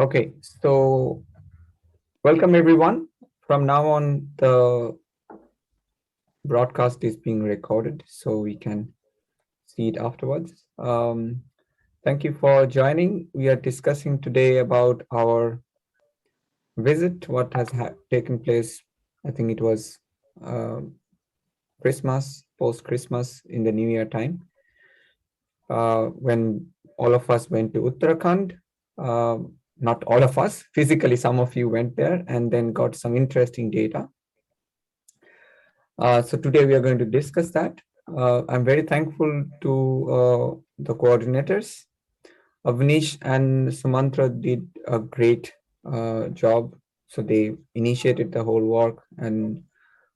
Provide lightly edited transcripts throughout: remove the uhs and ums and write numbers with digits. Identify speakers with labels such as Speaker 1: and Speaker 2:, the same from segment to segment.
Speaker 1: Okay, so welcome everyone. From now on, the broadcast is being recorded so we can see it afterwards. Thank you for joining. We are discussing today about our visit, what has taken place. I think it was uh, Christmas, post Christmas in the New Year time, when all of us went to Uttarakhand. Uh, Not all of us, physically, some of you went there and then got some interesting data. So today we are going to discuss that. I'm very thankful to the coordinators. Awnish and Sumantra did a great job. So they initiated the whole work and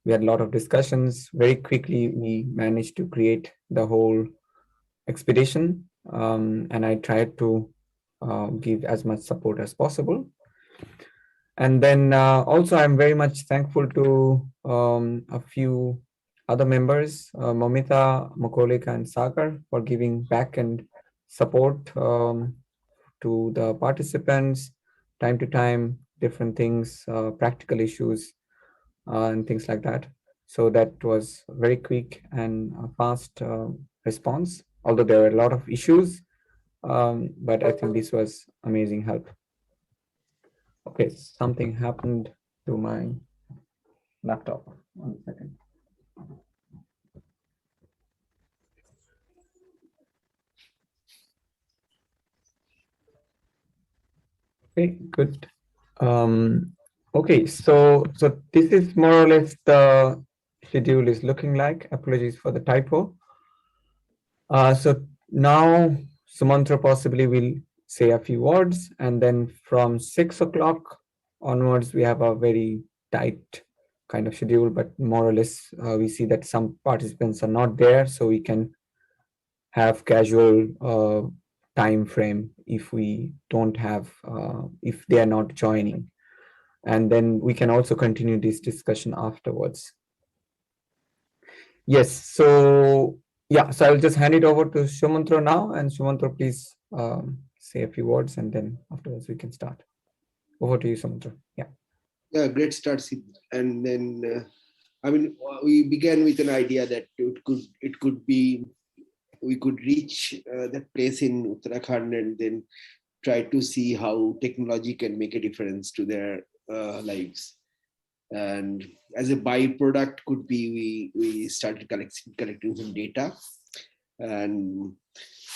Speaker 1: we had a lot of discussions. Very quickly, we managed to create the whole expedition. And I tried to give as much support as possible. And then also, I'm very much thankful to a few other members, Moumita, Makolik, and Sagar, for giving back and support to the participants, time to time, different things, practical issues, and things like that. So that was very quick and fast response, although there were a lot of issues, but I think this was amazing help. Okay, something happened to my laptop. 1 second. Okay, good. Okay, so this is more or less the schedule is looking like. Apologies for the typo. So now Sumantra possibly will say a few words, and then from 6 o'clock onwards, we have a very tight kind of schedule, but more or less we see that some participants are not there, so we can have casual time frame if we don't have, if they are not joining. And then we can also continue this discussion afterwards. Yes, so yeah, so I'll just hand it over to Sumantra now, and Sumantra, please say a few words, and then afterwards we can start. Over to you, Sumantra. Yeah.
Speaker 2: Yeah, great start, Sid. And then, we began with an idea that it could be we could reach that place in Uttarakhand and then try to see how technology can make a difference to their lives. And as a byproduct, could be we started collecting some data, and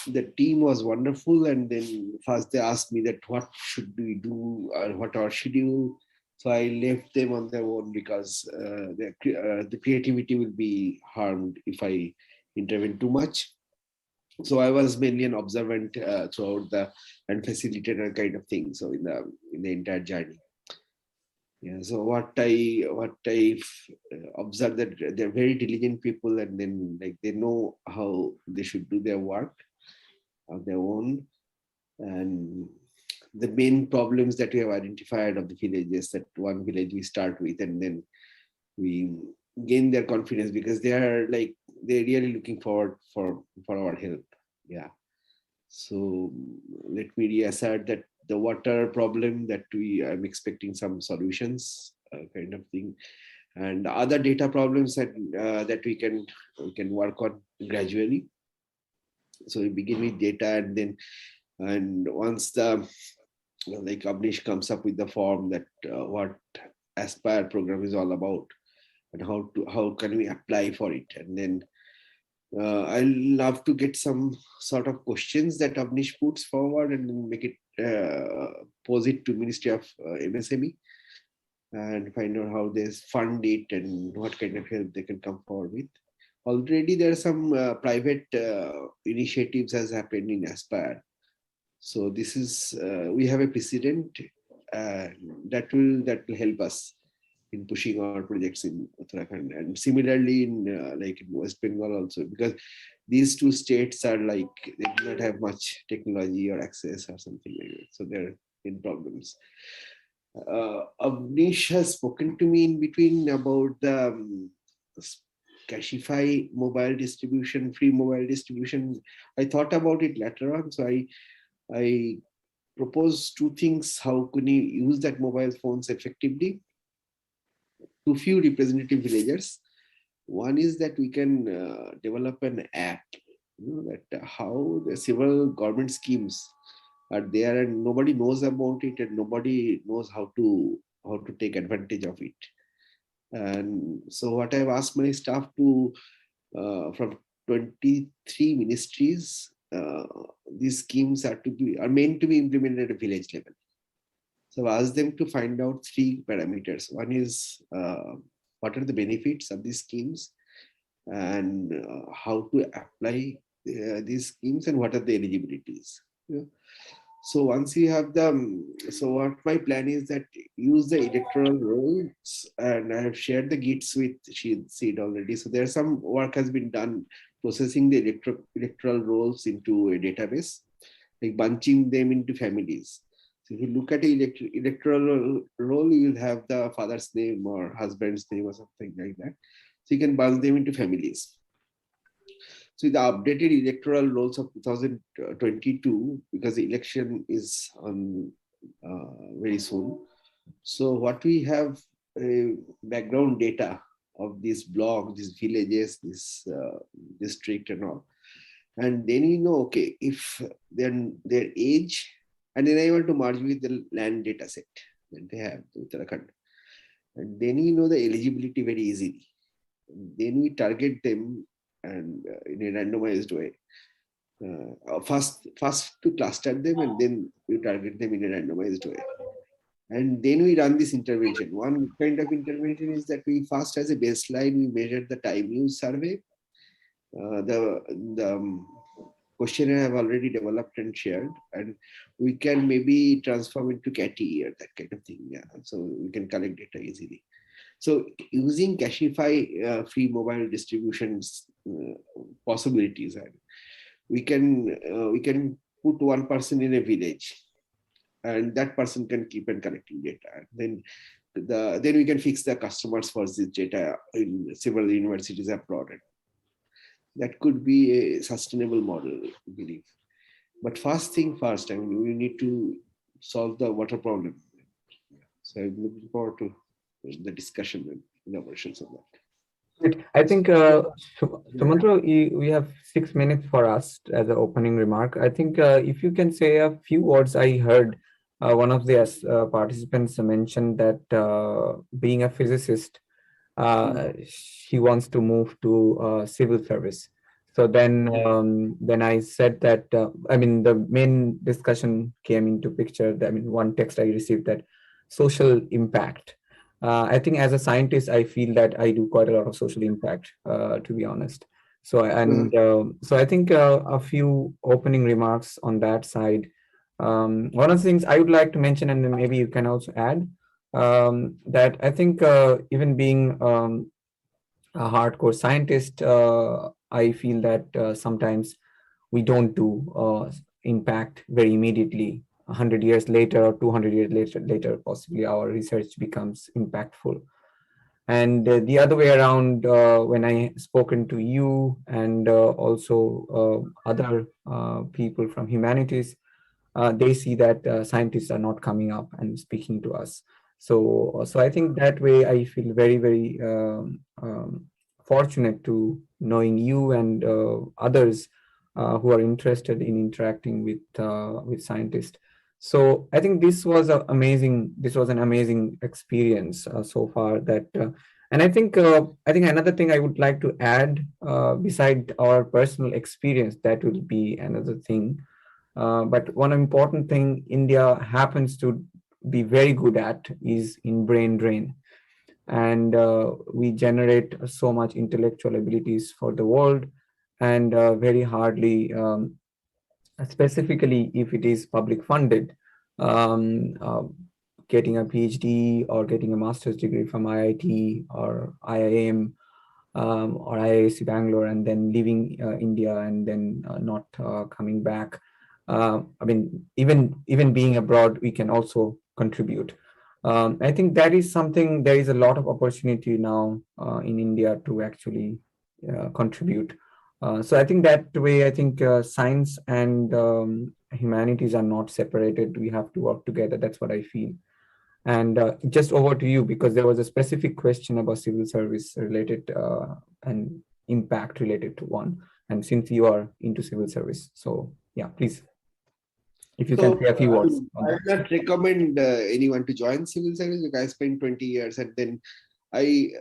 Speaker 2: the team was wonderful. And then first they asked me that what should we do or what our schedule. So I left them on their own because the creativity will be harmed if I intervene too much. So I was mainly an observant throughout the and facilitator kind of thing. So in the entire journey. Yeah. So what I observed that they're very diligent people, and then like they know how they should do their work on their own. And the main problems that we have identified of the villages, that one village we start with, and then we gain their confidence because they're really looking forward for our help. Yeah. So let me reassert that the water problem that I'm expecting some solutions, kind of thing, and other data problems that we can work on gradually. So we begin with data, and then once the like Avnish comes up with the form that what Aspire program is all about and how can we apply for it, and then I love to get some sort of questions that Avnish puts forward and then make it pose it to Ministry of MSME and find out how they fund it and what kind of help they can come forward with. Already there are some private initiatives has happened in Aspire. So this is we have a precedent that will help us in pushing our projects in Uttarakhand, and similarly in in West Bengal also, because these two states are like they do not have much technology or access or something like that, so they're in problems. Avnish has spoken to me in between about the Cashify mobile distribution, free mobile distribution. I thought about it later on, so I proposed two things. How can you use that mobile phones effectively to few representative villagers? One is that we can develop an app, that how the several government schemes are there and nobody knows about it and nobody knows how to take advantage of it. And so what I've asked my staff to, from 23 ministries, these schemes are meant to be implemented at a village level. So I've asked them to find out three parameters. One is what are the benefits of these schemes, and how to apply these schemes, and what are the eligibilities. Yeah. So once you have them, so what my plan is that use the electoral rolls, and I have shared the Gits with Sid already. So there's some work has been done processing the electoral rolls into a database, like bunching them into families. So if you look at the electoral roll, you'll have the father's name or husband's name or something like that. So you can bunch them into families. So the updated electoral rolls of 2022, because the election is on very soon. So what we have background data of these blocks, these villages, this district and all. And then you know, okay, if their age, and then I want to merge with the land data set that they have in Uttarakhand. And then you know the eligibility very easily. And then we target them and in a randomized way. First to cluster them, and then we target them in a randomized way. And then we run this intervention. One kind of intervention is that we first, as a baseline, we measure the time use survey. The questionnaire I have already developed and shared, and we can maybe transform into CATI or that kind of thing. Yeah, so we can collect data easily. So using Cashify free mobile distributions possibilities, and we can put one person in a village, and that person can keep on collecting data. Then we can fix the customers for this data in several universities abroad. That could be a sustainable model, I believe. But first thing first, I mean, we need to solve the water problem. So I'm looking forward to the discussion and elaborations on that.
Speaker 1: I think, Sumantra, we have 6 minutes for us as an opening remark. I think if you can say a few words. I heard one of the participants mention that being a physicist, she wants to move to civil service. So then I said that, I mean, the main discussion came into picture. I mean, one text I received, that social impact. I think as a scientist, I feel that I do quite a lot of social impact, to be honest. So so I think a few opening remarks on that side. One of the things I would like to mention, and then maybe you can also add, that I think even being a hardcore scientist, I feel that sometimes we don't do impact very immediately. 100 years later or 200 years later, possibly our research becomes impactful. And the other way around, when I spoken to you and also other people from humanities, they see that scientists are not coming up and speaking to us. So I think that way I feel very, very fortunate to knowing you and others who are interested in interacting with scientists. So I think this was an amazing experience so far. And I think another thing I would like to add, beside our personal experience, that will be another thing. But one important thing India happens to be very good at is in brain drain. And we generate so much intellectual abilities for the world, and very hardly, specifically if it is public funded, um, uh, getting a PhD or getting a master's degree from IIT or IIM, or IISc Bangalore, and then leaving India and then not coming back. I mean, even being abroad, we can also contribute. I think that is something. There is a lot of opportunity now in India to actually contribute. So I think that way, I think science and humanities are not separated. We have to work together. That's what I feel. And just over to you, because there was a specific question about civil service related and impact related to one. And since you are into civil service, so yeah, please, if you can
Speaker 2: So
Speaker 1: say a few words on
Speaker 2: I
Speaker 1: that.
Speaker 2: would not recommend anyone to join civil service because I spent 20 years and then I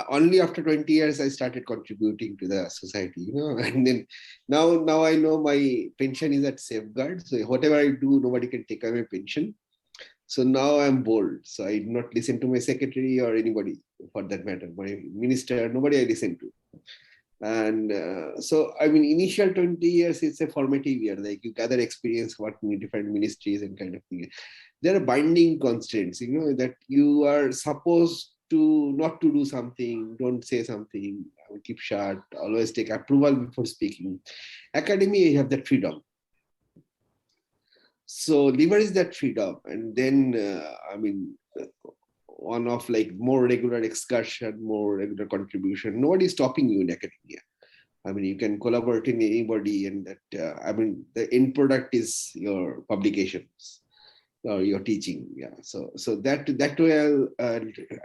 Speaker 2: only after 20 years I started contributing to the society, and then now I know my pension is at safeguard. So whatever I do, nobody can take away my pension. So now I'm bold. So I do not listen to my secretary or anybody for that matter, my minister, nobody I listen to. And so, I mean, initial 20 years, it's a formative year. Like you gather experience working in different ministries and kind of thing. There are binding constraints, that you are supposed to not to do something, don't say something, keep shut, always take approval before speaking. Academia, you have that freedom. So leverage that freedom. And then, one of like more regular excursion, more regular contribution. Nobody's stopping you in academia. I mean, you can collaborate in anybody, and that the end product is your publications or your teaching. Yeah. So that way, I'll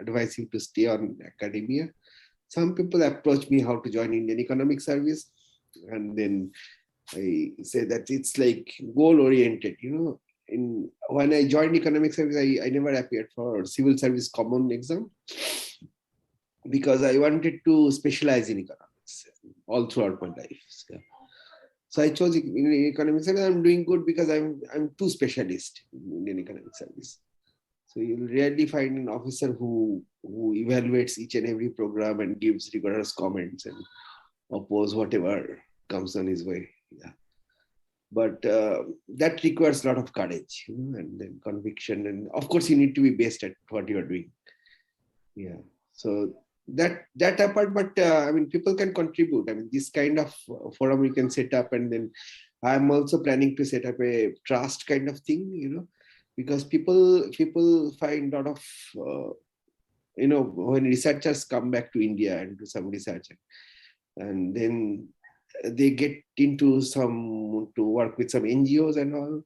Speaker 2: advise you to stay on academia. Some people approach me how to join Indian Economic Service, and then I say that it's like goal oriented. When I joined economic service, I never appeared for civil service common exam because I wanted to specialize in economics all throughout my life. So I chose economic service. I'm doing good because I'm too specialist in Indian economic service. So you'll rarely find an officer who evaluates each and every program and gives rigorous comments and oppose whatever comes on his way. Yeah. But that requires a lot of courage, and then conviction, and of course you need to be best at what you are doing. Yeah. So that apart, but people can contribute. I mean, this kind of forum we can set up, and then I'm also planning to set up a trust kind of thing, because people find a lot of when researchers come back to India and do some research, and then they get into to work with some NGOs and all,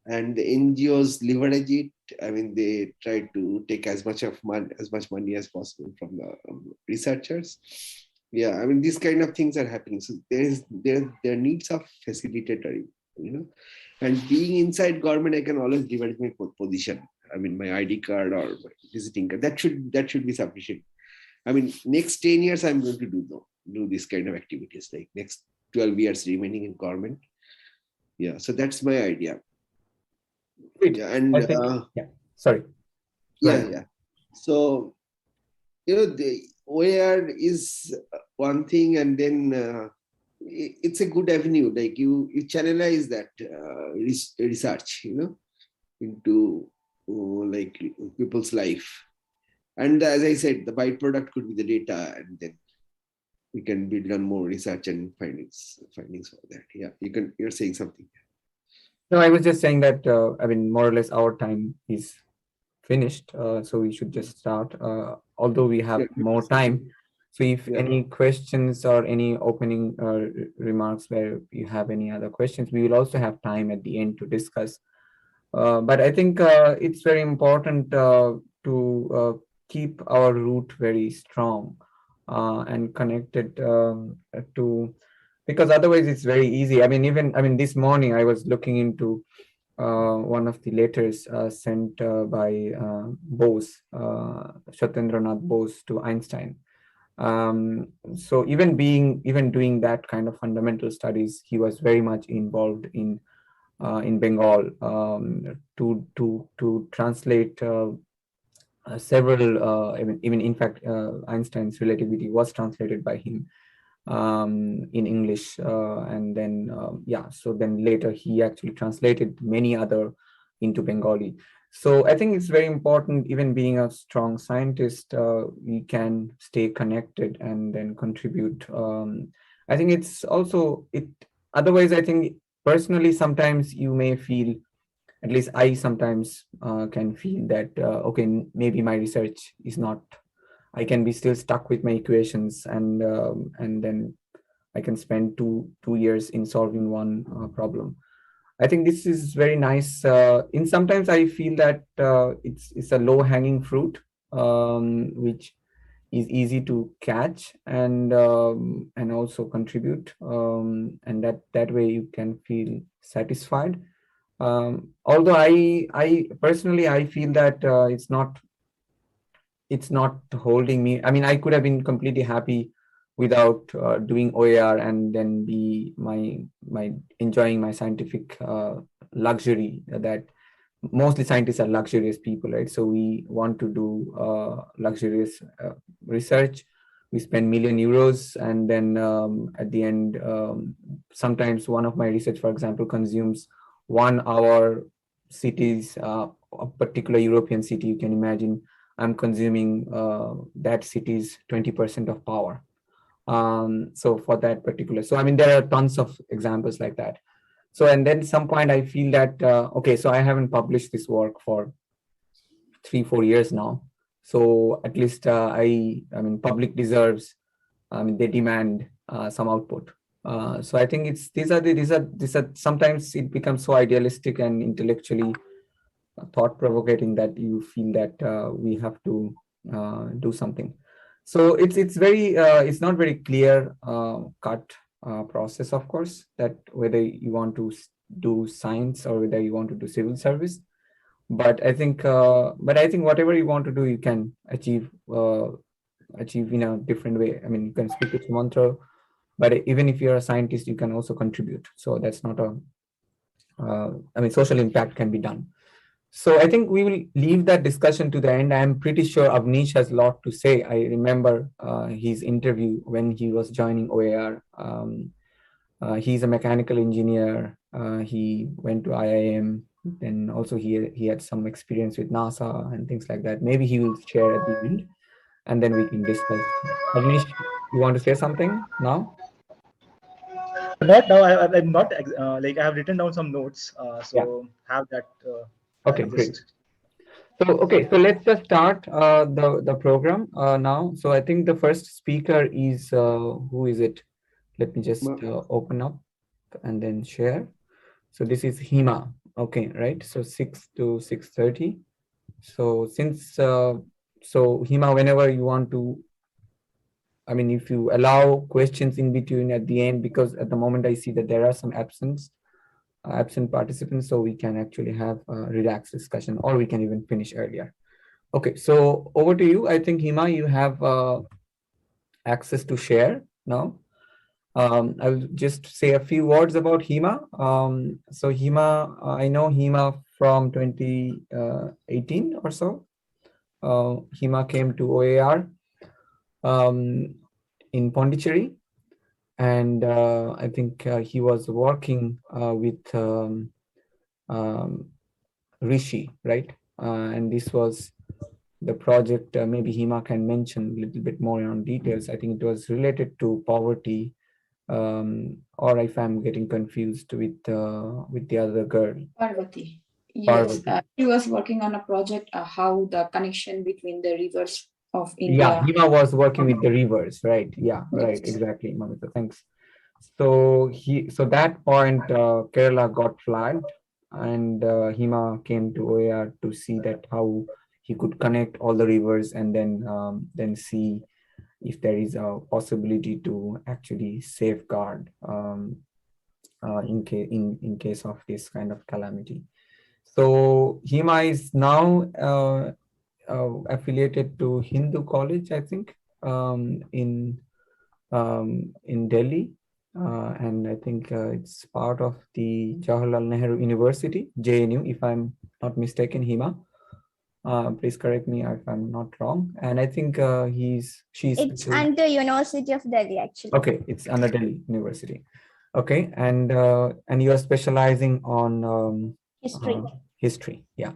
Speaker 2: and the NGOs leverage it. I mean, they try to take as much money as possible from the researchers. Yeah, I mean, these kind of things are happening. So there needs of facilitator, and being inside government, I can always leverage my position. I mean, my ID card or my visiting card. That should be sufficient. I mean, next 10 years, I'm going to do this kind of activities, like next 12 years remaining in government. Yeah, so that's my idea.
Speaker 1: Great.
Speaker 2: Yeah, and
Speaker 1: I think, yeah, sorry.
Speaker 2: yeah. So, the OER is one thing, and then it's a good avenue. Like you channelize that research, into like people's life. And as I said, the byproduct could be the data, and then we can build on more research and findings for that. Yeah, you're saying something.
Speaker 1: No, I was just saying that, more or less our time is finished. So we should just start, although we have
Speaker 2: Yeah,
Speaker 1: more time. So if
Speaker 2: yeah.
Speaker 1: any questions or any opening remarks where you have any other questions, we will also have time at the end to discuss. But I think it's very important to keep our root very strong and connected to, because otherwise it's very easy. This morning I was looking into one of the letters sent by Bose, Satyendranath Bose, to Einstein. So even doing that kind of fundamental studies, he was very much involved in Bengal to translate several. Even in fact, Einstein's relativity was translated by him in English, and then so then later he actually translated many other into Bengali. So I think it's very important, even being a strong scientist, we can stay connected and then contribute. I think it's also it. Otherwise, I think personally, sometimes you may feel, at least I sometimes can feel that, okay, maybe my research is not, I can be still stuck with my equations, and then I can spend two years in solving one problem. I think this is very nice. In sometimes I feel that it's a low hanging fruit, which is easy to catch and also contribute, and that way you can feel satisfied. Although I personally I feel that it's not holding me. I mean, I could have been completely happy without doing OER and then be my enjoying my scientific luxury that mostly scientists are luxurious people, right? So we want to do luxurious research. We spend million euros, and then at the end, sometimes one of my research, for example, consumes 1 hour. Cities, a particular European city, you can imagine, I'm consuming that city's 20% of power. So for that particular, so I mean, there are tons of examples like that. So, and then some point I feel that, okay, so I haven't published this work for 3-4 years now. So at least I mean, public deserves, I mean, they demand some output. So I think it's, these are sometimes it becomes so idealistic and intellectually thought provoking that you feel that we have to do something. So it's very it's not very clear cut process, of course, that whether you want to do science or whether you want to do civil service. But I think whatever you want to do, you can achieve in a different way. I mean, you can speak to Sumantra, but even if you're a scientist, you can also contribute. So that's not a I mean, social impact can be done. So I think we will leave that discussion to the end. I'm pretty sure Awnish has a lot to say. I remember his interview when he was joining OAR. He's a mechanical engineer. He went to IIM. Then also he had some experience with NASA and things like that. Maybe he will share at the end, and then we can discuss. Awnish, you want to say something now?
Speaker 3: Not now. I'm not like I have written down some notes,
Speaker 1: Yeah.
Speaker 3: so have that.
Speaker 1: Okay,
Speaker 3: I'll
Speaker 1: great.
Speaker 3: just.
Speaker 1: So let's just start the program now. So I think the first speaker is who is it? Let me just open up and then share. So this is Hima. Okay, right. So 6 to 6:30. So since so Hima, whenever you want to, I mean, if you allow questions in between at the end, because at the moment I see that there are some absent participants, so we can actually have a relaxed discussion, or we can even finish earlier. Okay, so over to you. I think Hima, you have access to share now. I'll just say a few words about Hima. So Hima, I know Hima from 2018 or so. Hima came to OAR in Pondicherry, and I think he was working with Rishi, right? And this was the project. Maybe Hima can mention a little bit more on details. I think it was related to poverty, or if I'm getting confused with the other girl.
Speaker 4: Parvati. Yes,
Speaker 1: Parvati.
Speaker 4: he was working on a project, how the connection between the rivers of
Speaker 1: Yeah,
Speaker 4: India.
Speaker 1: Hima was working with the rivers, right? Yeah, right,
Speaker 4: Yes.
Speaker 1: exactly, Moumita. Thanks. So that point, Kerala got flagged, and Hima came to OAR to see that how he could connect all the rivers, and then see if there is a possibility to actually safeguard in case of this kind of calamity. So Hima is now affiliated to Hindu College, I think, in Delhi, and I think it's part of the Jawaharlal Nehru University, JNU, if I'm not mistaken. Hima, please correct me if I'm not wrong. And I think she's.
Speaker 5: It's under University of Delhi, actually.
Speaker 1: Okay, it's under Delhi University. Okay, and you are specializing on
Speaker 5: History.
Speaker 1: history. Yeah.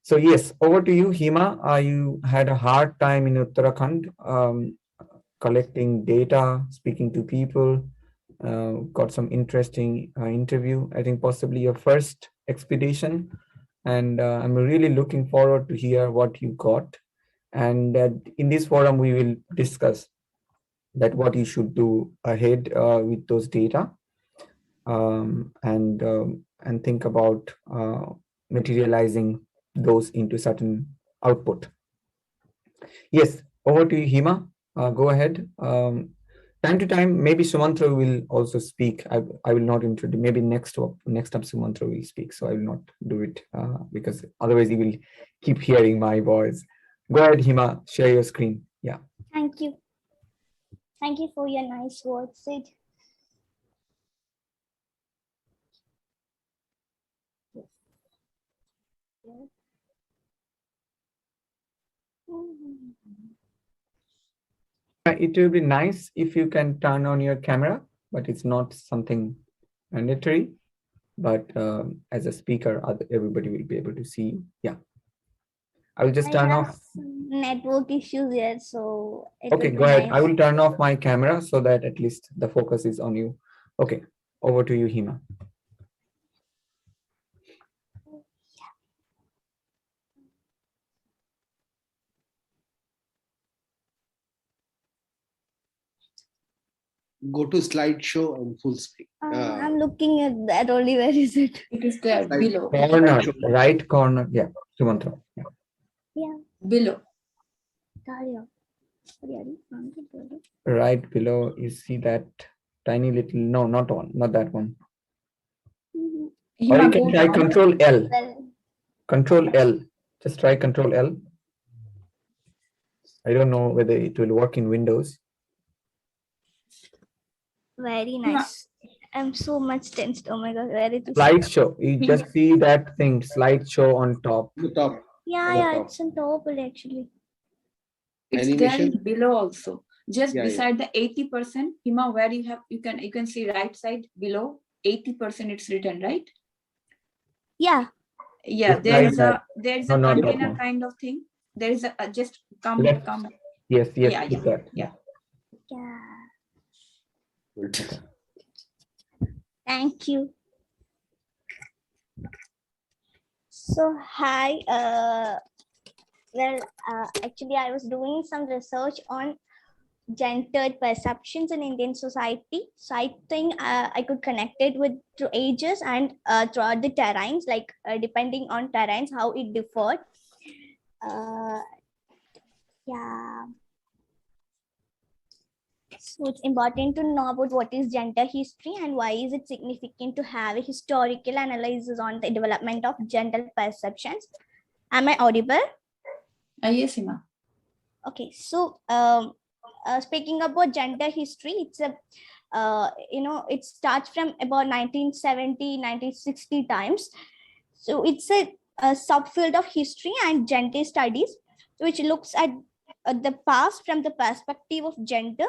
Speaker 1: So yes, over to you, Hima. You had a hard time in Uttarakhand, collecting data, speaking to people, got some interesting interview. I think possibly your first expedition, and I'm really looking forward to hear what you got. And in this forum, we will discuss that what you should do ahead with those data. and think about materializing those into certain output. Yes, over to you, Hima. Go ahead. Time to time, maybe Sumantra will also speak. I will not introduce. Maybe next up Sumantra will speak. So I will not do it because otherwise he will keep hearing my voice. Go ahead, Hima. Share your screen. Yeah.
Speaker 5: Thank you. Thank you for your nice words, Sid.
Speaker 1: It will be nice if you can turn on your camera, but it's not something mandatory. But as a speaker, everybody will be able to see you. Yeah. I will just turn off.
Speaker 5: Network issues here, so
Speaker 1: okay, go ahead. I will turn off my camera so that at least the focus is on you. Okay, over to you, Hima.
Speaker 2: Go to slideshow and full screen.
Speaker 5: I'm looking at that only. Where is it?
Speaker 4: It is there below.
Speaker 1: Corner, right corner. Yeah, Sumantra. Yeah.
Speaker 5: Yeah.
Speaker 4: Below.
Speaker 1: Right below, you see that tiny little. No, not one. Not that one. Or you can try Control L. Control L. Just try Control L. I don't know whether it will work in Windows.
Speaker 5: Very nice. I'm so much tensed. Oh my god, where it is?
Speaker 1: Slideshow. You just see that thing, slideshow on top.
Speaker 2: The top.
Speaker 5: Yeah, it's on top actually.
Speaker 4: It's
Speaker 2: Animation.
Speaker 4: there below also. Just
Speaker 2: Yeah,
Speaker 4: beside the 80%, Hima, where you can see right side below 80% it's written, right?
Speaker 5: Yeah.
Speaker 4: Yeah,
Speaker 1: Just
Speaker 4: there
Speaker 1: like
Speaker 4: is
Speaker 1: that.
Speaker 4: a
Speaker 1: No, not that
Speaker 4: container
Speaker 1: one.
Speaker 4: kind of thing. There is a just come.
Speaker 1: Yes,
Speaker 4: Yeah,
Speaker 1: keep that.
Speaker 5: Yeah.
Speaker 1: Okay.
Speaker 5: Thank you. So hi, actually I was doing some research on gendered perceptions in Indian society. So I think I could connect it with through ages and throughout the terrains, like depending on terrains, how it differed. Yeah. So it's important to know about what is gender history and why is it significant to have a historical analysis on the development of gender perceptions. Am I audible?
Speaker 4: Yes, Hima.
Speaker 5: Okay, so speaking about gender history, it's a it starts from about 1970, 1960 times. So it's a subfield of history and gender studies, which looks at the past from the perspective of gender.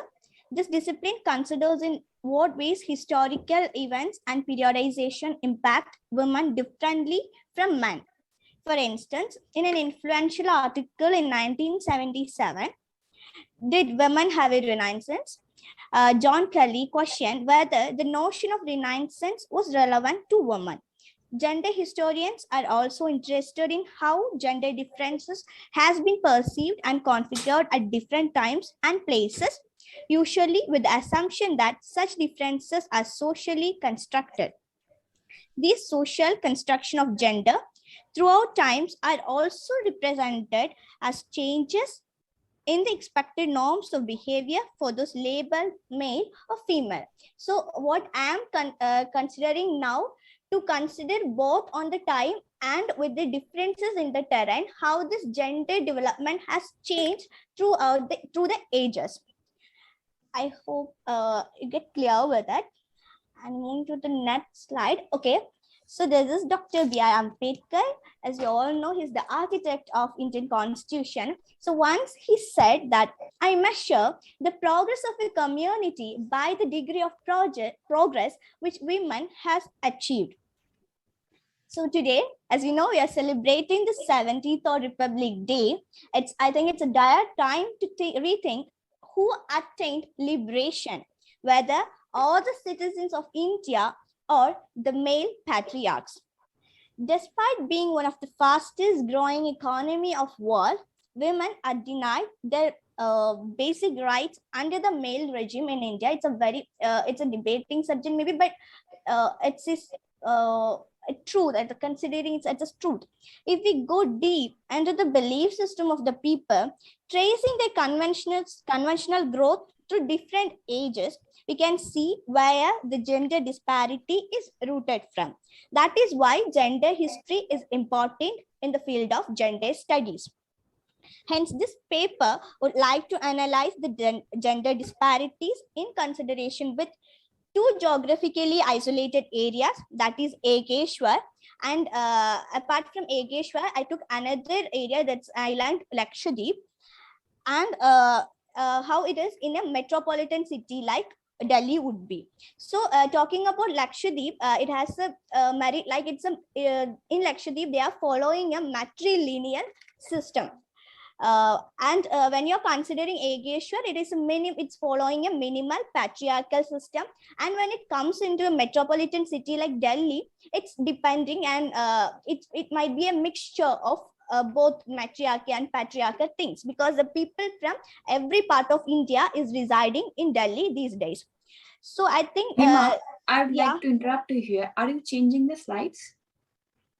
Speaker 5: This discipline considers in what ways historical events and periodization impact women differently from men. For instance, in an influential article in 1977, Did Women Have a Renaissance? John Kelly questioned whether the notion of Renaissance was relevant to women. Gender historians are also interested in how gender differences has been perceived and configured at different times and places, usually with the assumption that such differences are socially constructed. These social construction of gender throughout times are also represented as changes in the expected norms of behavior for those labeled male or female. So what I am considering now, to consider both on the time and with the differences in the terrain, how this gender development has changed through the ages. I hope you get clear with that. And moving to the next slide. Okay, so this is Dr. B.R. Ambedkar. As you all know, he's the architect of Indian Constitution. So once he said that I measure the progress of a community by the degree of progress which women has achieved. So today, as we know, we are celebrating the 73rd Republic Day. I think it's a dire time to rethink who attained liberation, whether all the citizens of India or the male patriarchs. Despite being one of the fastest growing economy of world, women are denied their basic rights under the male regime in India. It's a debating subject maybe, but it's this truth, and considering it as a truth. If we go deep into the belief system of the people, tracing their conventional growth through different ages, we can see where the gender disparity is rooted from. That is why gender history is important in the field of gender studies. Hence, this paper would like to analyze the gender disparities in consideration with two geographically isolated areas, that is Egeshwar, and apart from Egeshwar, I took another area, that's island Lakshadweep, and how it is in a metropolitan city like Delhi would be. So talking about Lakshadweep, it has a merit, like it's a in Lakshadweep they are following a matrilineal system. And when you're considering Egeshwar, it's following a minimal patriarchal system. And when it comes into a metropolitan city like Delhi, it's depending, and it might be a mixture of both matriarchy and patriarchal things, because the people from every part of India is residing in Delhi these days. So I think
Speaker 4: Hima, I would
Speaker 5: yeah.
Speaker 4: like to interrupt you here. Are you changing the slides?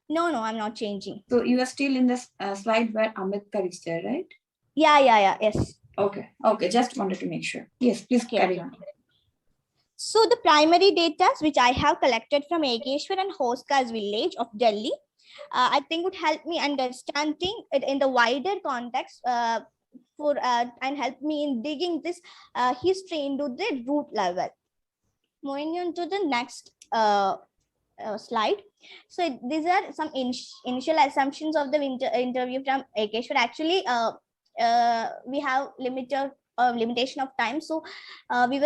Speaker 5: No, I'm not changing.
Speaker 4: So you are still in the slide where Ambedkar is there, right?
Speaker 5: Yeah, yes.
Speaker 4: Okay, just wanted to make sure. Yes, please carry on.
Speaker 5: So the primary data which I have collected from Egeshwar and Hoskar's village of Delhi, I think would help me understanding it in the wider context and help me in digging this history into the root level. Moving on to the next slide. So these are some initial assumptions of the interview from Egeshwar. Actually, we have limitation of time, so we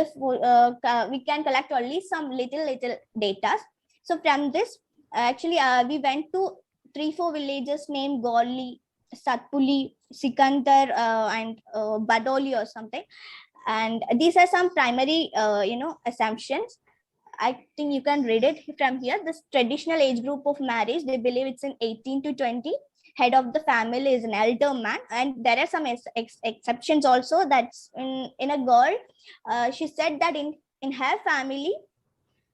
Speaker 5: can collect only some little data. So from this, actually, we went to 3-4 villages named Gorli, Satpuli, Sikandar, and Badoli or something. And these are some primary, assumptions. I think you can read it from here. This traditional age group of marriage, they believe it's in 18 to 20. Head of the family is an elder man, and there are some exceptions also. That's in a girl. She said that in her family,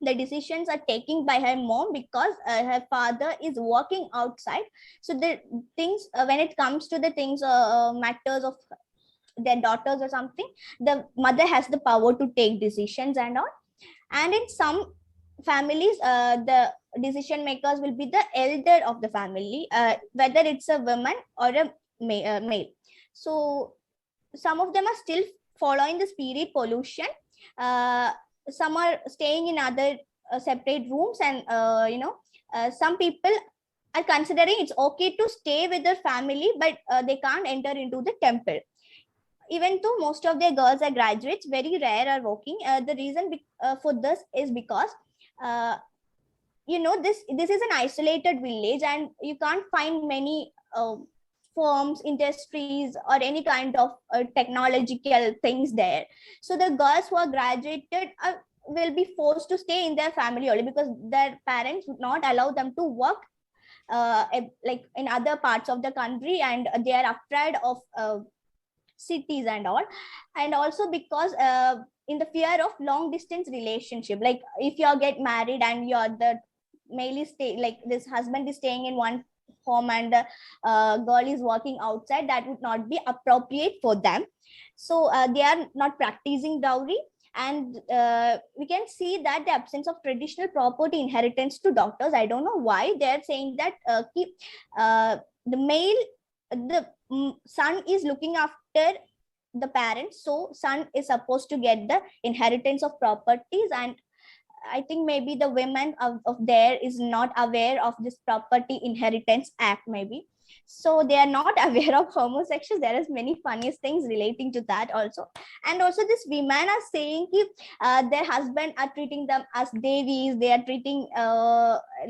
Speaker 5: the decisions are taken by her mom because her father is working outside. So the things when it comes to the things matters of their daughters or something, the mother has the power to take decisions and all. And in some families, the decision makers will be the elder of the family, whether it's a woman or a male. So some of them are still following the spirit pollution. Some are staying in other separate rooms, and some people are considering it's okay to stay with their family, but they can't enter into the temple. Even though most of their girls are graduates, very rare are working. The reason for this is because this is an isolated village, and you can't find many firms, industries, or any kind of technological things there. So the girls who are graduated will be forced to stay in their family only, because their parents would not allow them to work like in other parts of the country, and they are afraid of cities and all. And also because in the fear of long distance relationship, like if you get married and you're the male is like this husband is staying in one home and the girl is working outside, that would not be appropriate for them. So they are not practicing dowry. And we can see that the absence of traditional property inheritance to daughters, I don't know why they're saying that the son is looking after the parents, so son is supposed to get the inheritance of properties. And I think maybe the women of there is not aware of this property inheritance act, maybe. So they are not aware of homosexuals. There is many funniest things relating to that also. And also this women are saying their husband are treating them as devis. They are treating,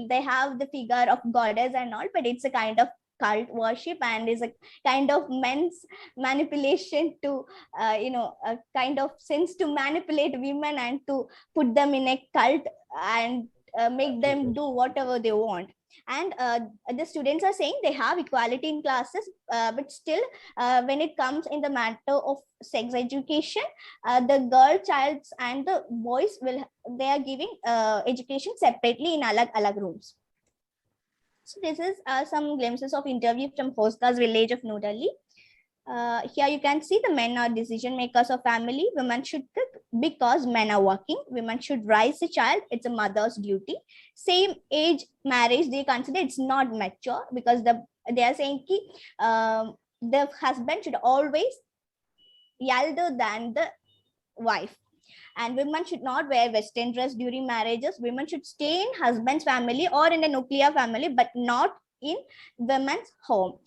Speaker 5: they have the figure of goddess and all, but it's a kind of cult worship and is a kind of men's manipulation to a kind of sense to manipulate women and to put them in a cult and make them do whatever they want. And the students are saying they have equality in classes, but still when it comes in the matter of sex education, the girl childs and the boys they are giving education separately in alag rooms. So this is some glimpses of interview from Hoska's village of New Delhi. Here you can see the men are decision makers of family. Women should cook because men are working. Women should raise a child. It's a mother's duty. Same age marriage, they consider it's not mature because they are saying the husband should always elder than the wife. And women should not wear Western dress during marriages. Women should stay in husband's family or in a nuclear family, but not in women's home.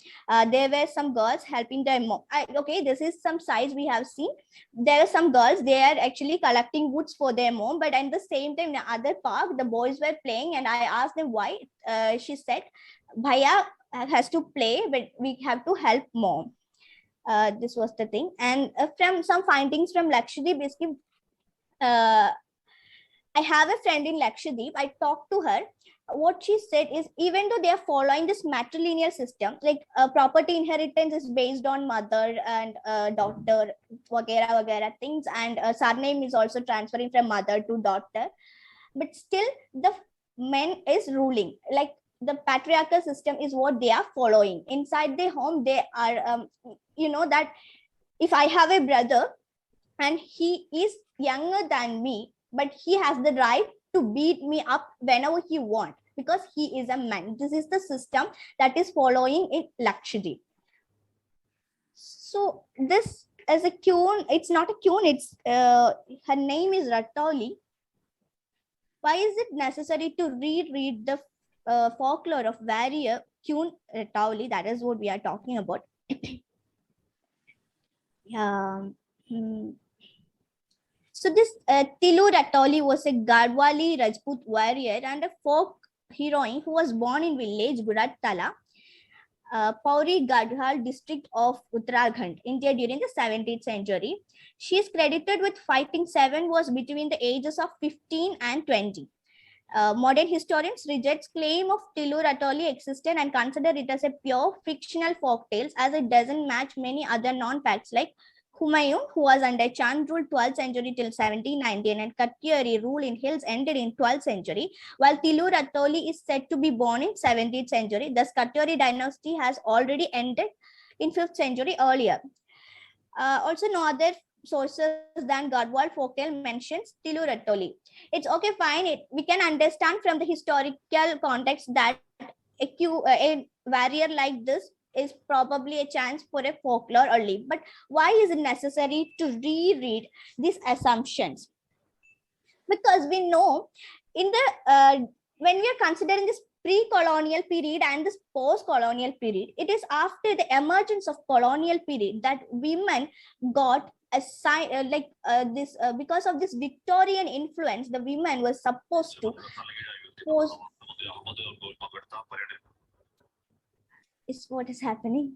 Speaker 5: There were some girls helping their mom. Okay, this is some size we have seen. There are some girls, they are actually collecting woods for their mom, but at the same time, in the other park, the boys were playing, and I asked them why. She said, Bhaiya has to play, but we have to help mom. This was the thing. And from some findings from Lakshadweep, basically, I have a friend in Lakshadweep. I talked to her. What she said is, even though they are following this matrilineal system, like property inheritance is based on mother and daughter, wagera things, and surname is also transferring from mother to daughter, but still the men is ruling. Like the patriarchal system is what they are following inside their home. They are, that if I have a brother and he is younger than me, but he has the right to beat me up whenever he wants because he is a man. This is the system that is following in Lakshadweep. So this is a Kyun. It's not a Kyun. It's her name is Ratoli. Why is it necessary to reread the folklore of warrior Kyun Ratoli? That is what we are talking about. So this Tilu Ratoli was a Garhwali Rajput warrior and a folk heroine who was born in village Gurattala, Pauri Gadhal district of Uttarakhand, India during the 17th century. She is credited with fighting 7 wars between the ages of 15 and 20. Modern historians reject claim of Tilu Ratoli existed and consider it as a pure fictional folk tales, as it doesn't match many other non-facts like Humayun, who was under Chand rule 12th century till 1719, and Katyari rule in hills ended in 12th century, while Tilu Ratoli is said to be born in 17th century. Thus, Katyari dynasty has already ended in 5th century earlier. Also, no other sources than Garhwal folktale mentions Tilu Ratoli. It's okay, fine. We can understand from the historical context that a warrior like this is probably a chance for a folklore only. But why is it necessary to reread these assumptions? Because we know in the when we are considering this pre-colonial period and this post-colonial period, it is after the emergence of colonial period that women got a sign because of this Victorian influence, the women were supposed to is what is happening.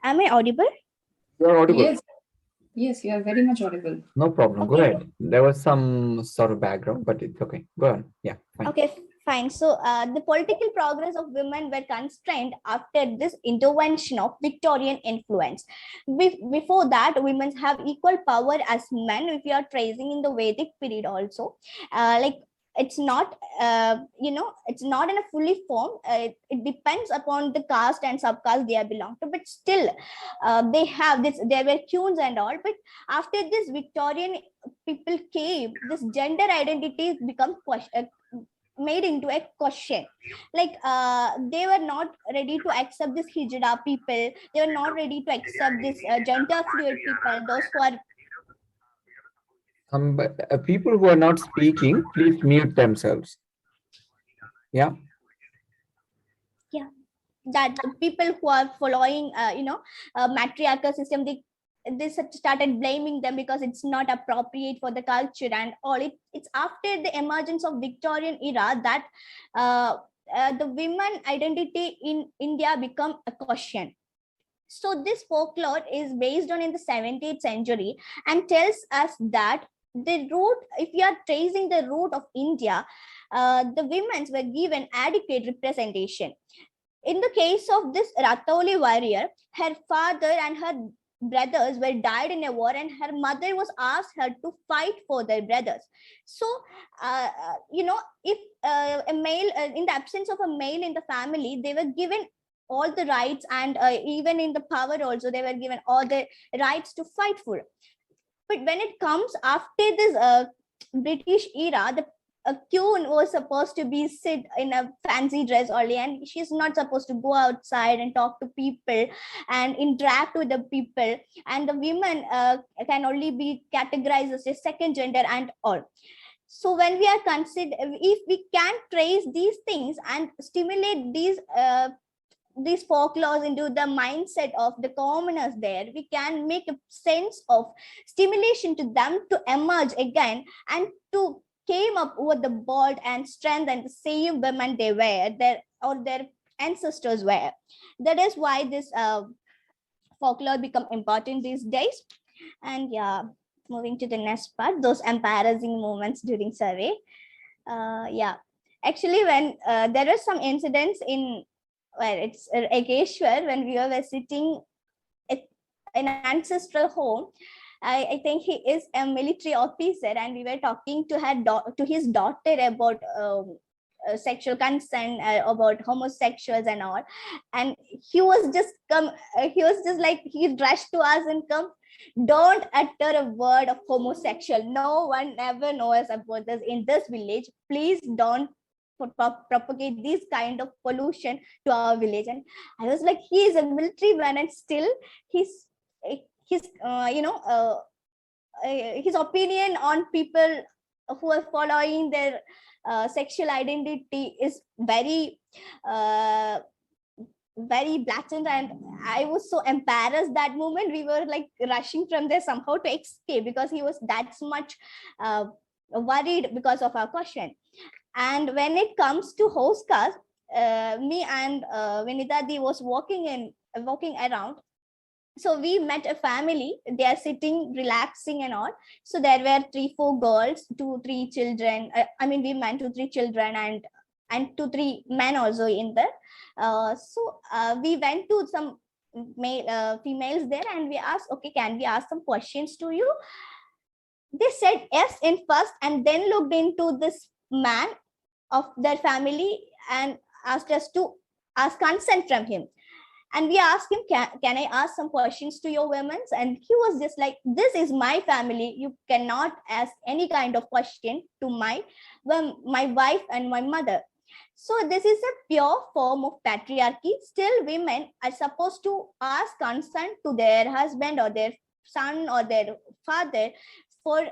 Speaker 5: Am I audible?
Speaker 1: You are audible.
Speaker 4: Yes, you are very much audible.
Speaker 1: No problem.
Speaker 5: Okay.
Speaker 1: Go ahead. There was some sort of background, but it's okay. Go on. Yeah, fine.
Speaker 5: Okay, fine. So the political progress of women were constrained after this intervention of Victorian influence. Before that, women have equal power as men. If you are tracing in the Vedic period also, it's not it's not in a fully form. It depends upon the caste and subcaste they belong to, but still they have this. There were tunes and all, but after this Victorian people came, this gender identity become made into a question. Like they were not ready to accept this hijra people. They were not ready to accept this gender fluid people. Those who are
Speaker 1: People who are not speaking, please mute themselves. Yeah.
Speaker 5: Yeah, that the people who are following matriarchal system, they started blaming them because it's not appropriate for the culture and all. It's after the emergence of Victorian era that the women identity in India become a question. So this folklore is based on in the 17th century and tells us that the root, if you are tracing the root of India, the women were given adequate representation. In the case of this Ratoli warrior, her father and her brothers were died in a war, and her mother was asked her to fight for their brothers. So, if a male, in the absence of a male in the family, they were given all the rights, and even in the power also, they were given all the rights to fight for. But when it comes after this British era, the a queen was supposed to be sit in a fancy dress only, and she's not supposed to go outside and talk to people and interact with the people, and the women can only be categorized as a second gender and all. So when we are if we can trace these things and stimulate these folklores into the mindset of the commoners there, we can make a sense of stimulation to them to emerge again and to came up with the bold and strength and the same women they were their ancestors were. That is why this folklore become important these days. And yeah, moving to the next part, those embarrassing moments during survey. Actually, when there were some incidents in it's Ekeshwar, when we were sitting in an ancestral home. I think he is a military officer, and we were talking to his daughter about sexual consent, about homosexuals and all. And he was just like, he rushed to us and come, don't utter a word of homosexual. No one ever knows about this in this village. Please don't propagate this kind of pollution to our village. And I was like, he is a military man, and still his his opinion on people who are following their sexual identity is very very blatant. And I was so embarrassed that moment. We were like rushing from there somehow to escape, because he was that much worried because of our question. And when it comes to Hoskas, me and Vinitha was walking around. So we met a family. They are sitting, relaxing and all. So there were 3-4 girls, 2-3 children. We met 2-3 children and 2-3 men also in there. So we went to some females there, and we asked, okay, can we ask some questions to you? They said yes in first, and then looked into this man of their family and asked us to ask consent from him. And we asked him, can I ask some questions to your women? And he was just like, this is my family. You cannot ask any kind of question to my wife and my mother. So this is a pure form of patriarchy. Still, women are supposed to ask consent to their husband or their son or their father for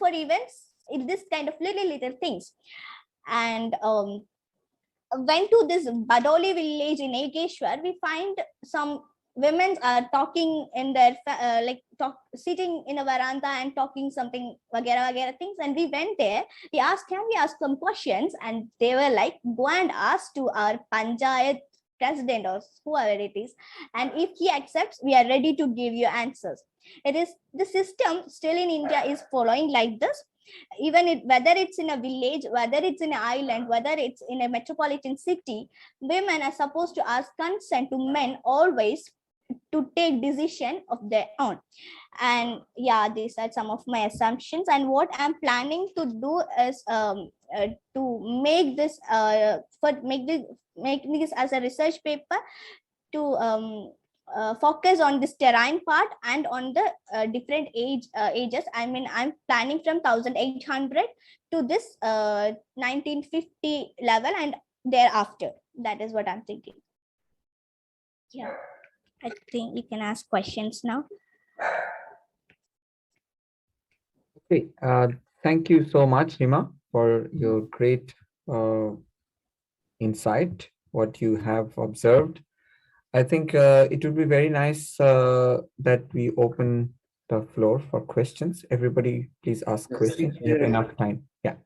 Speaker 5: events in this kind of little things. And went to this Badoli village in Ekeshwar. We find some women are talking in their sitting in a veranda and talking something vagera things. And we went there. We asked, can we ask some questions? And they were like, go and ask to our Panchayat president or whoever it is, and if he accepts, we are ready to give you answers. It is the system still in India is following like this. Even whether it's in a village, whether it's in an island, whether it's in a metropolitan city, women are supposed to ask consent to men always to take decision of their own. And yeah, these are some of my assumptions. And what I'm planning to do is to make this make this as a research paper to focus on this terrain part and on the different ages. I'm planning from 1800 to this 1950 level and thereafter. That is what I'm thinking. Yeah, I think we can ask questions now.
Speaker 1: Okay, thank you so much, Hima, for your great insight, what you have observed. I think it would be very nice that we open the floor for questions. Everybody, please ask questions. We have enough time. Yeah.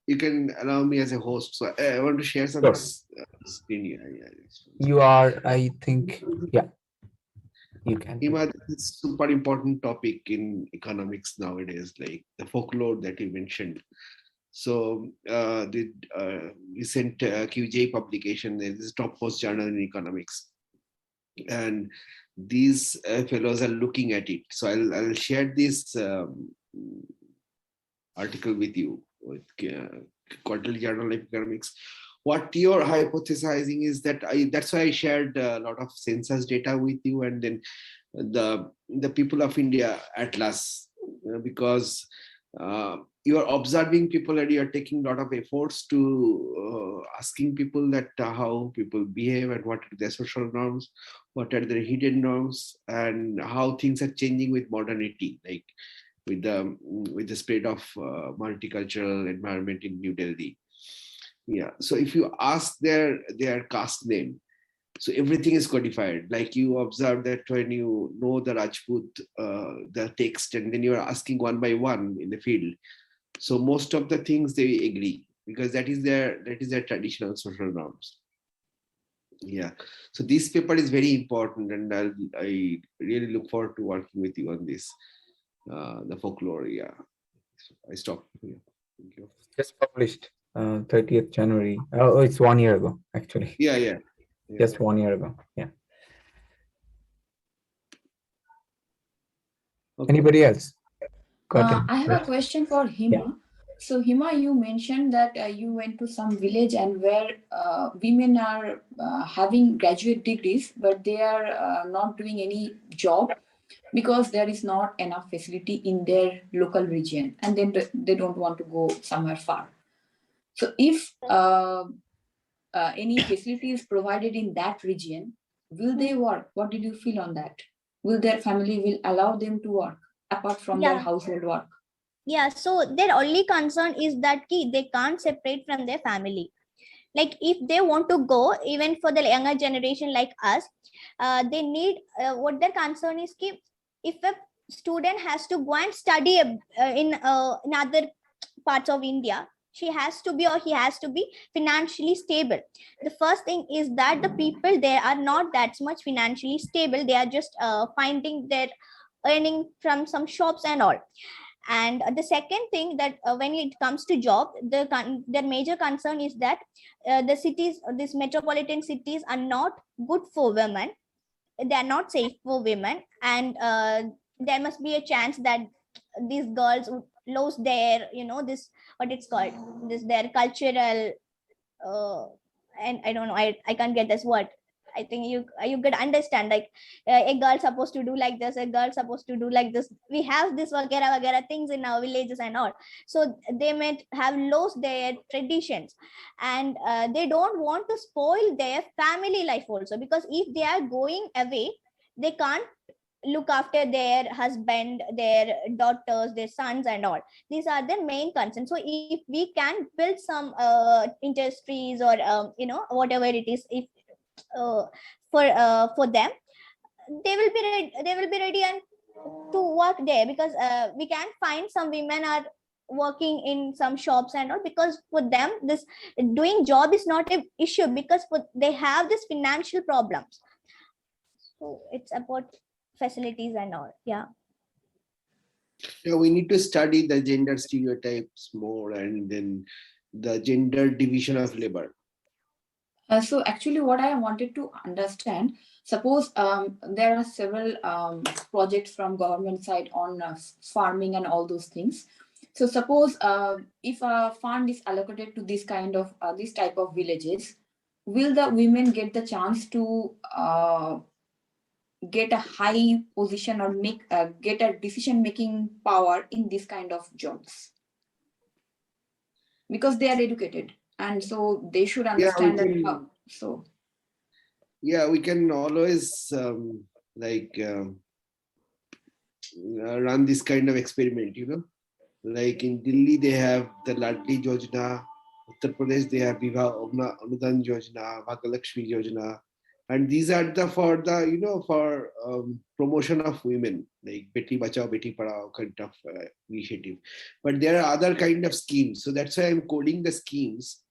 Speaker 2: You can allow me as a host. So I want to share some screen.
Speaker 1: You are, I think, yeah. You can.
Speaker 2: Hima, this is a super important topic in economics nowadays, like the folklore that you mentioned. So the recent QJ publication, this is topmost journal in economics, and these fellows are looking at it. So I'll share this article with you with Quarterly Journal of Economics. What you're hypothesizing is that that's why I shared a lot of census data with you, and then the people of India atlas, because you are observing people and you are taking a lot of efforts to asking people that how people behave and what are their social norms, what are their hidden norms, and how things are changing with modernity, like with the spread of multicultural environment in New Delhi. Yeah, so if you ask their caste name, so everything is codified. Like you observe that when you know the Rajput, the text, and then you are asking one by one in the field. So most of the things they agree, because that is their traditional social norms. Yeah. So this paper is very important, and I really look forward to working with you on this. The folklore. Yeah. I stopped here. Thank you.
Speaker 1: Just published 30th January. Oh, it's 1 year ago, actually.
Speaker 2: Yeah.
Speaker 1: Just 1 year ago. Yeah.
Speaker 2: Okay.
Speaker 1: Anybody else?
Speaker 4: I have a question for Hima.
Speaker 1: Yeah.
Speaker 4: So Hima, you mentioned that you went to some village and where women are having graduate degrees, but they are not doing any job because there is not enough facility in their local region, and then they don't want to go somewhere far. So if any facility is provided in that region, will they work? What did you feel on that? Will their family will allow them to work apart from their household work?
Speaker 5: Yeah, so their only concern is that they can't separate from their family. Like if they want to go, even for the younger generation like us, they need what their concern is, if a student has to go and study in other parts of India, she has to be or he has to be financially stable. The first thing is that the people there are not that much financially stable. They are just finding their earning from some shops and all. And the second thing, that when it comes to job, their major concern is that the cities, these metropolitan cities, are not good for women. They are not safe for women, and there must be a chance that these girls would lose their, this, what it's called, this their cultural and I don't know, I can't get this word. I think you could understand, like a girl supposed to do like this, a girl supposed to do like this. We have this vagera things in our villages and all. So they might have lost their traditions, and they don't want to spoil their family life also, because if they are going away, they can't look after their husband, their daughters, their sons and all. These are the main concerns. So if we can build some industries or whatever it is, if for them, they will be ready and to work there, because we can find some women are working in some shops and all, because for them this doing job is not an issue, because they have this financial problems. So it's about facilities and all. Yeah,
Speaker 2: we need to study the gender stereotypes more, and then the gender division of labor.
Speaker 4: So actually what I wanted to understand, suppose there are several projects from government side on farming and all those things. So suppose if a fund is allocated to this kind of this type of villages, will the women get the chance to get a high position or get a decision making power in this kind of jobs? Because they are educated, and so they should understand that. So
Speaker 2: yeah, we can always run this kind of experiment, like in Delhi they have the Ladli Yojana, Uttar Pradesh they have Viva Anudan Yojana, Bhagalakshmi Yojana, and these are for promotion of women, like Beti Bachao Beti Padhao kind of initiative. But there are other kind of schemes, so that's why I'm coding the schemes.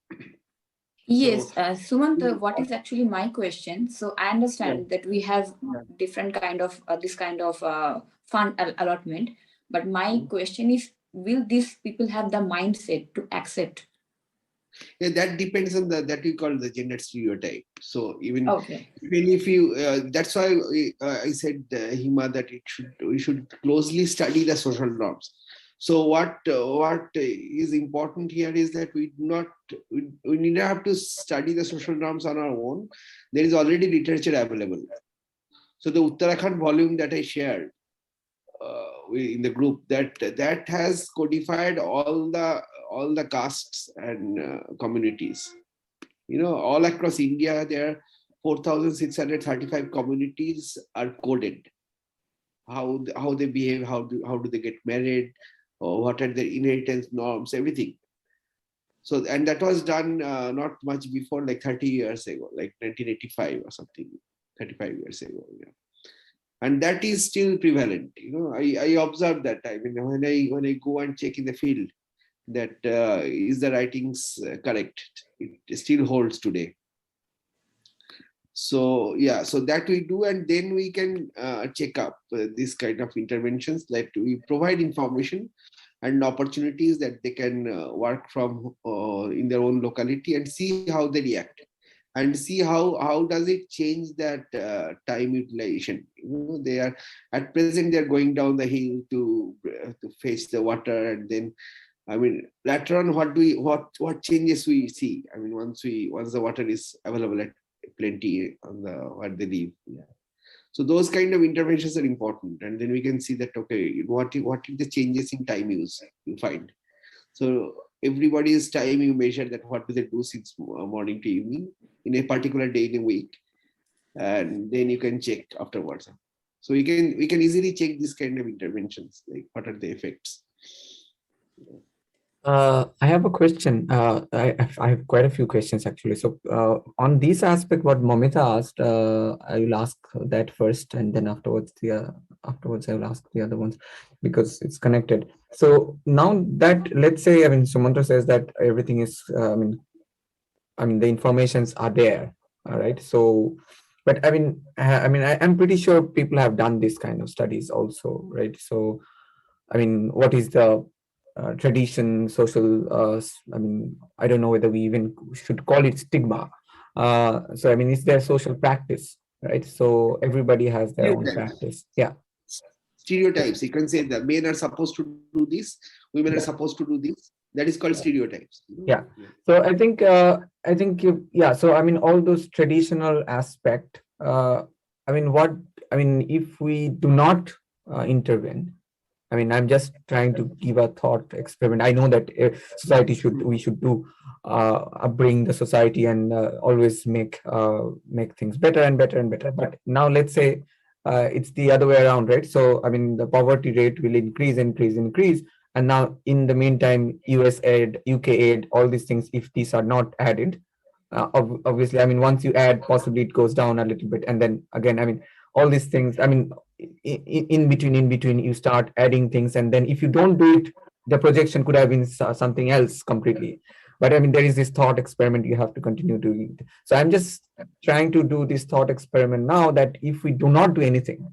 Speaker 4: Yes, Sumantra, what is actually my question? So I understand that we have different kind of this kind of fund allotment, but my question is, will these people have the mindset to accept?
Speaker 2: Yeah, that depends on that we call the gender stereotype. So even
Speaker 4: Okay.
Speaker 2: if you, that's why I said, Hima, that we should closely study the social norms. So what is important here is that we need not have to study the social norms on our own. There is already literature available. So the Uttarakhand volume that I shared in the group, that has codified all the castes and communities. All across India, there are 4,635 communities are coded. How they behave, how do they get married, or what are their inheritance norms, everything. So, and that was done not much before, like 30 years ago, like 1985 or something, 35 years ago. Yeah. And that is still prevalent. I observed that. I mean, when I go and check in the field, that is the writings correct? It still holds today. So yeah, so that we do, and then we can check up this kind of interventions. Like we provide information and opportunities that they can work from in their own locality and see how they react, and see how does it change that time utilization. They are at present, they are going down the hill to fetch the water, and then, I mean, later on, what changes we see? I mean, once the water is available at plenty on the where they live. Yeah. So those kind of interventions are important, and then we can see that, okay, what if the changes in time use you find. So everybody's time you measure that, what do they do since morning to evening in a particular day in a week, and then you can check afterwards. So we can easily check this kind of interventions, like what are the effects.
Speaker 1: I have a question. I have quite a few questions actually. So on this aspect, what Moumita asked, I will ask that first, and then afterwards I will ask the other ones, because it's connected. So now that, let's say, I mean, Sumantra says that everything is, I mean, the informations are there. All right. So, but I'm pretty sure people have done this kind of studies also, right? So, I mean, what is the tradition, social, I don't know whether we even should call it stigma. So, I mean, is there social practice, right? So everybody has their own practice. Yeah.
Speaker 2: Stereotypes. You can say that men are supposed to do this, women are supposed to do this. That is called stereotypes.
Speaker 1: Yeah. So I think, so, I mean, all those traditional aspect, if we do not intervene, I mean, I'm just trying to give a thought experiment. I know that we should do upbring the society and always make things better and better and better. But now let's say it's the other way around, right? So I mean, the poverty rate will increase, and now in the meantime, US aid, UK aid, all these things, if these are not added, obviously, I mean, once you add, possibly it goes down a little bit, and then again, I mean, all these things, I mean, in between you start adding things, and then if you don't do it, the projection could have been something else completely. But I mean, there is this thought experiment you have to continue doing it. So I'm just trying to do this thought experiment now, that if we do not do anything,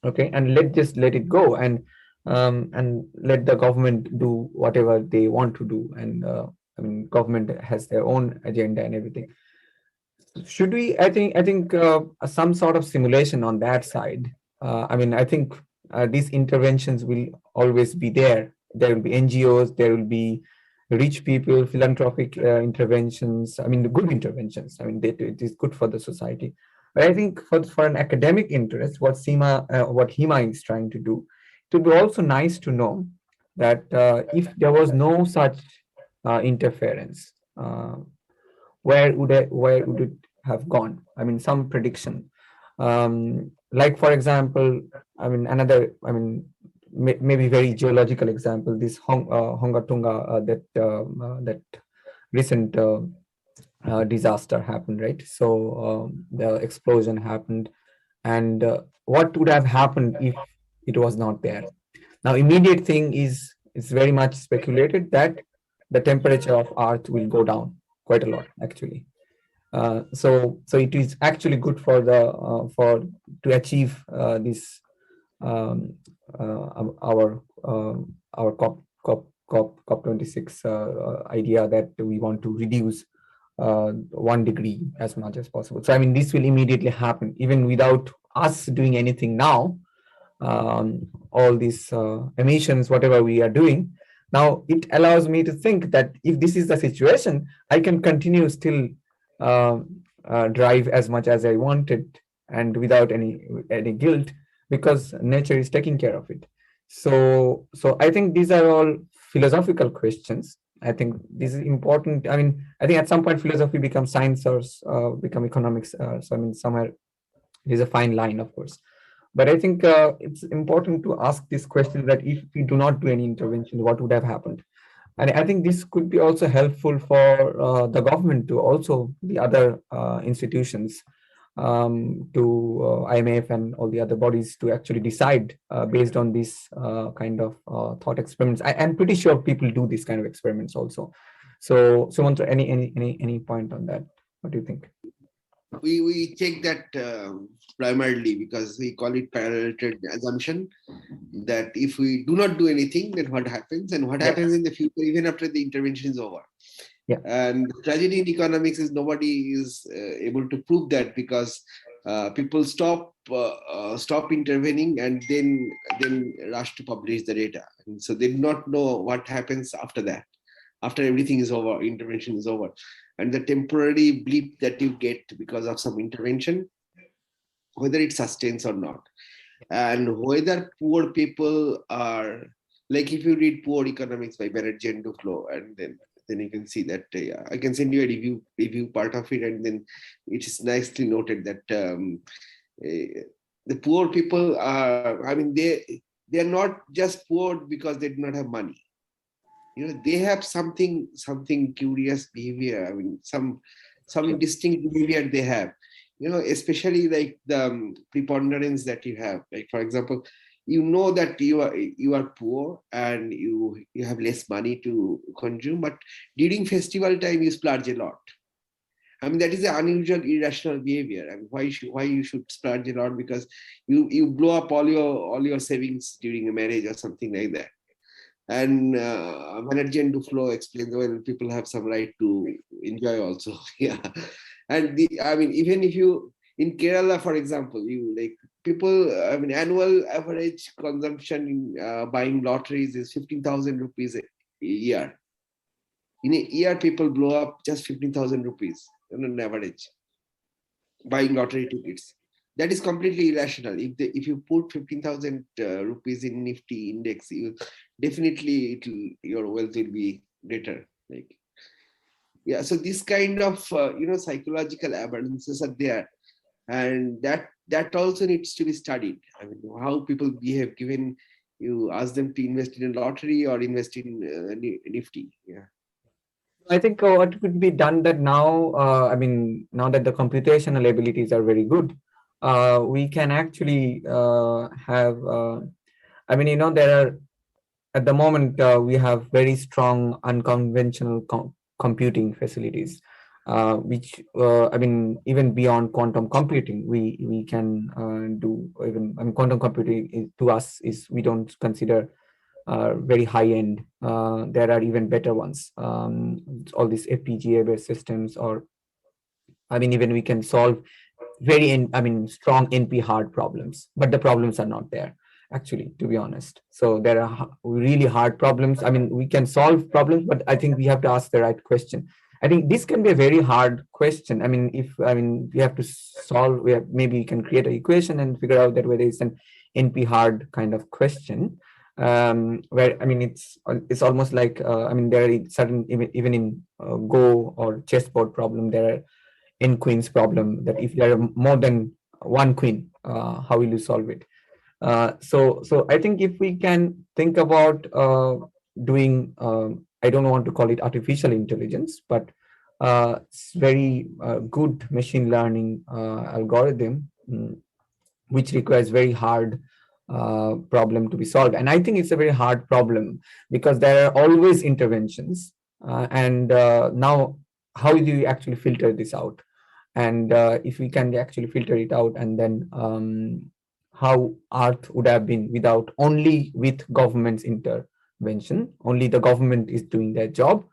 Speaker 1: okay, and let it go, and let the government do whatever they want to do, and I mean, government has their own agenda and everything. Should we, I think some sort of simulation on that side. I mean, I think these interventions will always be there. There will be NGOs, there will be rich people, philanthropic interventions. I mean, the good interventions. I mean, it is good for the society. But I think for an academic interest, what Hima is trying to do, it would be also nice to know that if there was no such interference, where would it have gone? I mean, some prediction. Like, for example, I mean, maybe very geological example, this Hongatunga, that recent disaster happened, right? So the explosion happened, and what would have happened if it was not there? Now, immediate thing is very much speculated that the temperature of Earth will go down quite a lot, actually. So it is actually good for to achieve this our our COP26 idea that we want to reduce 1 degree as much as possible. So I mean, this will immediately happen even without us doing anything now. All these emissions, whatever we are doing now, it allows me to think that if this is the situation, I can continue still drive as much as I wanted and without any guilt, because nature is taking care of it. So I think these are all philosophical questions. I think this is important. I mean, I think at some point philosophy becomes science or become economics. So I mean, somewhere there's a fine line, of course. But I think it's important to ask this question, that if we do not do any intervention, what would have happened? And I think this could be also helpful for the government to also the other institutions, to IMF and all the other bodies, to actually decide based on this kind of thought experiments. I'm pretty sure people do these kind of experiments also. So Sumantra, any point on that? What do you think?
Speaker 2: We take that primarily because we call it patriarchal assumption, that if we do not do anything, then what happens, and what happens in the future even after the intervention is over.
Speaker 1: Yeah.
Speaker 2: And the tragedy in economics is nobody is able to prove that, because people stop intervening and then rush to publish the data, and so they do not know what happens after that, after everything is over, intervention is over. And the temporary blip that you get because of some intervention, whether it sustains or not, and whether poor people are, like if you read Poor Economics by Banerjee and Duflo, and then you can see that I can send you a review part of it, and then it is nicely noted that the poor people are, I mean, they are not just poor because they do not have money. You know, they have something curious behavior. I mean, some distinct behavior they have. You know, especially like the preponderance that you have. Like, for example, you know that you are poor and you have less money to consume, but during festival time you splurge a lot. I mean, that is an unusual, irrational behavior. I mean, why you should splurge a lot? Because you blow up all your savings during a marriage or something like that. And Banerjee and Duflo explains, well, people have some right to enjoy also. Yeah. And I mean, even if you, in Kerala, for example, you like people, I mean, annual average consumption in buying lotteries is 15,000 rupees a year. In a year, people blow up just 15,000 rupees on an average, buying lottery tickets. That is completely irrational. If you put 15,000 rupees in Nifty index, definitely your wealth will be greater. Like, yeah. So this kind of psychological aberrances are there, and that also needs to be studied. I mean, how people behave given you ask them to invest in a lottery or invest in Nifty. Yeah.
Speaker 1: I think what could be done that now, I mean, now that the computational abilities are very good, we can actually have, I mean, there are, at the moment, we have very strong unconventional computing facilities, which, I mean, even beyond quantum computing, we can do even, I mean, quantum computing to us is, we don't consider very high end. There are even better ones. All these FPGA based systems, or I mean, even we can solve strong NP hard problems, but the problems are not there actually, to be honest. So there are really hard problems. I mean, we can solve problems, but I think we have to ask the right question. I think this can be a very hard question. I mean, we have to solve, maybe we can create an equation and figure out that whether it's an NP hard kind of question. Where, I mean, it's almost like, I mean, there are certain, even in Go or chessboard problem, there are n queens problem, that if there are more than one queen, how will you solve it? So I think if we can think about doing, I don't want to call it artificial intelligence, but it's very good machine learning algorithm, which requires very hard problem to be solved. And I think it's a very hard problem because there are always interventions. And now, how do you actually filter this out? And if we can actually filter it out, and then how Earth would have been without only with government's intervention. Only the government is doing their job,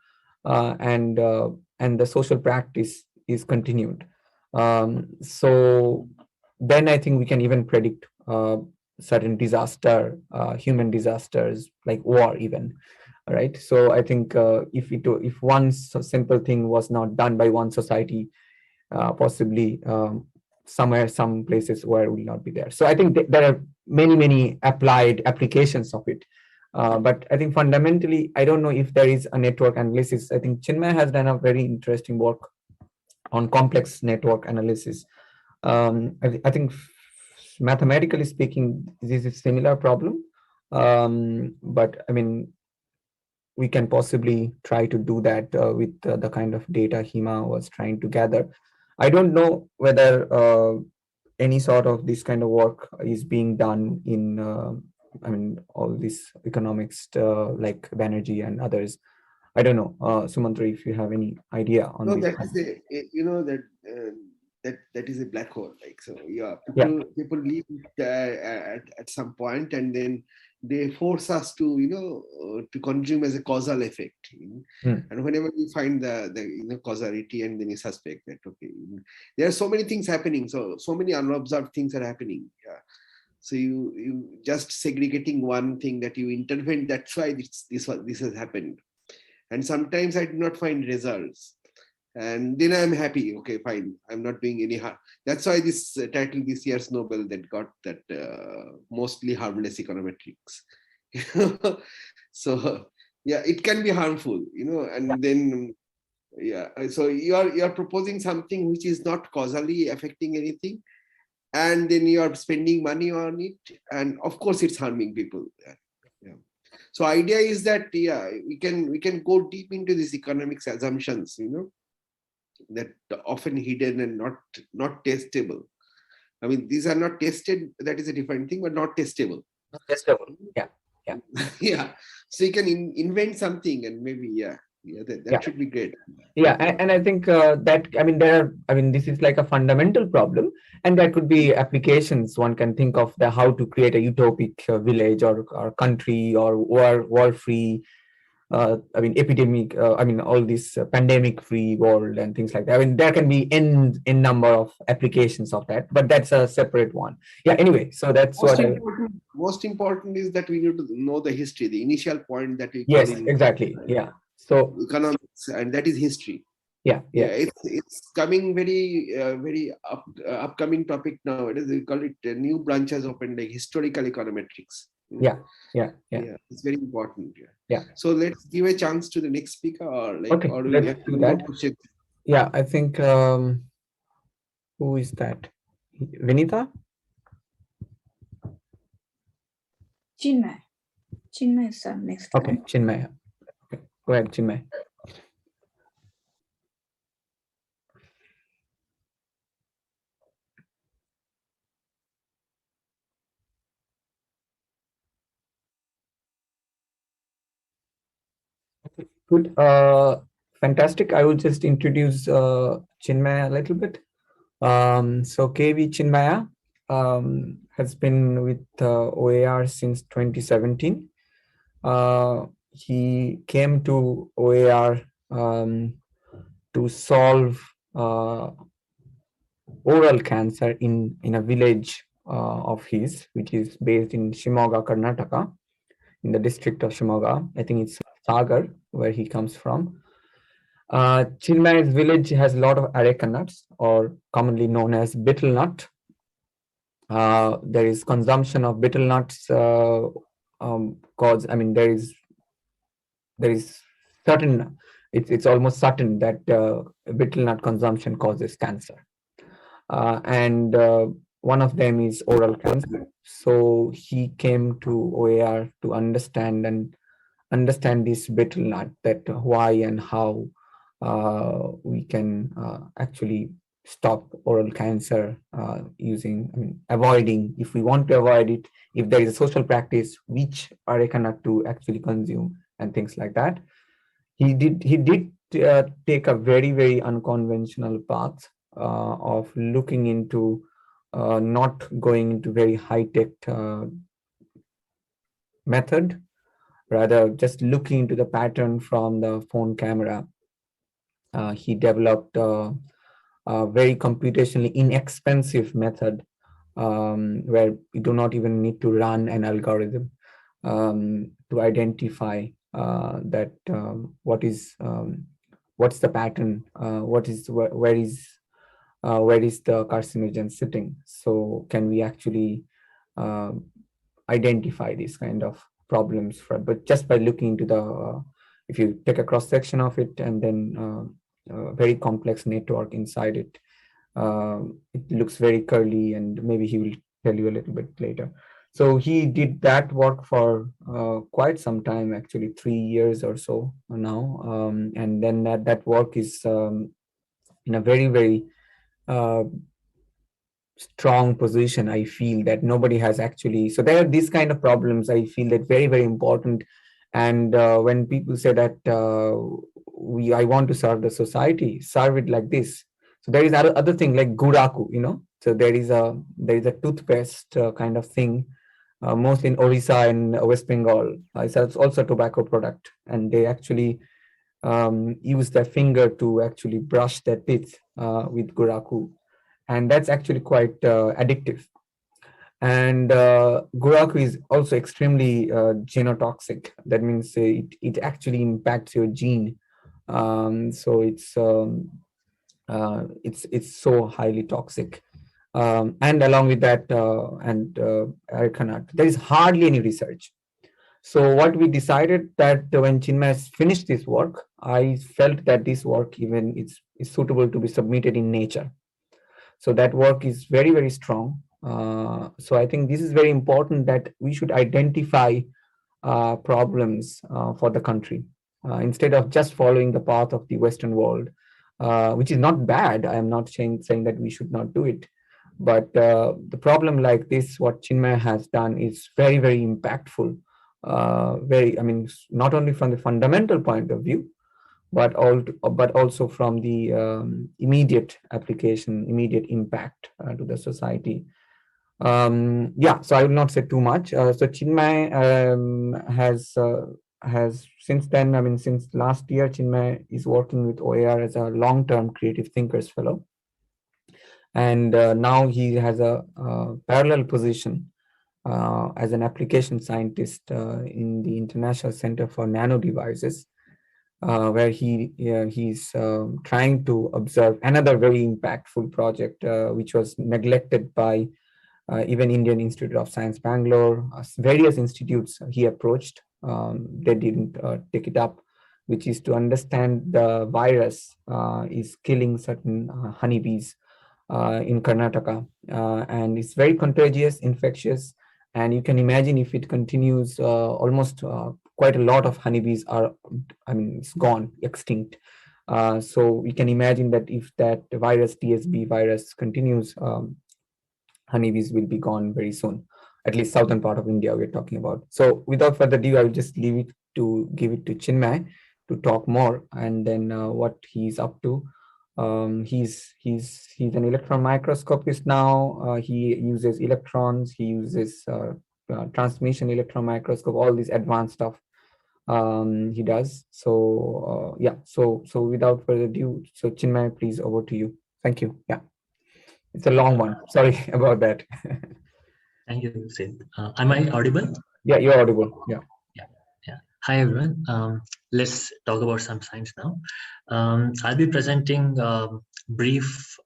Speaker 1: and the social practice is continued. So then I think we can even predict certain human disasters like war even. Right. So I think if one simple thing was not done by one society, possibly somewhere, some places where it will not be there. So I think there are many applied applications of it. But I think fundamentally, I don't know if there is a network analysis. I think Chinmay has done a very interesting work on complex network analysis. I think mathematically speaking, this is a similar problem. But I mean, we can possibly try to do that with the kind of data Hima was trying to gather. I don't know whether any sort of this kind of work is being done in, all these economics like Banerjee and others. I don't know, Sumantra, if you have any idea on
Speaker 2: No,
Speaker 1: this.
Speaker 2: that is that is a black hole. Like, so yeah, people leave at some point, and then they force us to to consume as a causal effect. And whenever we find the causality, and then you suspect that there are so many things happening, so many unobserved things are happening. Yeah. So you just segregating one thing that you intervene. That's why this has happened. And sometimes I do not find results, and then I'm happy. Okay, fine. I'm not doing any harm. That's why this title this year's Nobel that got that mostly harmless econometrics. So yeah, it can be harmful, and then so you are proposing something which is not causally affecting anything, and then you are spending money on it, and of course it's harming people. Yeah. So idea is that we can go deep into these economics assumptions, that often hidden and not testable. I mean, these are not tested. That is a different thing, but not testable.
Speaker 1: Not testable. Yeah.
Speaker 2: Yeah. So you can invent something, and maybe that should be great.
Speaker 1: Yeah, and I think this is like a fundamental problem, and there could be applications. One can think of how to create a utopic village or country or war-free, epidemic, all this pandemic-free world and things like that. I mean, there can be n number of applications of that, but that's a separate one. Yeah. Anyway, so that's
Speaker 2: most important is that we need to know the history, the initial point that we.
Speaker 1: Yes, exactly. Yeah. So
Speaker 2: economics, and that is history.
Speaker 1: Yeah.
Speaker 2: It's coming very upcoming topic now. It is, we call it new branches open, like historical econometrics.
Speaker 1: Yeah.
Speaker 2: It's very important.
Speaker 1: Yeah.
Speaker 2: So let's give a chance to the next speaker, or
Speaker 1: let's do that. Yeah, I think who is that? Vinitha?
Speaker 4: Chinmay is next.
Speaker 1: Okay, Chinmay. Okay, go ahead, Chinmay. Good. Fantastic. I will just introduce Chinmay a little bit. So KV Chinmaya has been with OAR since 2017. He came to OAR to solve oral cancer in a village of his, which is based in Shimoga, Karnataka, in the district of Shimoga. I think it's Sagar, where he comes from. Chinmay's village has a lot of areca nuts, or commonly known as betel nut. There is consumption of betel nuts there is certain, it's almost certain that betel nut consumption causes cancer. And one of them is oral cancer. So he came to OAR to understand this betel nut, that why and how we can actually stop oral cancer avoiding, if we want to avoid it, if there is a social practice, which areca nut to actually consume and things like that. He did take a very, very unconventional path of looking into not going into very high-tech method, rather just looking into the pattern from the phone camera. He developed a very computationally inexpensive method where you do not even need to run an algorithm to identify that what's the pattern, where is the carcinogen sitting. So can we actually identify these kind of problems but just by looking into the if you take a cross section of it and then very complex network inside it, it looks very curly, and maybe he will tell you a little bit later. So he did that work for quite some time, actually 3 years or so now, and then that work is in a very, very strong position. I feel that nobody has actually, so there are these kind of problems, I feel that very, very important. And when people say that I want to serve the society, serve it like this. So there is other thing like guraku, so there is a toothpaste kind of thing, mostly in Orissa and West Bengal. It's also a tobacco product, and they actually use their finger to actually brush their teeth with guraku, and that's actually quite addictive. And guraku is also extremely genotoxic. That means it actually impacts your gene. So it's so highly toxic. And along with that, arecanut, there is hardly any research. So what we decided that when Chinmay finished this work, I felt that this work even is suitable to be submitted in Nature. So that work is very, very strong. So I think this is very important, that we should identify problems for the country instead of just following the path of the Western world, which is not bad. I am not saying that we should not do it. But the problem like this, what Chinmay has done is very, very impactful. Not only from the fundamental point of view, but also from the immediate application, immediate impact to the society. So I will not say too much. So Chinmay has since then, since last year, Chinmay is working with OAR as a long-term Creative Thinkers Fellow. And now he has a parallel position as an application scientist in the International Center for Nano Devices, where he's trying to observe another very impactful project, which was neglected by even Indian Institute of Science, Bangalore, various institutes he approached. They didn't take it up, which is to understand the virus is killing certain honeybees in Karnataka. And it's very contagious, infectious. And you can imagine if it continues, almost quite a lot of honeybees are, it's gone, extinct. So we can imagine that if that virus, TSB virus, continues, honeybees will be gone very soon, at least southern part of India we're talking about. So without further ado, I will just give it to Chinmay to talk more, and then what he's up to. He's an electron microscopist now. He uses electrons. He uses transmission electron microscope, all this advanced stuff he does. So so without further ado, so Chinmay, please, over to you. Thank you. Yeah, it's a long one. Sorry about that.
Speaker 6: Thank you, Sid. Am I audible?
Speaker 1: Yeah, you're audible. Yeah.
Speaker 6: Hi, everyone. Let's talk about some science now. I'll be presenting brief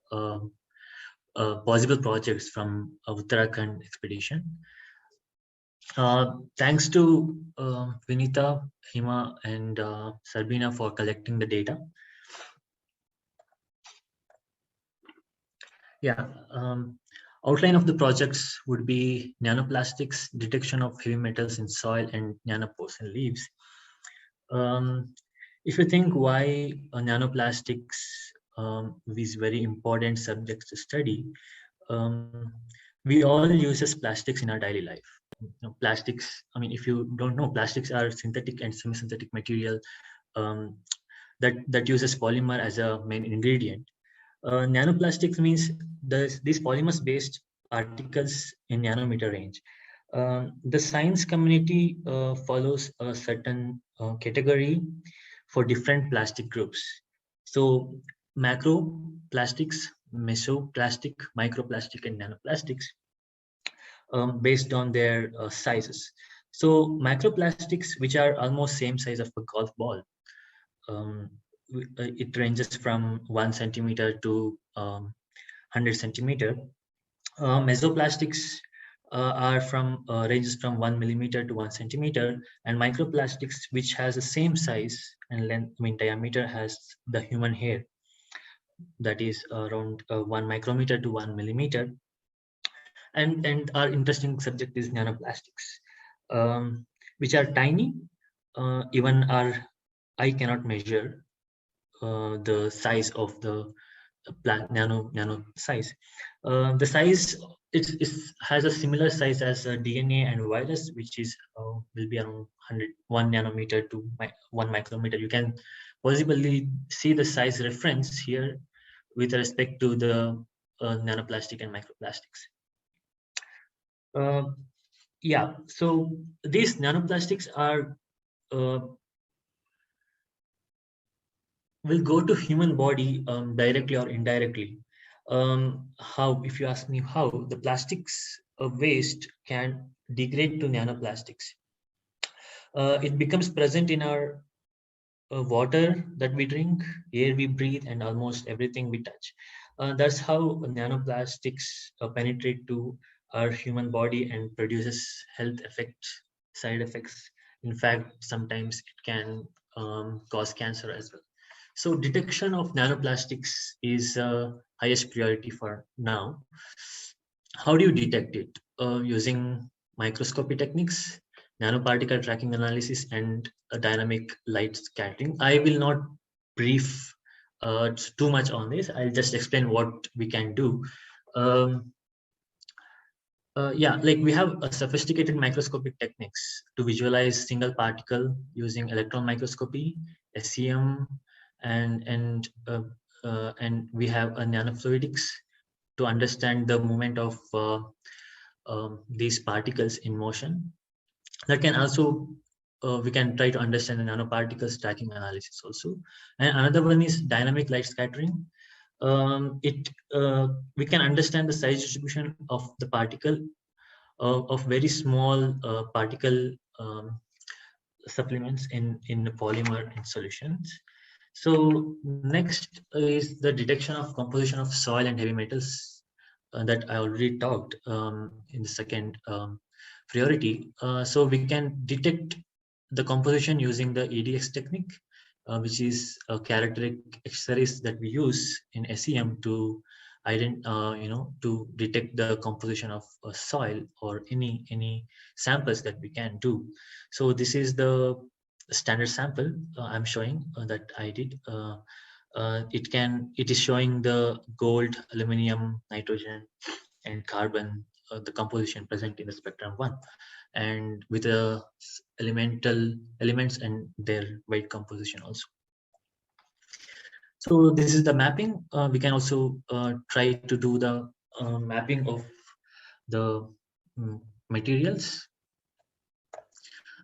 Speaker 6: possible projects from Uttarakhand expedition. Thanks to Vinitha, Hima, and Sarbeena for collecting the data. Yeah, outline of the projects would be nanoplastics, detection of heavy metals in soil, and nanopores in leaves. If you think why nanoplastics is very important subjects to study, we all use plastics in our daily life. Plastics, if you don't know, plastics are synthetic and semi-synthetic material that uses polymer as a main ingredient. Nanoplastics means these polymers based particles in nanometer range. The science community follows a certain category for different plastic groups. So macro plastics, mesoplastic, microplastic, and nanoplastics, based on their sizes. So macroplastics, which are almost same size of a golf ball, it ranges from 1 centimeter to 100 centimeter. Mesoplastics are from ranges from 1 millimeter to 1 centimeter, and microplastics, which has the same size and length, I mean diameter, has the human hair, that is around 1 micrometer to 1 millimeter. And our interesting subject is nanoplastics, which are tiny. Even our eye cannot measure the size of the nano size. The size has a similar size as a DNA and virus, which is will be around 1 nanometer to 1 micrometer. You can possibly see the size reference here with respect to the nanoplastic and microplastics. Yeah, so these nanoplastics are will go to human body directly or indirectly. How, if you ask me how, the plastics waste can degrade to nanoplastics. It becomes present in our water that we drink, air we breathe, and almost everything we touch. That's how nanoplastics penetrate to our human body and produces health effects, side effects. In fact, sometimes it can cause cancer as well. So detection of nanoplastics is highest priority for now. How do you detect it? Using microscopy techniques, nanoparticle tracking analysis, and dynamic light scattering. I will not brief too much on this. I'll just explain what we can do. Yeah, like we have a sophisticated microscopic techniques to visualize single particle using electron microscopy, SEM, and we have a nanofluidics to understand the movement of these particles in motion. That can also we can try to understand the nanoparticles tracking analysis also. And another one is dynamic light scattering. We can understand the size distribution of the particle of very small particle supplements in the polymer in solutions. So next is the detection of composition of soil and heavy metals that I already talked in the second priority. So we can detect the composition using the EDX technique, which is a characteristic exercise that we use in SEM to to detect the composition of soil or any samples that we can do. So this is the standard sample I'm showing that I did. It is showing the gold, aluminum, nitrogen, and carbon, the composition present in the spectrum 1, and with the elemental elements and their weight composition also. So this is the mapping. We can also try to do the mapping of the materials.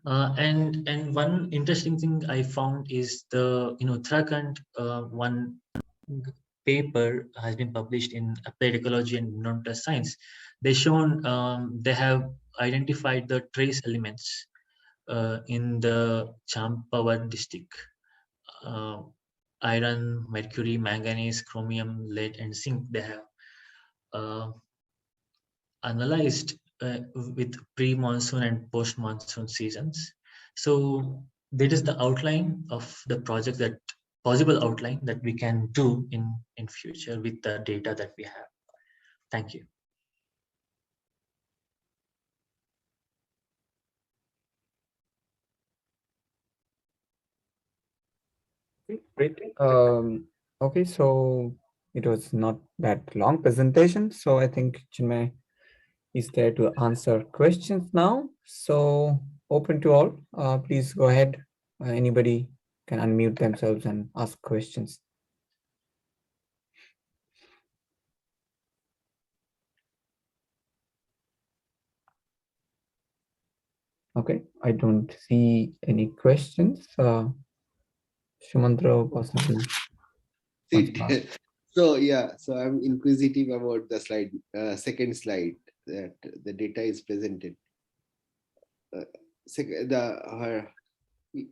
Speaker 6: And one interesting thing I found is the Uttarakhand one paper has been published in Applied Ecology and Environmental Science. They have identified the trace elements in the Champavar district. Iron, mercury, manganese, chromium, lead, and zinc. They have analyzed with pre-monsoon and post-monsoon seasons. So that is the outline of the project, that possible outline that we can do in future with the data that we have. Thank you.
Speaker 1: Great. Okay, so it was not that long presentation. So I think Chinmay is there to answer questions now. So open to all. Please go ahead. Anybody can unmute themselves and ask questions. Okay, I don't see any questions. Sumantra possibly wants to ask.
Speaker 2: So yeah, so I'm inquisitive about the slide, second slide, that the data is presented.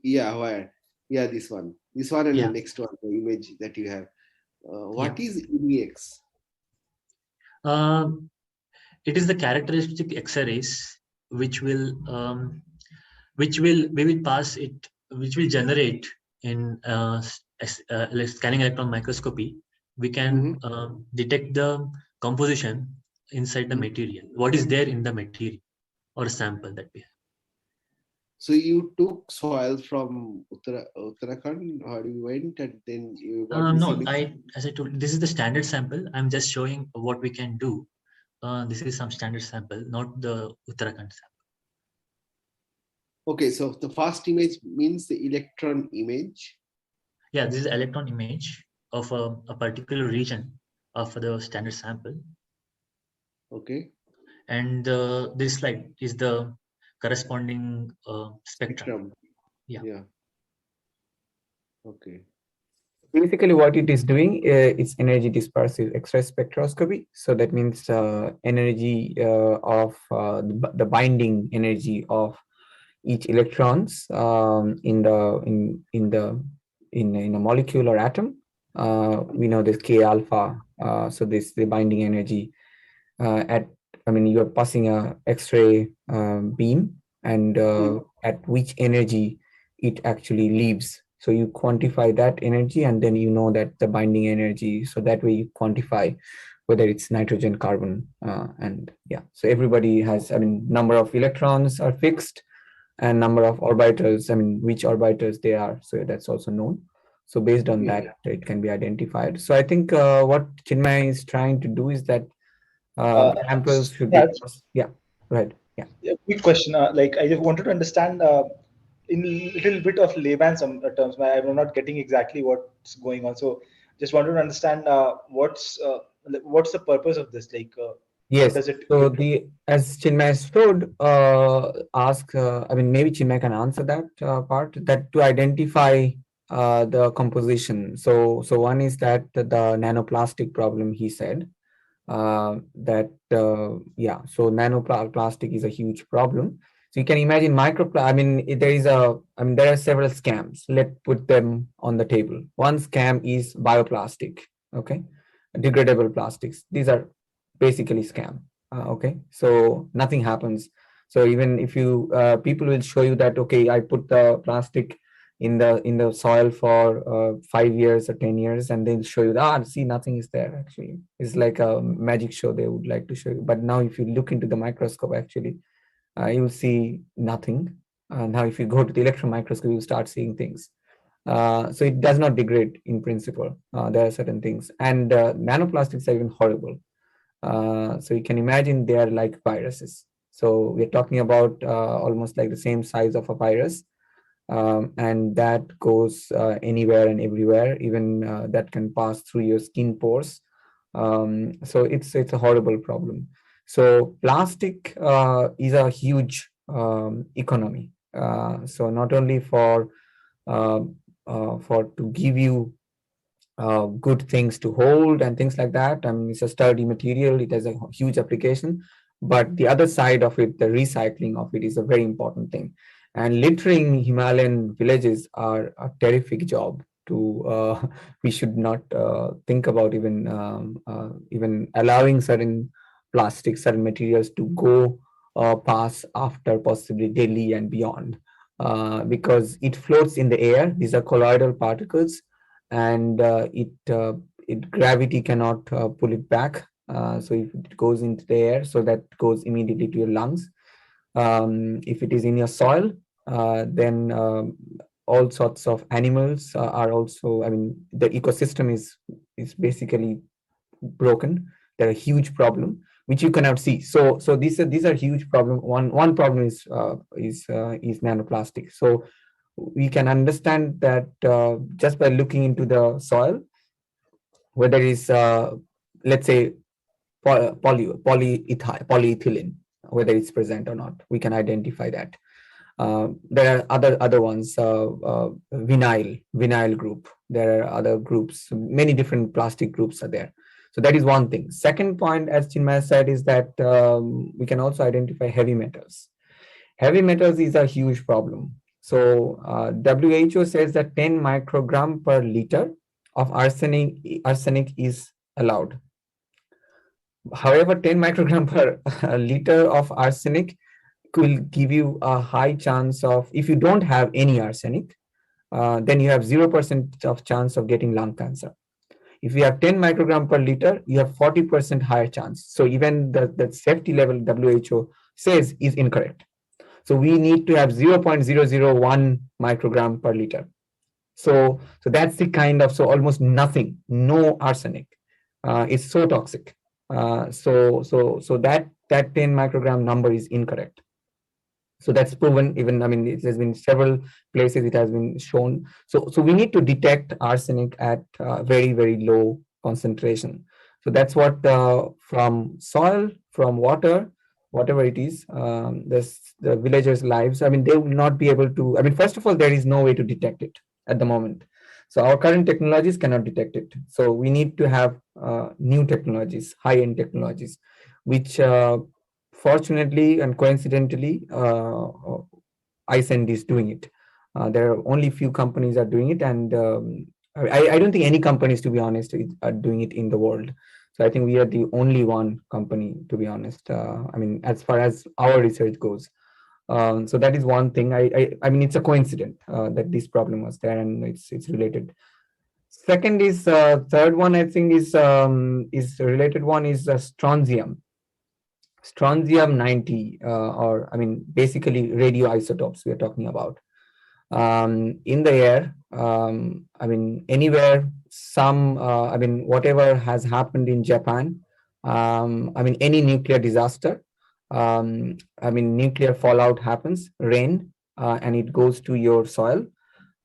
Speaker 2: Yeah, where? Yeah, this one and the
Speaker 6: Yeah,
Speaker 2: next one, the image that you have.
Speaker 6: yeah.
Speaker 2: What is EX?
Speaker 6: Um, it is the characteristic X-rays which will we will pass it, which will generate in like scanning electron microscopy. We can detect the composition inside the material. What is there in the material or sample that we have.
Speaker 2: So you took soil from Uttarakhand, or you went and then you got
Speaker 6: No,
Speaker 2: disseminated?
Speaker 6: as I told, this is the standard sample. I'm just showing what we can do. This is some standard sample, not the Uttarakhand sample.
Speaker 2: Okay, so the first image means the electron image.
Speaker 6: Yeah, this is electron image of a particular region of the standard sample.
Speaker 2: Okay.
Speaker 6: And this slide is the corresponding spectrum.
Speaker 2: Spectrum.
Speaker 6: Yeah.
Speaker 2: Yeah. Okay.
Speaker 1: Basically, what it is doing is energy dispersive X-ray spectroscopy. So that means energy of the binding energy of each electrons in a molecule or atom. We know this K alpha. So this the binding energy you're passing a X-ray beam, and at which energy it actually leaves. So you quantify that energy, and then you know that the binding energy. So that way you quantify whether it's nitrogen, carbon, and yeah. So everybody has, number of electrons are fixed, and number of orbitals, which orbitals they are. So that's also known. So based on that, it can be identified. So I think what Chinmay is trying to do is that samples should be
Speaker 3: That's
Speaker 1: yeah, go ahead. Yeah.
Speaker 3: a quick question. Like I just wanted to understand in little bit of layman's terms. I'm not getting exactly what's going on. So just wanted to understand what's the purpose of this? Like what
Speaker 1: Yes.
Speaker 3: does it
Speaker 1: So
Speaker 3: give to?
Speaker 1: the as Chinmay showed, maybe Chinmay can answer that part, that to identify the composition. So one is that the nanoplastic problem he said, so nanoplastic is a huge problem. So you can imagine there are several scams. Let's put them on the table. One scam is bioplastic. Okay, degradable plastics, these are basically scam. Okay, so nothing happens. So even if you people will show you that, okay, I put the plastic in the soil for 5 years or 10 years, and they'll show you that, see, nothing is there. Actually, it's like a magic show they would like to show you. But now if you look into the microscope, actually you will see nothing. Now if you go to the electron microscope, you'll start seeing things. So it does not degrade in principle. There are certain things, and nanoplastics are even horrible. So you can imagine they are like viruses. So we're talking about almost like the same size of a virus, and that goes anywhere and everywhere, even that can pass through your skin pores. So it's a horrible problem. So plastic is a huge economy. So not only uh, for to give you good things to hold and things like that. It's a sturdy material. It has a huge application. But the other side of it, the recycling of it, is a very important thing. And littering Himalayan villages are a terrific job. We should not think about even allowing certain plastics, certain materials to go pass after possibly Delhi and beyond, because it floats in the air. These are colloidal particles, and it gravity cannot pull it back. So if it goes into the air, so that goes immediately to your lungs. If it is in your soil, then all sorts of animals are also, the ecosystem is basically broken. They're a huge problem which you cannot see. So these are huge problem. One problem is nanoplastic. So we can understand that just by looking into the soil, whether it's let's say polyethylene, whether it's present or not, we can identify that. There are other ones, vinyl group. There are other groups, many different plastic groups are there. So that is one thing. Second point, as Chinmay said, is that we can also identify heavy metals. Heavy metals is a huge problem. So WHO says that 10 microgram per liter of arsenic is allowed. However, 10 microgram per liter of arsenic will give you a high chance of, if you don't have any arsenic, then you have 0% of chance of getting lung cancer. If you have 10 microgram per liter, you have 40% higher chance. So even the safety level WHO says is incorrect. So we need to have 0.001 microgram per liter. So that's the kind of, so almost nothing, no arsenic. It's so toxic. So that 10 microgram number is incorrect. So that's proven. Even, I mean, it has been several places it has been shown. So we need to detect arsenic at very, very low concentration. So that's what from soil, from water, whatever it is, the villagers' lives. I mean, they will not be able to. I mean, first of all, there is no way to detect it at the moment. So our current technologies cannot detect it. So we need to have new technologies, high-end technologies, which fortunately and coincidentally, iSend is doing it. There are only few companies are doing it, and I don't think any companies, to be honest, are doing it in the world. So I think we are the only one company, to be honest. I mean, as far as our research goes. So that is one thing. I mean, it's a coincidence that this problem was there, and it's related. Second is third one. I think is related one is strontium. Strontium 90, or I mean, basically radioisotopes we are talking about. In the air, I mean, anywhere, I mean, whatever has happened in Japan, I mean, any nuclear disaster, I mean, nuclear fallout happens, rain, and it goes to your soil.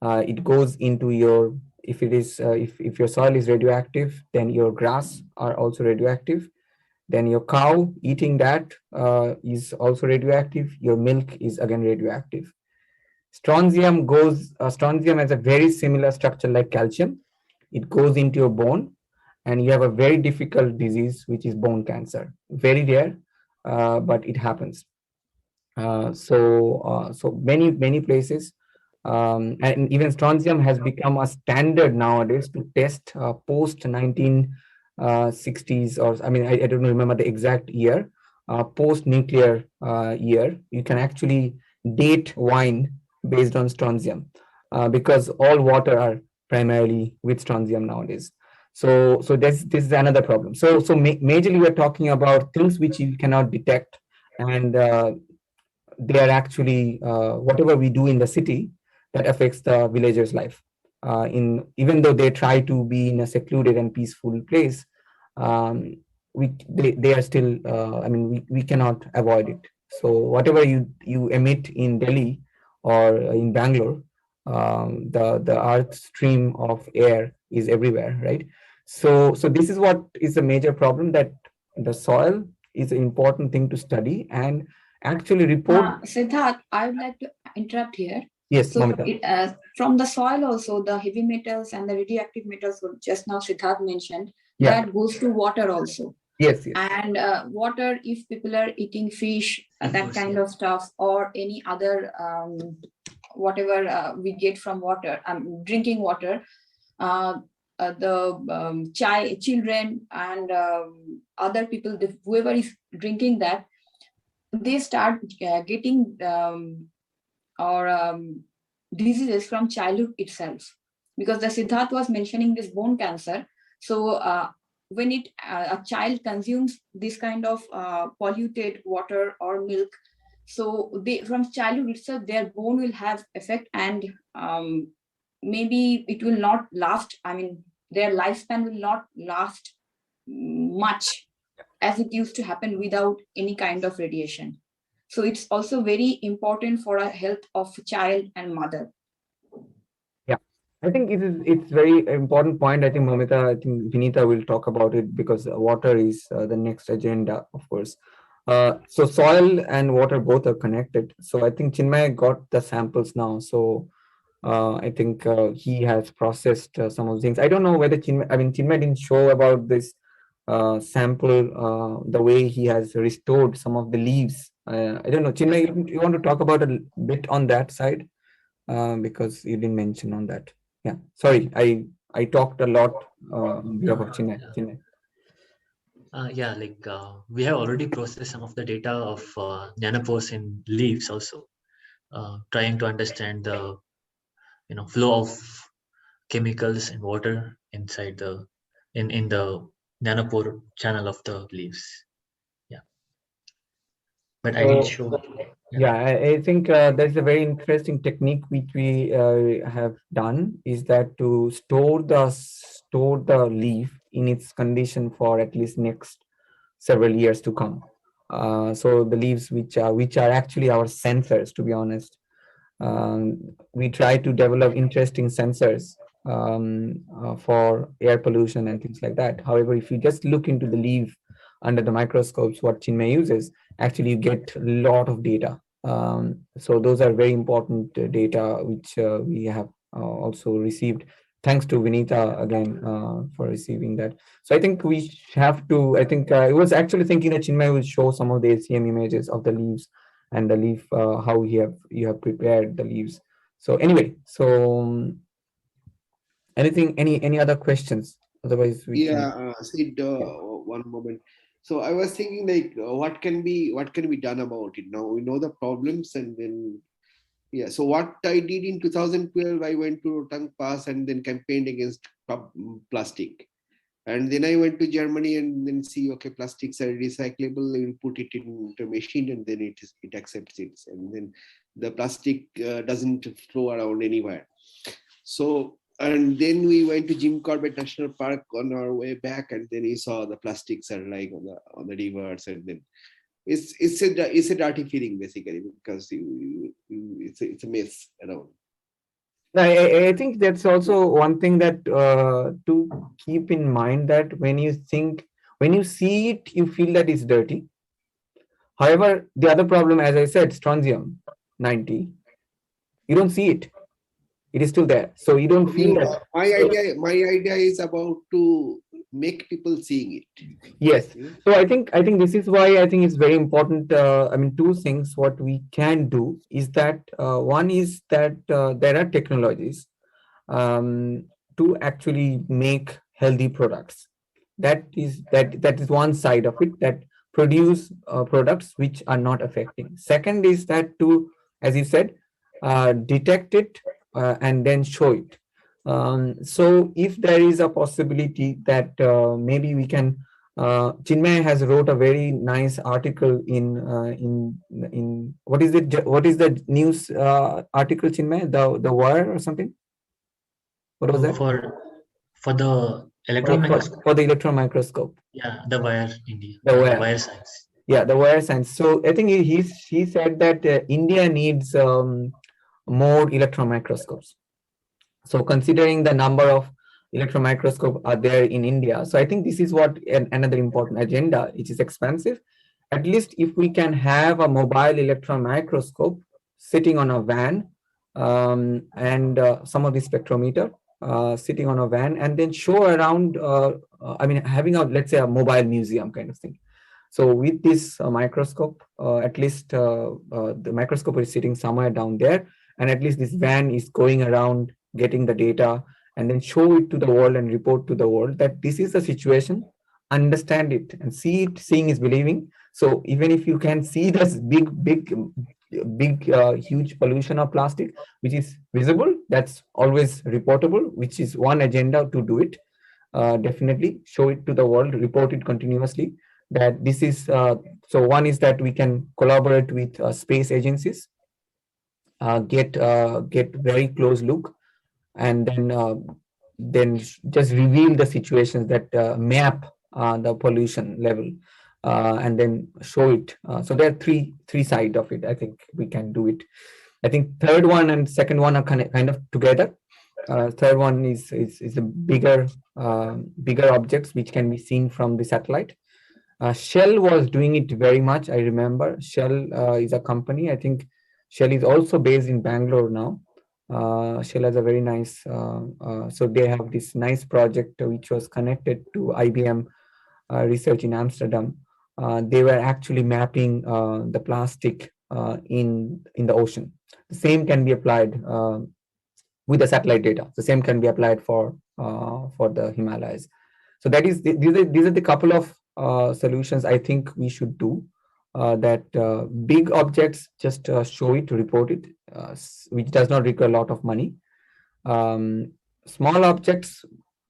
Speaker 1: It goes into your, if it is, if your soil is radioactive, then your grass are also radioactive. Then your cow eating that is also radioactive. Your milk is again radioactive. Strontium has a very similar structure like calcium. It goes into your bone, and you have a very difficult disease, which is bone cancer. Very rare, but it happens. So many places, and even strontium has become a standard nowadays to test post 1960s, or I mean, I don't remember the exact year, post nuclear year. You can actually date wine based on strontium, because all water are primarily with strontium nowadays. So this is another problem. So majorly we're talking about things which you cannot detect, and they are actually whatever we do in the city that affects the villagers' life. Even though they try to be in a secluded and peaceful place, they are still. I mean, we cannot avoid it. So whatever you emit in Delhi or in Bangalore, the earth stream of air is everywhere, right? So this is what is a major problem, that the soil is an important thing to study and actually report.
Speaker 4: Siddharth, I would like to interrupt here.
Speaker 1: Yes,
Speaker 4: so
Speaker 1: Moumita.
Speaker 4: From the soil also, the heavy metals and the radioactive metals, just now Siddharth mentioned, that goes to water also.
Speaker 1: Yes.
Speaker 4: And water, if people are eating fish, that kind of stuff, or any other whatever we get from water, drinking water, the children and other people, whoever is drinking that, they start getting diseases from childhood itself. Because the Siddharth was mentioning this bone cancer. So when a child consumes this kind of polluted water or milk, so they, from childhood itself, their bone will have effect, and maybe it will not last. I mean, their lifespan will not last much as it used to happen without any kind of radiation. So it's also very important for a health of child and mother.
Speaker 1: Yeah, I think it's very important point. I think Moumita, I think Vinitha will talk about it, because water is the next agenda, of course. So soil and water both are connected. So I think Chinmay got the samples now. So I think he has processed some of the things. I don't know whether Chinmay didn't show about this sample, the way he has restored some of the leaves. I don't know, Chinmay, you want to talk about a bit on that side? Because you didn't mention on that. Yeah, sorry, I talked a lot on behalf of Chinmay. Chinmay.
Speaker 6: Yeah, like we have already processed some of the data of nanopores in leaves also, trying to understand the flow of chemicals and water inside the in the nanopore channel of the leaves. Yeah, but I didn't
Speaker 1: So
Speaker 6: show.
Speaker 1: yeah, I think there's a very interesting technique which we have done, is that to store the leaf in its condition for at least next several years to come. So the leaves which are actually our sensors, to be honest. We try to develop interesting sensors for air pollution and things like that. However, if you just look into the leaf under the microscopes, what Chinmay uses, actually you get a lot of data. So those are very important data which we have also received. Thanks to Vinitha again for receiving that. So I think we have to. I think I was actually thinking that Chinmay will show some of the ACM images of the leaves and the leaf, how you have prepared the leaves. So anyway, so any other questions? Otherwise, we can.
Speaker 2: Yeah, Sid, one moment. So I was thinking, like, what can be done about it now? We know the problems, and then yeah. So what I did in 2012, I went to Rotang Pass and then campaigned against plastic. And then I went to Germany and then see, okay, plastics are recyclable. We will put it into a machine and then it accepts it. And then the plastic doesn't flow around anywhere. So, and then we went to Jim Corbett National Park on our way back, and then we saw the plastics are lying on the rivers, and then it's a dirty feeling basically, because it's a mess around.
Speaker 1: I think that's also one thing that to keep in mind, that when you see it, you feel that it's dirty. However, the other problem, as I said, strontium 90, you don't see it. It is still there. So you don't feel that.
Speaker 2: My idea is about to make people seeing it.
Speaker 1: Yes. So I think this is why I think it's very important. Two things what we can do is that one is that there are technologies to actually make healthy products. That is one side of it, that produce products which are not affecting. Second is that to, as you said, detect it and then show it. So if there is a possibility that maybe we can, Chinmay has wrote a very nice article in what is the news article, Chinmay, the Wire or something? What was that?
Speaker 6: For the electron microscope?
Speaker 1: For the electron microscope.
Speaker 6: Yeah, the Wire India.
Speaker 1: The Wire.
Speaker 6: Wire Science.
Speaker 1: Yeah, the Wire Science. So I think he said that India needs more electron microscopes. So considering the number of electron microscope are there in India, so I think this is what another important agenda, which is expensive. At least if we can have a mobile electron microscope sitting on a van, and some of the spectrometer sitting on a van, and then show around, having let's say a mobile museum kind of thing. So with this microscope, at least the microscope is sitting somewhere down there, and at least this van is going around getting the data, and then show it to the world and report to the world that this is the situation, understand it and see it. Seeing is believing. So even if you can see this big huge pollution of plastic which is visible, that's always reportable, which is one agenda to do it. Definitely show it to the world, report it continuously, that this is so one is that we can collaborate with space agencies, get very close look, and then just reveal the situations that map the pollution level, and then show it. So there are three sides of it. I think we can do it. I think third one and second one are kind of together. Third one is a bigger objects which can be seen from the satellite. Shell was doing it very much. I remember Shell is a company. I think Shell is also based in Bangalore now. Shell has a very nice, so they have this nice project which was connected to IBM research in Amsterdam. They were actually mapping the plastic in the ocean. The same can be applied with the satellite data. The same can be applied for the Himalayas. So that is these are the couple of solutions I think we should do. That big objects, just show it, report it, which does not require a lot of money. Small objects,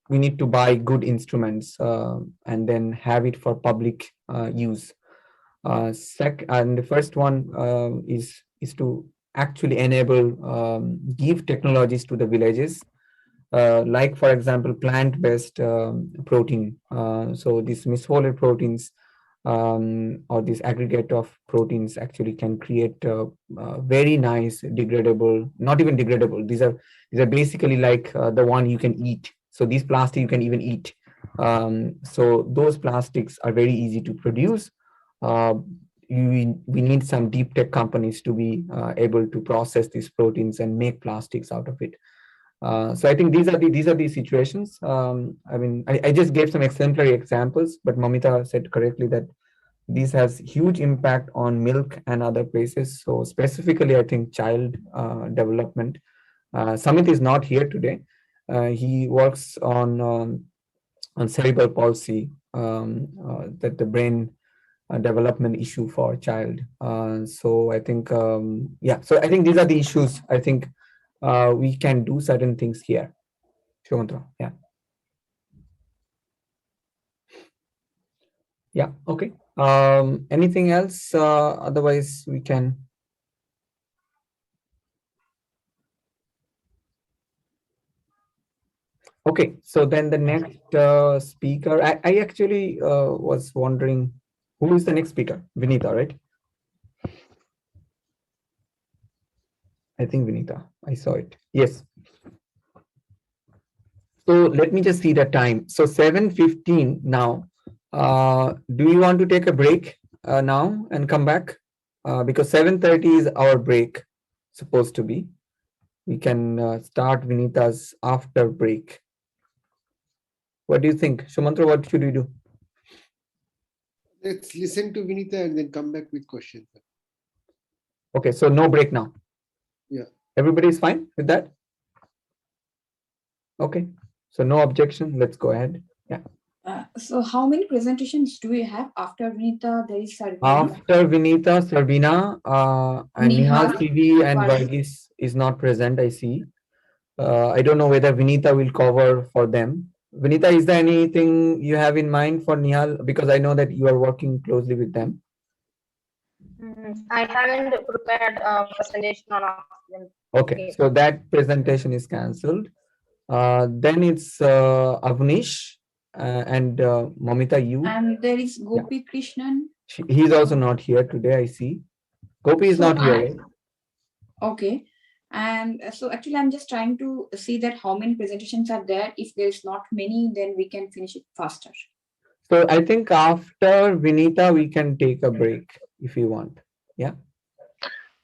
Speaker 1: we need to buy good instruments and then have it for public use. And the first one is to actually enable, give technologies to the villages, like for example plant-based protein. So these misfolded proteins or this aggregate of proteins actually can create very nice degradable, not even degradable. These are basically like the one you can eat. So these plastic you can even eat. So those plastics are very easy to produce. We need some deep tech companies to be able to process these proteins and make plastics out of it. So I think these are the situations. I mean, I just gave some exemplary examples, but Moumita said correctly that this has huge impact on milk and other places. So specifically, I think child development. Samit is not here today. He works on cerebral palsy, that the brain development issue for child. So I think, yeah. So I think these are the issues. I think we can do certain things here. Sumantra, yeah. Yeah, okay. Anything else? Otherwise, we can. Okay, so then the next speaker, I actually was wondering who is the next speaker? Vinitha, right? I think Vinitha, I saw it. Yes. So let me just see the time. So 7:15 now. Do you want to take a break now and come back? Because 7:30 is our break, supposed to be. We can start Vinitha's after break. What do you think? Sumantra, what should we do?
Speaker 2: Let's listen to Vinitha and then come back with questions.
Speaker 1: Okay, so no break now.
Speaker 2: Yeah.
Speaker 1: Everybody is fine with that? Okay, so no objection. Let's go ahead. Yeah.
Speaker 4: So how many presentations do we have after Vinitha? There is Sarbeena.
Speaker 1: After Vinitha, Sarbeena, and Nihal
Speaker 4: Nihal,
Speaker 1: KV and
Speaker 4: Varghese.
Speaker 1: Varghese is not present, I see. I don't know whether Vinitha will cover for them. Vinitha, is there anything you have in mind for Nihal? Because I know that you are working closely with them.
Speaker 7: I haven't prepared a presentation on oxygen.
Speaker 1: Okay, so that presentation is cancelled. Then it's Awnish and Moumita, you.
Speaker 4: And there is Gopi Krishnan.
Speaker 1: He's also not here today, I see. Gopi is not here, right?
Speaker 4: Okay. And so actually, I'm just trying to see that how many presentations are there. If there's not many, then we can finish it faster.
Speaker 1: So I think after Vinitha, we can take a break if you want. Yeah.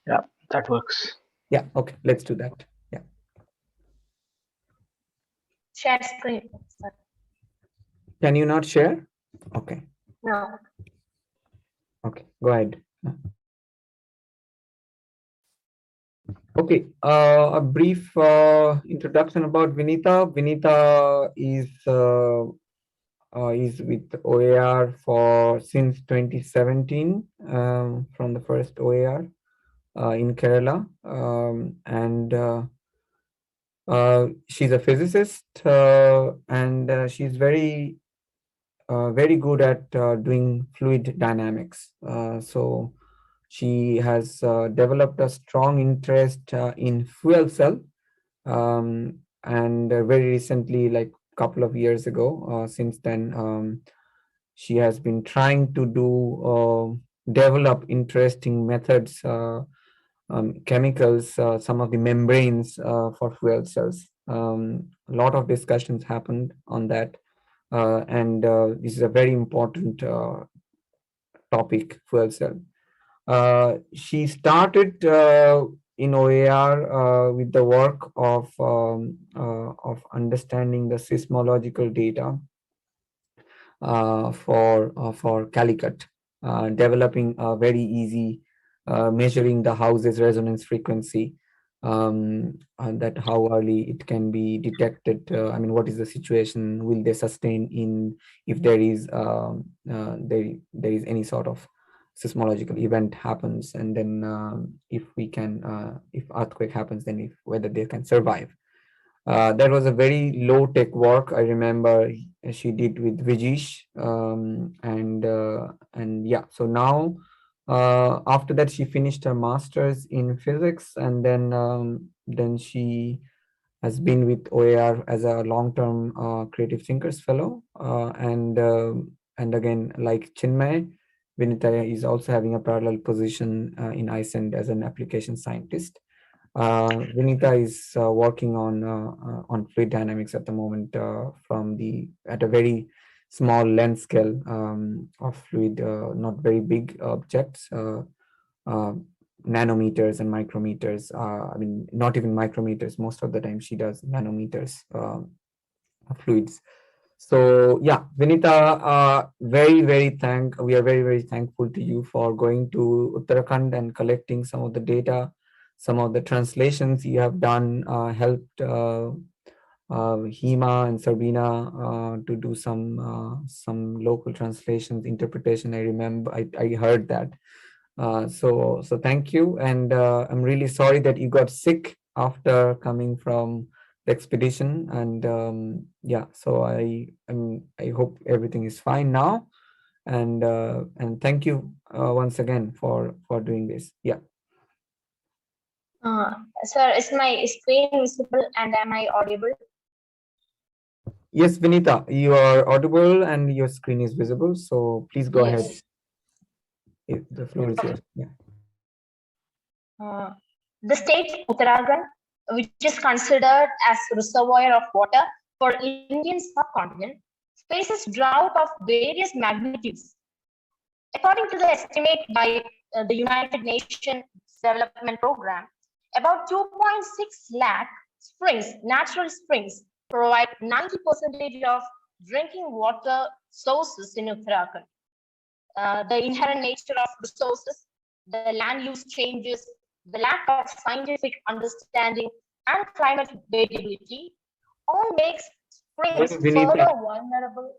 Speaker 3: Yeah, that works.
Speaker 1: Yeah. Okay. Let's do that. Yeah.
Speaker 7: Share screen.
Speaker 1: Can you not share? Okay.
Speaker 7: No.
Speaker 1: Okay. Go ahead. Okay. A brief introduction about Vinitha. Vinitha is with OAR since 2017, from the first OAR in Kerala, and she's a physicist, and she's very good at doing fluid dynamics. So she has developed a strong interest in fuel cell, and very recently, like a couple of years ago, since then, she has been trying to develop interesting methods, chemicals, some of the membranes for fuel cells. A lot of discussions happened on that, and this is a very important topic, fuel cell. She started in OAR with the work of understanding the seismological data for Calicut, developing a very easy measuring the house's resonance frequency, and that how early it can be detected. I mean, what is the situation? Will they sustain in if there is there is any sort of seismological event happens, and then if we can if earthquake happens, then if whether they can survive. That was a very low tech work. I remember she did with Vijish, and yeah. So now, after that, she finished her masters in physics, and then she has been with OAR as a long-term creative thinkers fellow, and again, like Chinmay, Vinitha is also having a parallel position in Iceland as an application scientist. Vinitha is working on fluid dynamics at the moment at a very small length scale of fluid, not very big objects, nanometers and micrometers. I mean, not even micrometers. Most of the time, she does nanometers of fluids. So yeah, Vinitha, we are very thankful to you for going to Uttarakhand and collecting some of the data. Some of the translations you have done helped Hima and Sarbeena to do some local translations, interpretation. I remember I heard that. So thank you, and I'm really sorry that you got sick after coming from the expedition, and yeah. So I hope everything is fine now, and thank you once again for doing this. Yeah.
Speaker 7: Sir, is my screen visible and am I audible?
Speaker 1: Yes, Vinitha, you are audible and your screen is visible. So please go ahead. The floor is yours. Yeah.
Speaker 7: The state Uttarakhand, which is considered as reservoir of water for Indian subcontinent, faces drought of various magnitudes. According to the estimate by the United Nations Development Program, about 2.6 lakh springs, natural springs, provide 90% of drinking water sources in Uttarakhand. The inherent nature of resources, the land use changes, the lack of scientific understanding, and climate variability all makes springs further vulnerable.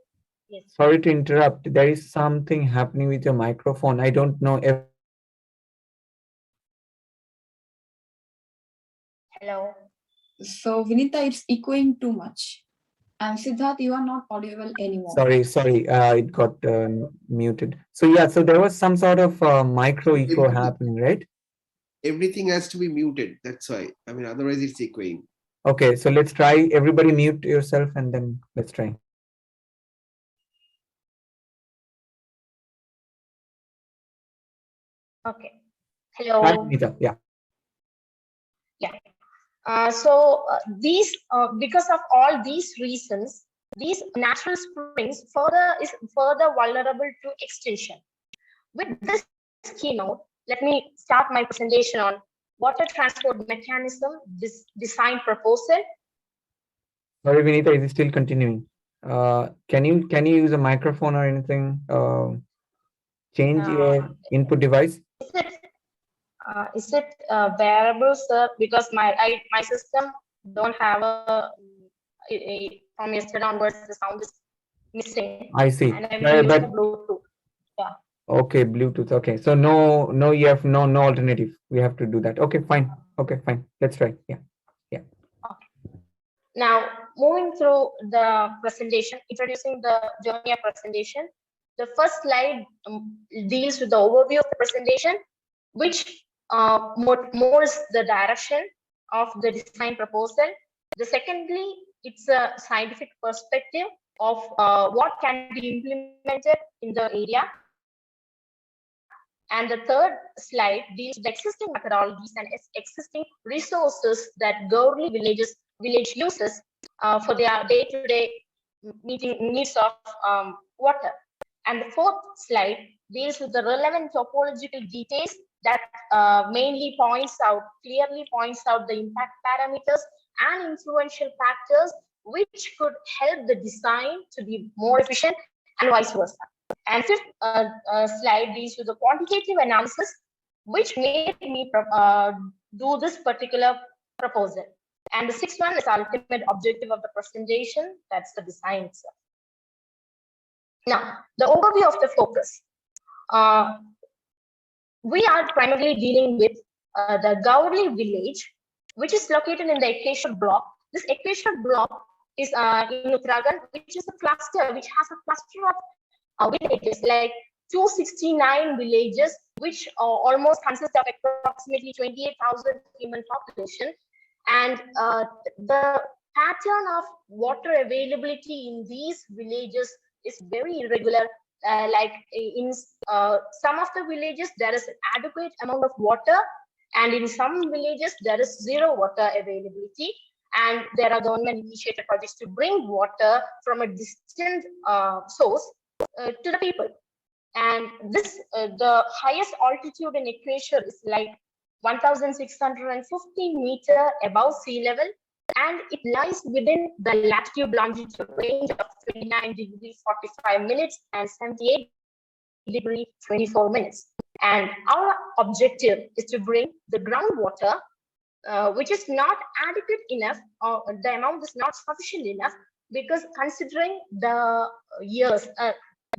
Speaker 7: Yes.
Speaker 1: Sorry to interrupt. There is something happening with your microphone. I don't know if.
Speaker 7: Hello.
Speaker 4: So Vinitha, it's echoing too much. And Siddharth, you are not audible anymore.
Speaker 1: Sorry. It got muted. So yeah, so there was some sort of micro echo happening, right?
Speaker 2: Everything has to be muted. That's why. I mean, otherwise it's echoing.
Speaker 1: Okay, so let's try. Everybody mute yourself, and then let's try.
Speaker 7: Okay. Hello.
Speaker 1: Hi, Vinitha. Yeah.
Speaker 7: Yeah. These, because of all these reasons, these natural springs further vulnerable to extinction. With this keynote, let me start my presentation on water transport mechanism, this design proposal.
Speaker 1: Sorry, Vinitha, is it still continuing? Can you use a microphone or anything? Change your input device.
Speaker 7: Is it bearable, sir? Because my system don't have from yesterday onwards the sound is missing.
Speaker 1: I see.
Speaker 7: And I'm using Bluetooth. Yeah.
Speaker 1: Okay, Bluetooth. Okay, so no, you have no alternative. We have to do that. Okay, fine. Okay, fine. Let's try. Yeah.
Speaker 7: Okay. Now moving through the presentation, introducing the journey of presentation. The first slide deals with the overview of the presentation, which molds the direction of the design proposal. The secondly, it's a scientific perspective of what can be implemented in the area. And the third slide deals with the existing methodologies and existing resources that Gaurli village uses for their day-to-day meeting needs of water. And the fourth slide deals with the relevant topological details that clearly points out the impact parameters and influential factors which could help the design to be more efficient and vice versa. And fifth slide deals with the quantitative analysis, which made me do this particular proposal. And the sixth one is the ultimate objective of the presentation, that's the design itself. Now, the overview of the focus. We are primarily dealing with the Gauri village, which is located in the Ekeshwar block. This Ekeshwar block is in Uttarakhand, which is a cluster, which has a cluster of villages, like 269 villages, which almost consist of approximately 28,000 human population. And the pattern of water availability in these villages is very irregular. Like in some of the villages, there is an adequate amount of water, and in some villages, there is zero water availability. And there are government-initiated projects to bring water from a distant source to the people. And this, the highest altitude in Ekeshwar is like 1,650 meters above sea level, and it lies within the latitude-longitude range of 29 degrees 45 minutes and 78 degrees 24 minutes. And our objective is to bring the groundwater, which is not adequate enough, or the amount is not sufficient enough, because considering the years,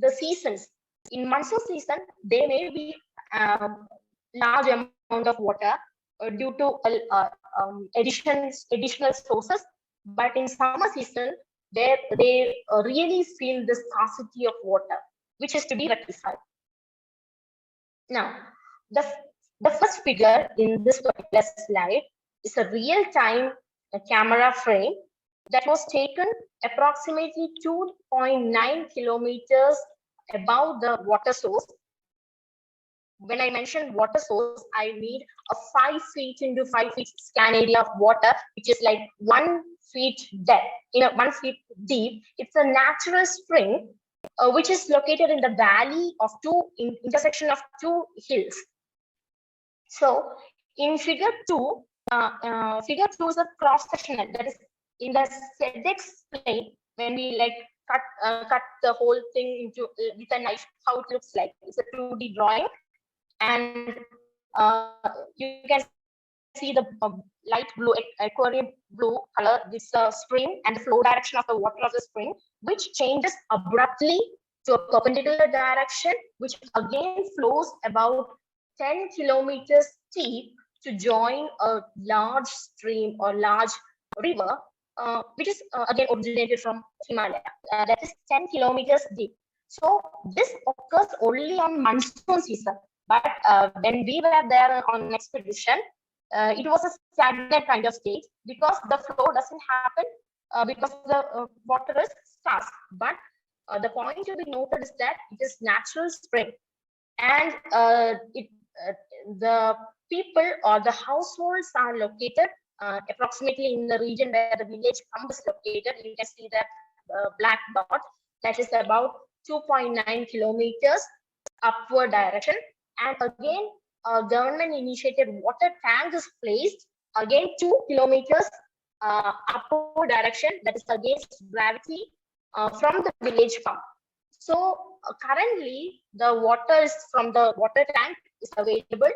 Speaker 7: the seasons, in monsoon season, there may be large amount of water due to additional sources, but in summer season, they really feel the scarcity of water, which is to be rectified. Now, the first figure in this particular slide is a real-time camera frame that was taken approximately 2.9 kilometers above the water source. When I mention water source, I mean a 5 feet into 5 feet scan area of water, which is like 1 feet depth, 1 feet deep. It's a natural spring, which is located in the valley of intersection of two hills. So in figure 2, figure 2 is a cross-sectional, that is in the ZX plane. When we like cut the whole thing into with a knife, how it looks like. It's a 2D drawing, and you can see the light blue, aquarium blue color, this spring, and the flow direction of the water of the spring, which changes abruptly to a perpendicular direction, which again flows about 10 kilometers deep to join a large stream or large river, which is again originated from Himalaya. That is 10 kilometers deep. So this occurs only on monsoon season. But when we were there on expedition, it was a stagnant kind of state because the flow doesn't happen because the water is scarce. But the point to be noted is that it is natural spring, and the people or the households are located approximately in the region where the village pump is located. You can see that black dot, that is about 2.9 kilometers upward direction. And again, a government initiated water tank is placed again 2 kilometers upward direction, that is against gravity from the village pump. So currently the water is from the water tank is available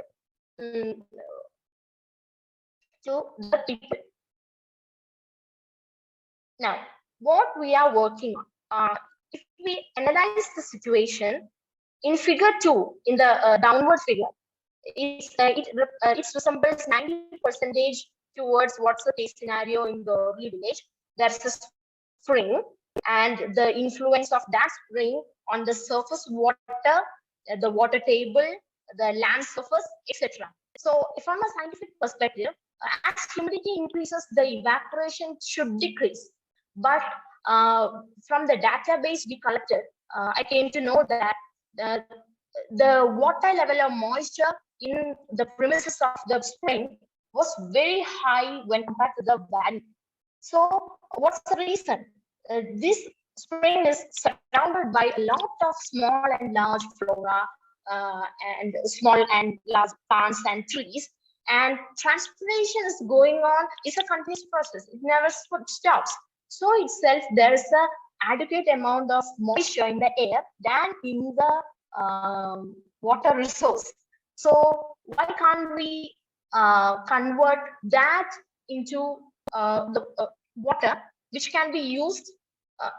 Speaker 7: to the people. Now, what we are working on, if we analyze the situation in figure 2, in the downward figure, it resembles 90% towards what's the case scenario in the early village. There's a spring, and the influence of that spring on the surface water, the water table, the land surface, etc. So from a scientific perspective, as humidity increases, the evaporation should decrease. But from the database we collected, I came to know that the water level of moisture in the premises of the spring was very high when compared to the valley. So what's the reason? This spring is surrounded by a lot of small and large flora and small and large plants and trees. And transpiration is going on. It's a continuous process. It never stops. So itself, there is a adequate amount of moisture in the air than in the water resource. So why can't we convert that into the water, which can be used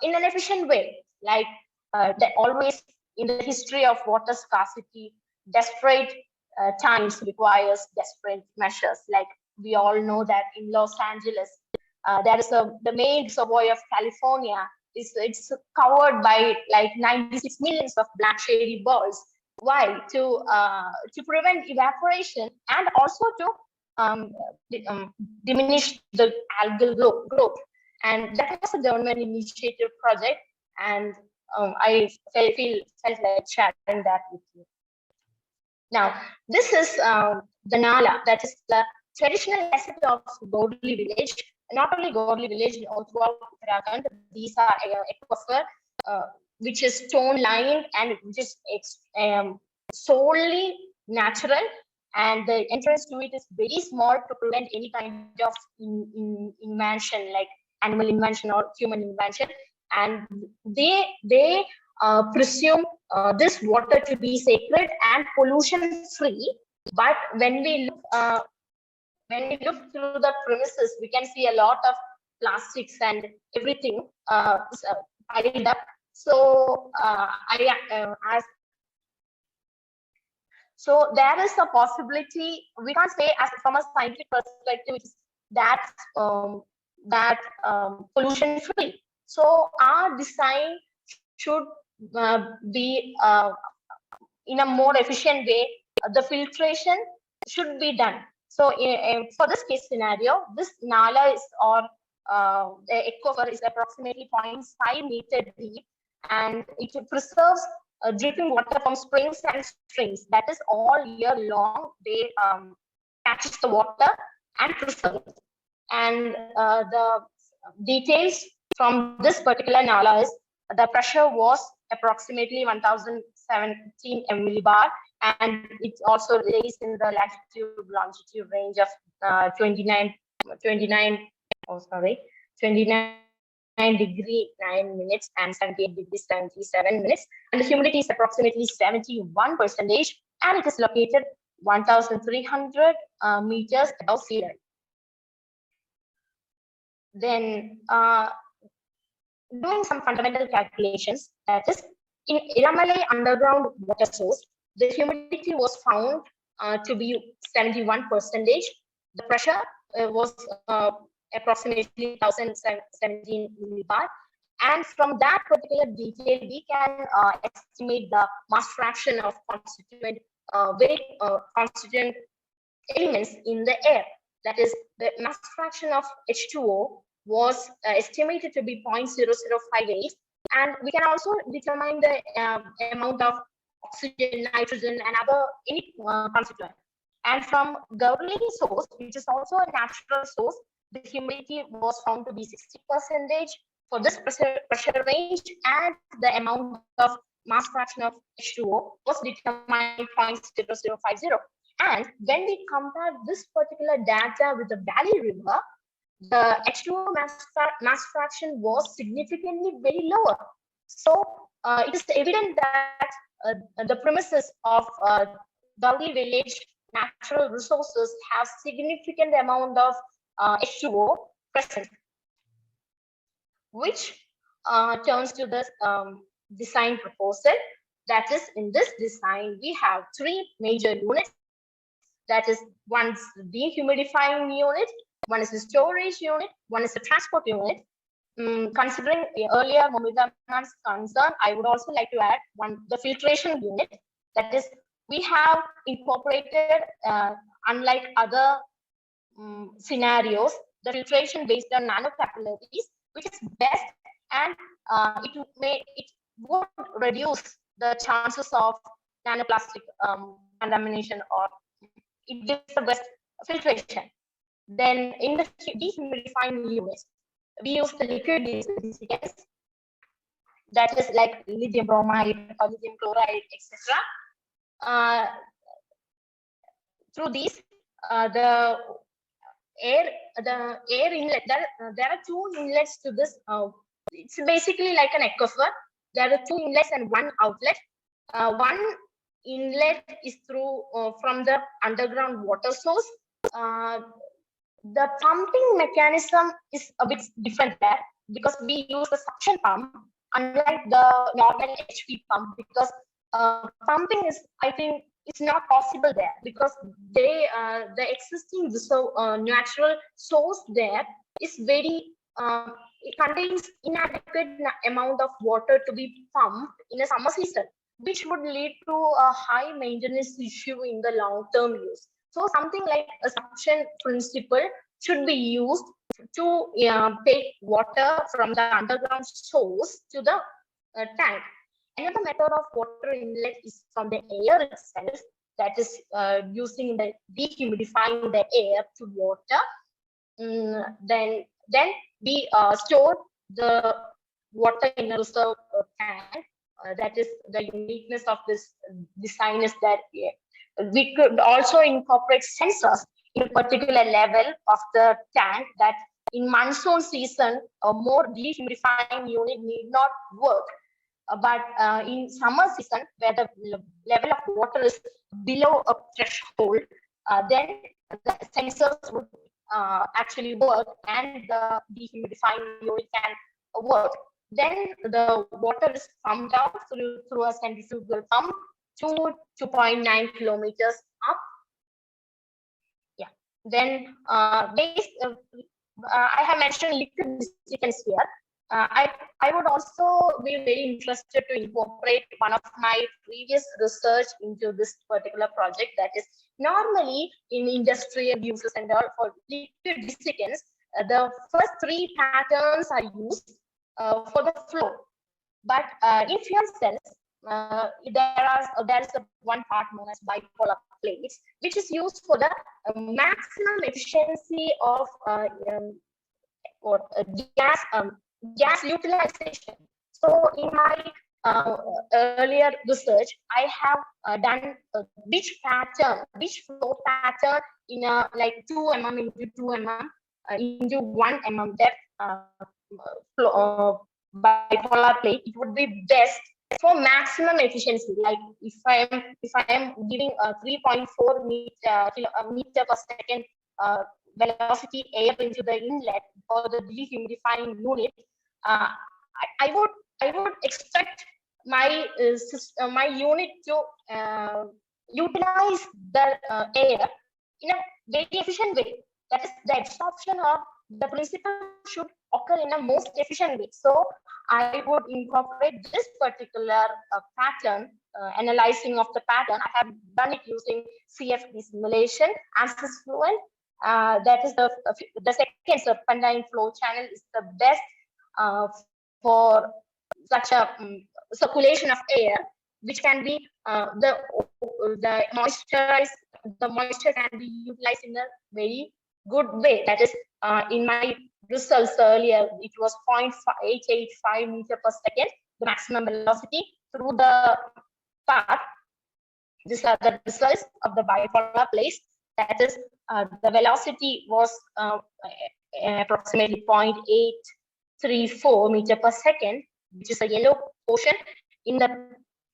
Speaker 7: in an efficient way? Like always in the history of water scarcity, desperate times requires desperate measures. Like we all know that in Los Angeles, there is the main reservoir of California. It's covered by like 96 millions of black shady balls. Why? To prevent evaporation and also to diminish the algal growth. And that was a government initiative project, and I felt like sharing that with you. Now, this is the Nala, that is the traditional asset of Godli village. Not only Godli village, all throughout Uttarakhand, these are aquifer, which is stone lined and which is solely natural, and the entrance to it is very small to prevent any kind of invention, like animal invention or human invention. And they presume this water to be sacred and pollution free. But when we look through the premises, we can see a lot of plastics and everything piled up. So so there is a possibility. We can't say as from a scientific perspective that pollution free. So our design should be in a more efficient way. The filtration should be done. So for this case scenario, this Nala is, or the aquifer is approximately 0.5 meter deep, and it preserves drinking water from springs and streams. That is all year long. They catches the water and preserve it. And the details from this particular Nala is the pressure was approximately 1017 millibar, and it also lays in the latitude longitude range of 29 degree 9 minutes and 78 degree 77 minutes, and the humidity is approximately 71%, and it is located 1,300 meters above sea level. Then doing some fundamental calculations, that is, in Iramalai underground water source, the humidity was found to be 71%. The pressure was approximately 1,017 millibar. And from that particular detail, we can estimate the mass fraction of constituent elements in the air. That is, the mass fraction of H2O was estimated to be 0.0058, and we can also determine the amount of oxygen, nitrogen, and any constituent. And from Gaurli source, which is also a natural source, the humidity was found to be 60% for this pressure range, and the amount of mass fraction of H2O was determined 0.0050. And when we compare this particular data with the Valley River, the H2O mass fraction was significantly very lower. So it is evident that the premises of Gaurli village natural resources have significant amount of H2O present, which turns to this design proposal. That is, in this design, we have three major units. That is, one's dehumidifying unit, one is the storage unit, one is the transport unit. Considering earlier Moumita's concern, I would also like to add the filtration unit. That is, we have incorporated, unlike other scenarios, the filtration based on nanocapillaries, which is best, and it would reduce the chances of nanoplastic contamination, or it gives the best filtration. Then in the dehumidifying units, we use the liquid desiccants, that is like lithium bromide or lithium chloride, etc. Through these, the air inlet, there are two inlets to this. It's basically like an aquifer. There are two inlets and one outlet. One inlet is through from the underground water source. The pumping mechanism is a bit different there because we use the suction pump, unlike the normal HP pump, because pumping is, I think, it's not possible there because the existing natural source there is very it contains inadequate amount of water to be pumped in a summer season, which would lead to a high maintenance issue in the long-term use. So something like a suction principle should be used to take water from the underground source to the tank. Another method of water inlet is from the air itself, that is using the dehumidifying the air to water. Then we store the water in a reserve tank. That is the uniqueness of this design, is that we could also incorporate sensors in a particular level of the tank, that in monsoon season, a more dehumidifying unit need not work. But in summer season, where the level of water is below a threshold, then the sensors would actually work and the dehumidifying unit can work. Then the water is pumped out through a centrifugal pump to 2.9 kilometers up. Yeah. Then I have mentioned liquid desiccants here. I would also be very interested to incorporate one of my previous research into this particular project. That is, normally in industrial uses and all for liquid desiccants, the first three patterns are used for the flow. But in fuel cells, there is one part known as bipolar plates, which is used for the maximum efficiency of gas utilization. So in my earlier research, I have done which flow pattern in a like 2 mm into 2 mm into 1 mm depth bipolar plate, it would be best for maximum efficiency. Like if I am giving a 3.4 meter per second velocity air into the inlet for the dehumidifying unit, I would expect my my unit to utilize the air in a very efficient way. That is, the absorption of the principle should occur in a most efficient way. So I would incorporate this particular pattern, analyzing of the pattern. I have done it using CFD simulation as is fluent. That is the second serpentine flow channel is the best for such a circulation of air, which can be the moisture can be utilized in a very good way. That is, in my results earlier, it was 0.885 meter per second, the maximum velocity through the path. These are the results of the bipolar plates. That is, the velocity was approximately 0.834 meter per second, which is a yellow portion in the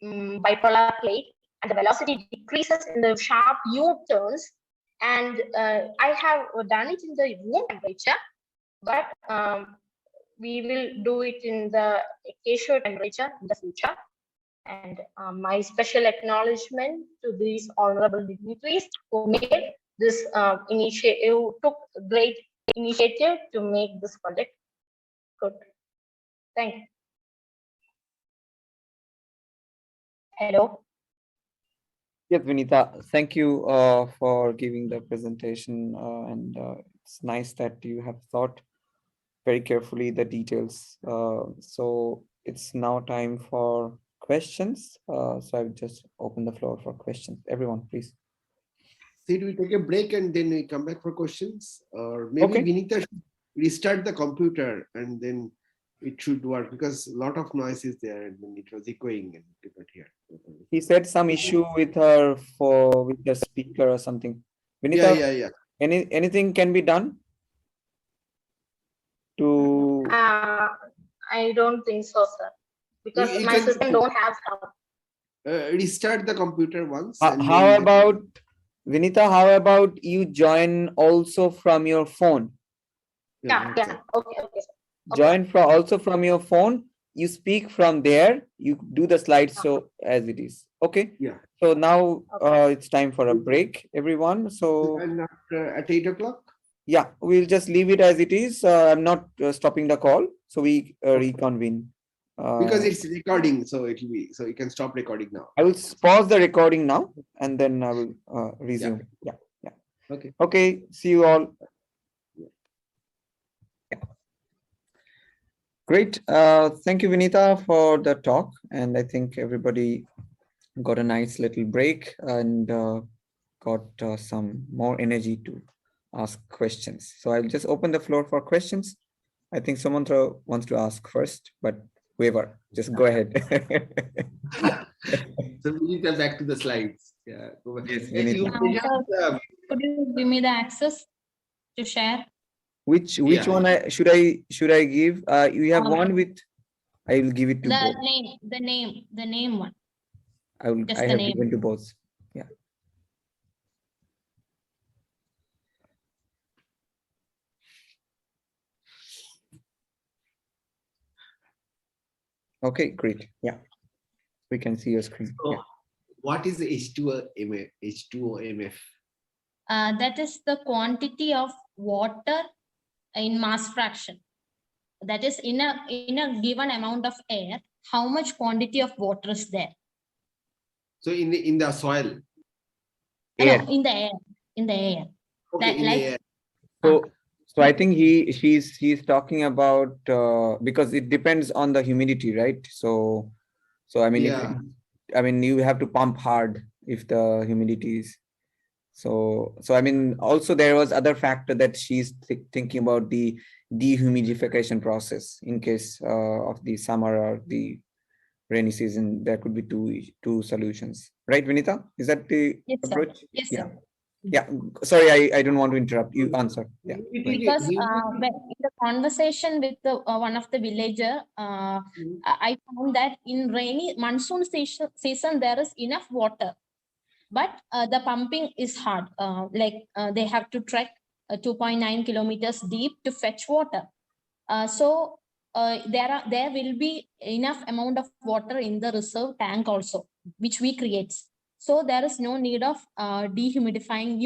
Speaker 7: bipolar plate, and the velocity decreases in the sharp U-turns. And I have done it in the room temperature, but we will do it in the acacia temperature in the future. And my special acknowledgement to these honorable dignitaries who made this initiative, took great initiative to make this project good. Thank you. Hello.
Speaker 1: Yes, Vinitha, thank you for giving the presentation, and it's nice that you have thought very carefully the details. So it's now time for questions. So I will just open the floor for questions. Everyone, please.
Speaker 2: Sid, we take a break and then we come back for questions, or maybe
Speaker 1: Okay.
Speaker 2: Vinitha should restart the computer and then it should work, because a lot of noise is there and then it was echoing and you could hear.
Speaker 1: He said some issue with her with the speaker or something.
Speaker 2: Yeah,
Speaker 1: Vinitha, anything can be done to
Speaker 7: I don't think so, sir, because
Speaker 2: you
Speaker 7: my
Speaker 2: can
Speaker 7: system don't have sound.
Speaker 2: restart the computer once.
Speaker 1: how about Vinitha, how about you join also from your phone?
Speaker 7: Yeah. Okay, sir.
Speaker 1: Join also from your phone. You speak from there. You do the slideshow as it is. Okay.
Speaker 2: Yeah.
Speaker 1: So now it's time for a break, everyone. So
Speaker 2: And after at 8 o'clock.
Speaker 1: Yeah, we'll just leave it as it is. I'm not stopping the call, so we reconvene.
Speaker 2: Because it's recording, so it will be, so you can stop recording now.
Speaker 1: I will pause the recording now, and then I will resume. Yeah.
Speaker 2: Okay.
Speaker 1: Okay. See you all. Yeah. Great. Thank you, Vinitha, for the talk, and I think everybody got a nice little break and got some more energy to ask questions. So I'll just open the floor for questions. I think Sumantra wants to ask first, but whoever, just go ahead.
Speaker 2: So we need to back to the slides. Yeah.
Speaker 1: Yes,
Speaker 8: could you give me the access to share?
Speaker 1: Which one should I give? You have one with. I will give it to both.
Speaker 8: The name one.
Speaker 1: I have given to both. Yeah. Okay, great. Yeah, we can see your screen.
Speaker 2: So, what is H2O MF?
Speaker 8: That is the quantity of water in mass fraction. That is in a given amount of air, how much quantity of water is there?
Speaker 2: So in the soil.
Speaker 1: Air.
Speaker 8: No, in the air. In the air.
Speaker 2: Okay, in the air.
Speaker 1: So I think he's talking about because it depends on the humidity, right? So I mean, you have to pump hard if the humidity is. So I mean, also there was other factor that she's thinking about, the dehumidification process in case of the summer or the rainy season. There could be two solutions, right, Vinitha? Is that the approach?
Speaker 8: Sir. Yes,
Speaker 1: yeah.
Speaker 8: sir.
Speaker 1: Yeah, sorry, I don't want to interrupt you. Answer. Yeah.
Speaker 8: Because in the conversation with one of the villager, I found that in rainy monsoon season there is enough water, but the pumping is hard. They have to trek 2.9 kilometers deep to fetch water. So there will be enough amount of water in the reserve tank also, which we create. So there is no need of dehumidification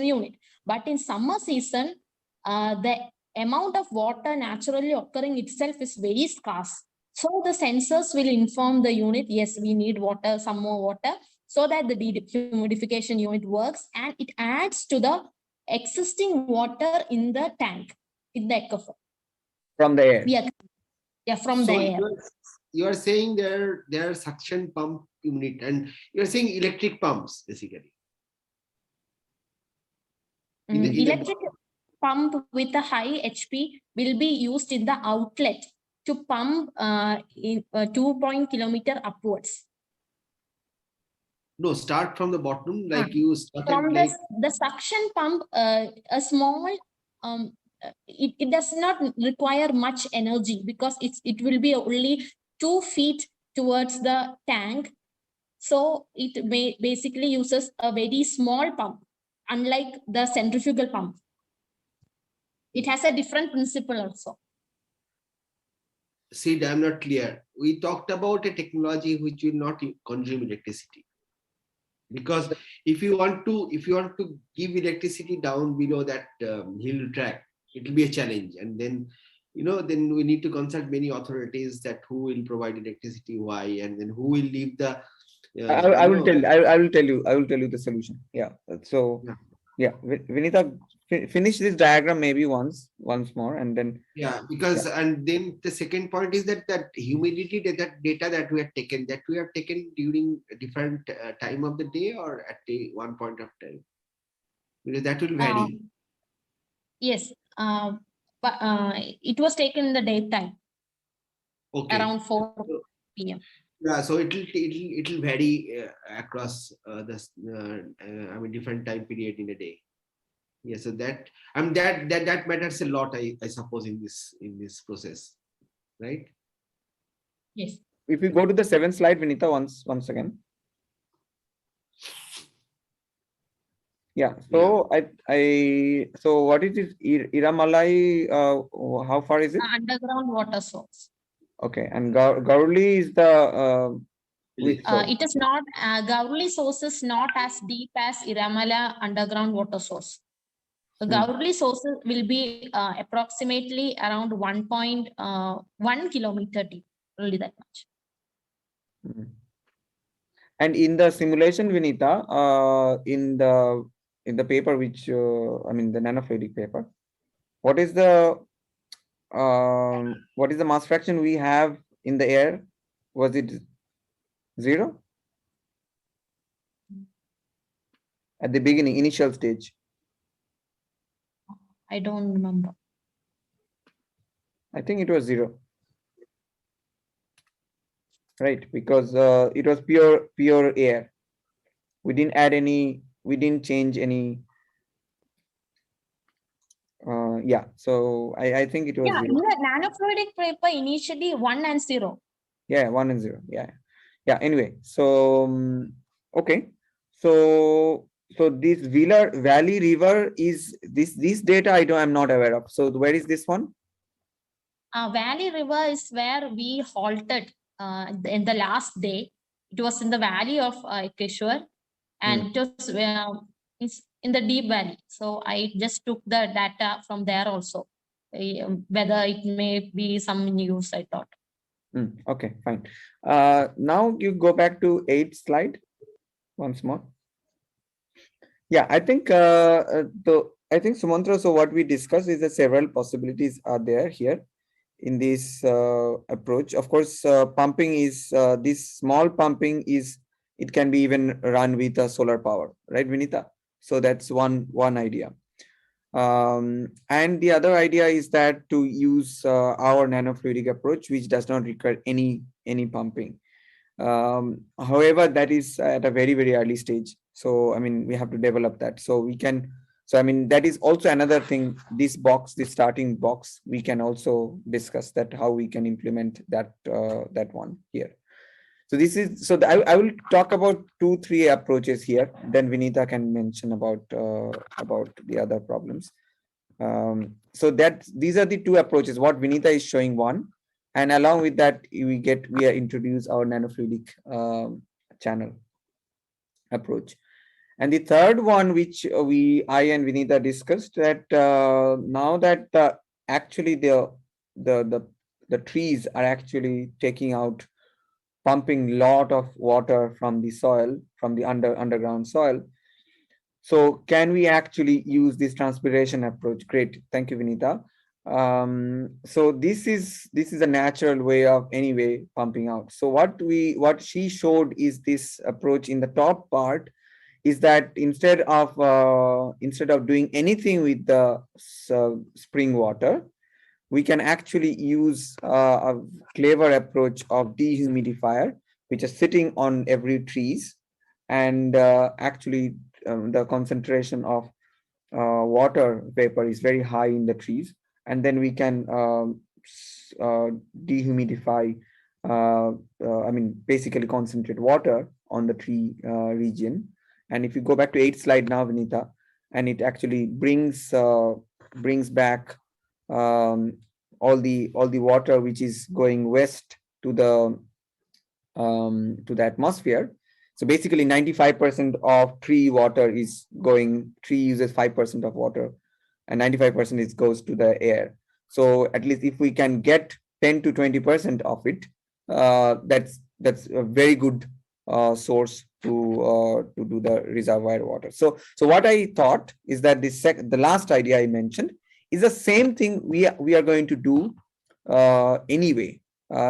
Speaker 8: unit. But in summer season, the amount of water naturally occurring itself is very scarce. So the sensors will inform the unit, yes, we need water, some more water, so that the dehumidification unit works and it adds to the existing water in the tank, in the aquifer.
Speaker 1: From the air.
Speaker 8: Yeah, from the air.
Speaker 2: You are saying there are suction pump unit, and you're saying electric pumps basically.
Speaker 8: Electric pump with a high HP will be used in the outlet to pump in 2 kilometer upwards.
Speaker 2: No, start from the bottom, like you started.
Speaker 8: From the suction pump, a small it does not require much energy because it will be only 2 feet towards the tank. So it basically uses a very small pump, unlike the centrifugal pump. It has a different principle also.
Speaker 2: See, I'm not clear. We talked about a technology which will not consume electricity. Because if you want to give electricity down below that hill track, it will be a challenge. And then, then we need to consult many authorities that who will provide electricity, why, and then who will leave the.
Speaker 1: I will tell you the solution. Yeah. So yeah, Vinitha, finish this diagram maybe once more, and then.
Speaker 2: Yeah, because and then the second point is that humidity data that we have taken during a different time of the day or at one point of time, because that will vary.
Speaker 8: Yes. but it was taken in the daytime
Speaker 2: Okay.
Speaker 8: around 4 p.m.
Speaker 2: Yeah, so it'll vary across I mean different time period in a day. Yeah, so that that matters a lot, I suppose, in this process, right?
Speaker 8: Yes.
Speaker 1: If we go to the 7th slide, Vinitha, once again. Yeah. So so what is this Iramalai? How far is it?
Speaker 8: Underground water source.
Speaker 1: Okay, and Gaurli is the which source?
Speaker 8: It is not Gaurli source is not as deep as Iramala underground water source. The Gaurli source will be approximately around 1.1 kilometer deep, only that much.
Speaker 1: And in the simulation, Vinitha, in the paper which I mean the nanofluidic paper, what is the mass fraction we have in the air? Was it 0 at the beginning, initial stage?
Speaker 8: I don't remember.
Speaker 1: I think it was 0, right? Because it was pure air. We didn't add any. We didn't change any. Yeah. So I think it was 0.
Speaker 8: In the nanofluidic paper, initially 1 and 0.
Speaker 1: Yeah, 1 and 0. Yeah. Anyway, so okay. So this Valley River is this data I'm not aware of. So where is this one?
Speaker 8: Valley River is where we halted in the last day. It was in the valley of Keshwar, and it was it's in the deep valley. So I just took the data from there also, whether it may be some news, I thought.
Speaker 1: Okay, fine. Now you go back to 8th slide once more. Yeah, I think Sumantra, so what we discussed is that several possibilities are there here in this approach. Of course, pumping is this small pumping is, it can be even run with a solar power, right, Vinitha? So that's one idea. And the other idea is that to use our nanofluidic approach, which does not require any pumping. However, that is at a very, very early stage. So, I mean, we have to develop that. So we can, so, I mean, that is also another thing, this starting box, we can also discuss that, how we can implement that, that one here. So this is, so I will talk about 2-3 approaches here. Then Vinitha can mention about the other problems. So that these are the 2 approaches. What Vinitha is showing one, and along with that we introduce our nanofluidic channel approach. And the third one, which I and Vinitha discussed, that now that actually the trees are actually taking out, pumping lot of water from the soil, from the underground soil. So can we actually use this transpiration approach? Great, thank you, Vinitha. So this is a natural way of anyway pumping out. So what she showed is this approach in the top part, is that instead of doing anything with the spring water, we can actually use a clever approach of dehumidifier, which is sitting on every trees, and actually the concentration of water vapor is very high in the trees, and then we can dehumidify, I mean, basically concentrate water on the tree region. And if you go back to 8th slide now, Vinitha, and it actually brings back all the water which is going west to the atmosphere. So basically 95% of tree water is going, tree uses 5% of water, and 95% goes to the air. So at least if we can get 10 to 20% of it, that's a very good source to do the reservoir water. So what I thought is that the last idea I mentioned is the same thing we are going to do anyway.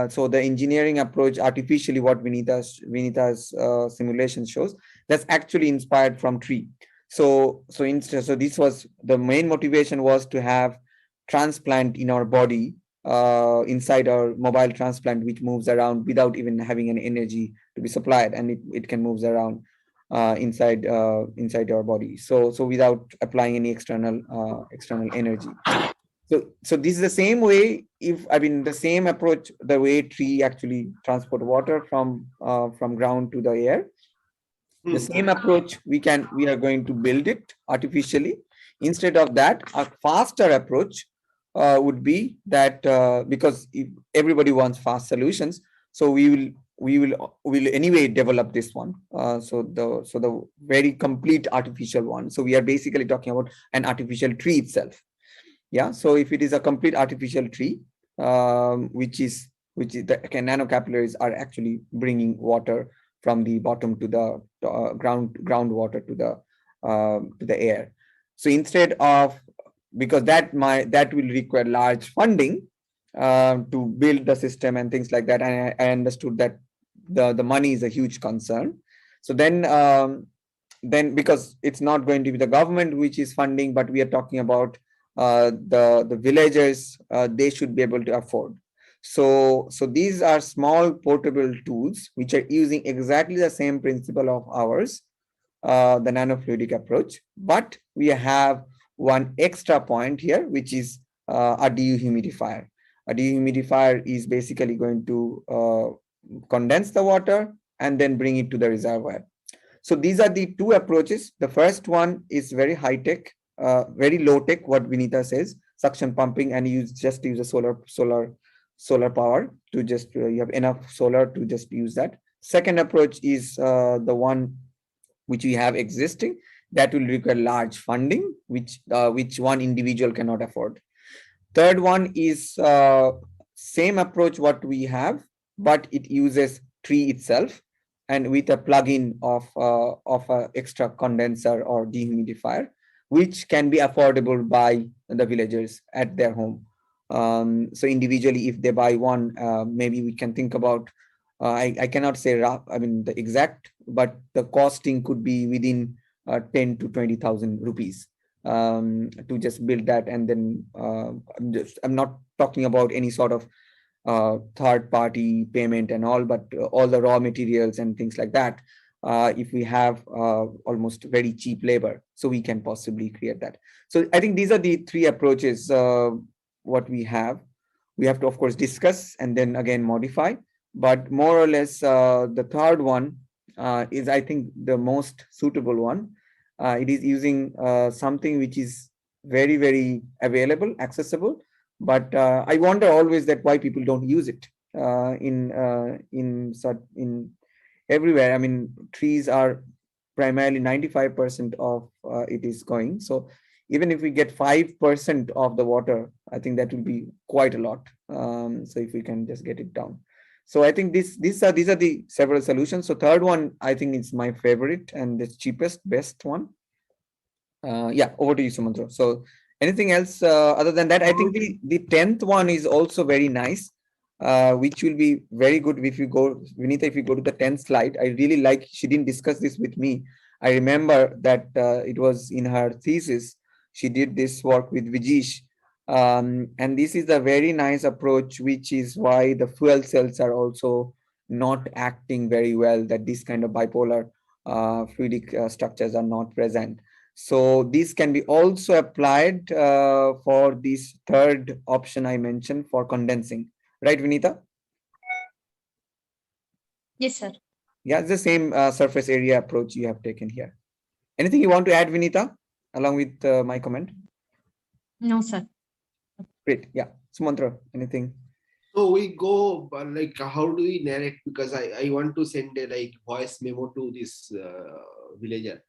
Speaker 1: So the engineering approach, artificially, what Vinitha's simulation shows, that's actually inspired from tree. So this was the main motivation, was to have transplant in our body, inside our mobile transplant, which moves around without even having an energy to be supplied, and it can moves around inside our body. So without applying any external energy. So this is the same way. The same approach, the way tree actually transport water from ground to the air. The same approach we are going to build it artificially. Instead of that, a faster approach would be that, because if everybody wants fast solutions, so we'll anyway develop this one. So the very complete artificial one. So we are basically talking about an artificial tree itself. Yeah. So if it is a complete artificial tree, which is the nanocapillaries are actually bringing water from the bottom to the groundwater to the air. So instead of, because that will require large funding to build the system and things like that, and I understood that the money is a huge concern. So then because it's not going to be the government which is funding, but we are talking about the villagers, they should be able to afford. So these are small portable tools which are using exactly the same principle of ours, the nanofluidic approach, but we have one extra point here, which is a dehumidifier. A dehumidifier is basically going to condense the water and then bring it to the reservoir. So these are the two approaches. The first one is very high tech, very low tech, what Vinitha says, suction pumping, and just use a solar power to just you have enough solar to just use that. Second approach is the one which we have existing, that will require large funding, which one individual cannot afford. Third one is same approach what we have, but it uses tree itself, and with a plug-in of a extra condenser or dehumidifier, which can be affordable by the villagers at their home. So individually, if they buy one, maybe we can think about, I cannot say the exact, but the costing could be within 10 to 20,000 rupees to just build that. And then I'm not talking about any sort of third party payment and all, but all the raw materials and things like that. If we have almost very cheap labor, so we can possibly create that. So I think these are the three approaches what we have. We have to, of course, discuss and then again modify, but more or less the third one is, I think, the most suitable one. It is using something which is very, very available, accessible, but I wonder always that why people don't use it in everywhere. I mean, trees are primarily 95% of it is going. So even if we get 5% of the water, I think that will be quite a lot. So if we can just get it down. So I think these are the several solutions. So third one, I think, is my favorite and the cheapest, best one. Yeah, over to you, Sumantra. So anything else other than that? I think the 10th one is also very nice, which will be very good if you go, Vinitha, if you go to the 10th slide. I really like, she didn't discuss this with me. I remember that it was in her thesis. She did this work with Vijesh. And this is a very nice approach, which is why the fuel cells are also not acting very well, that this kind of bipolar fluidic structures are not present. So this can be also applied for this third option I mentioned for condensing. Right, Vinitha?
Speaker 8: Yes, sir.
Speaker 1: Yeah, it's the same surface area approach you have taken here. Anything you want to add, Vinitha, along with my comment?
Speaker 8: No, sir.
Speaker 1: Great. Yeah. Sumantra, anything?
Speaker 2: So we go, like, how do we narrate? Because I want to send a voice memo to this villager,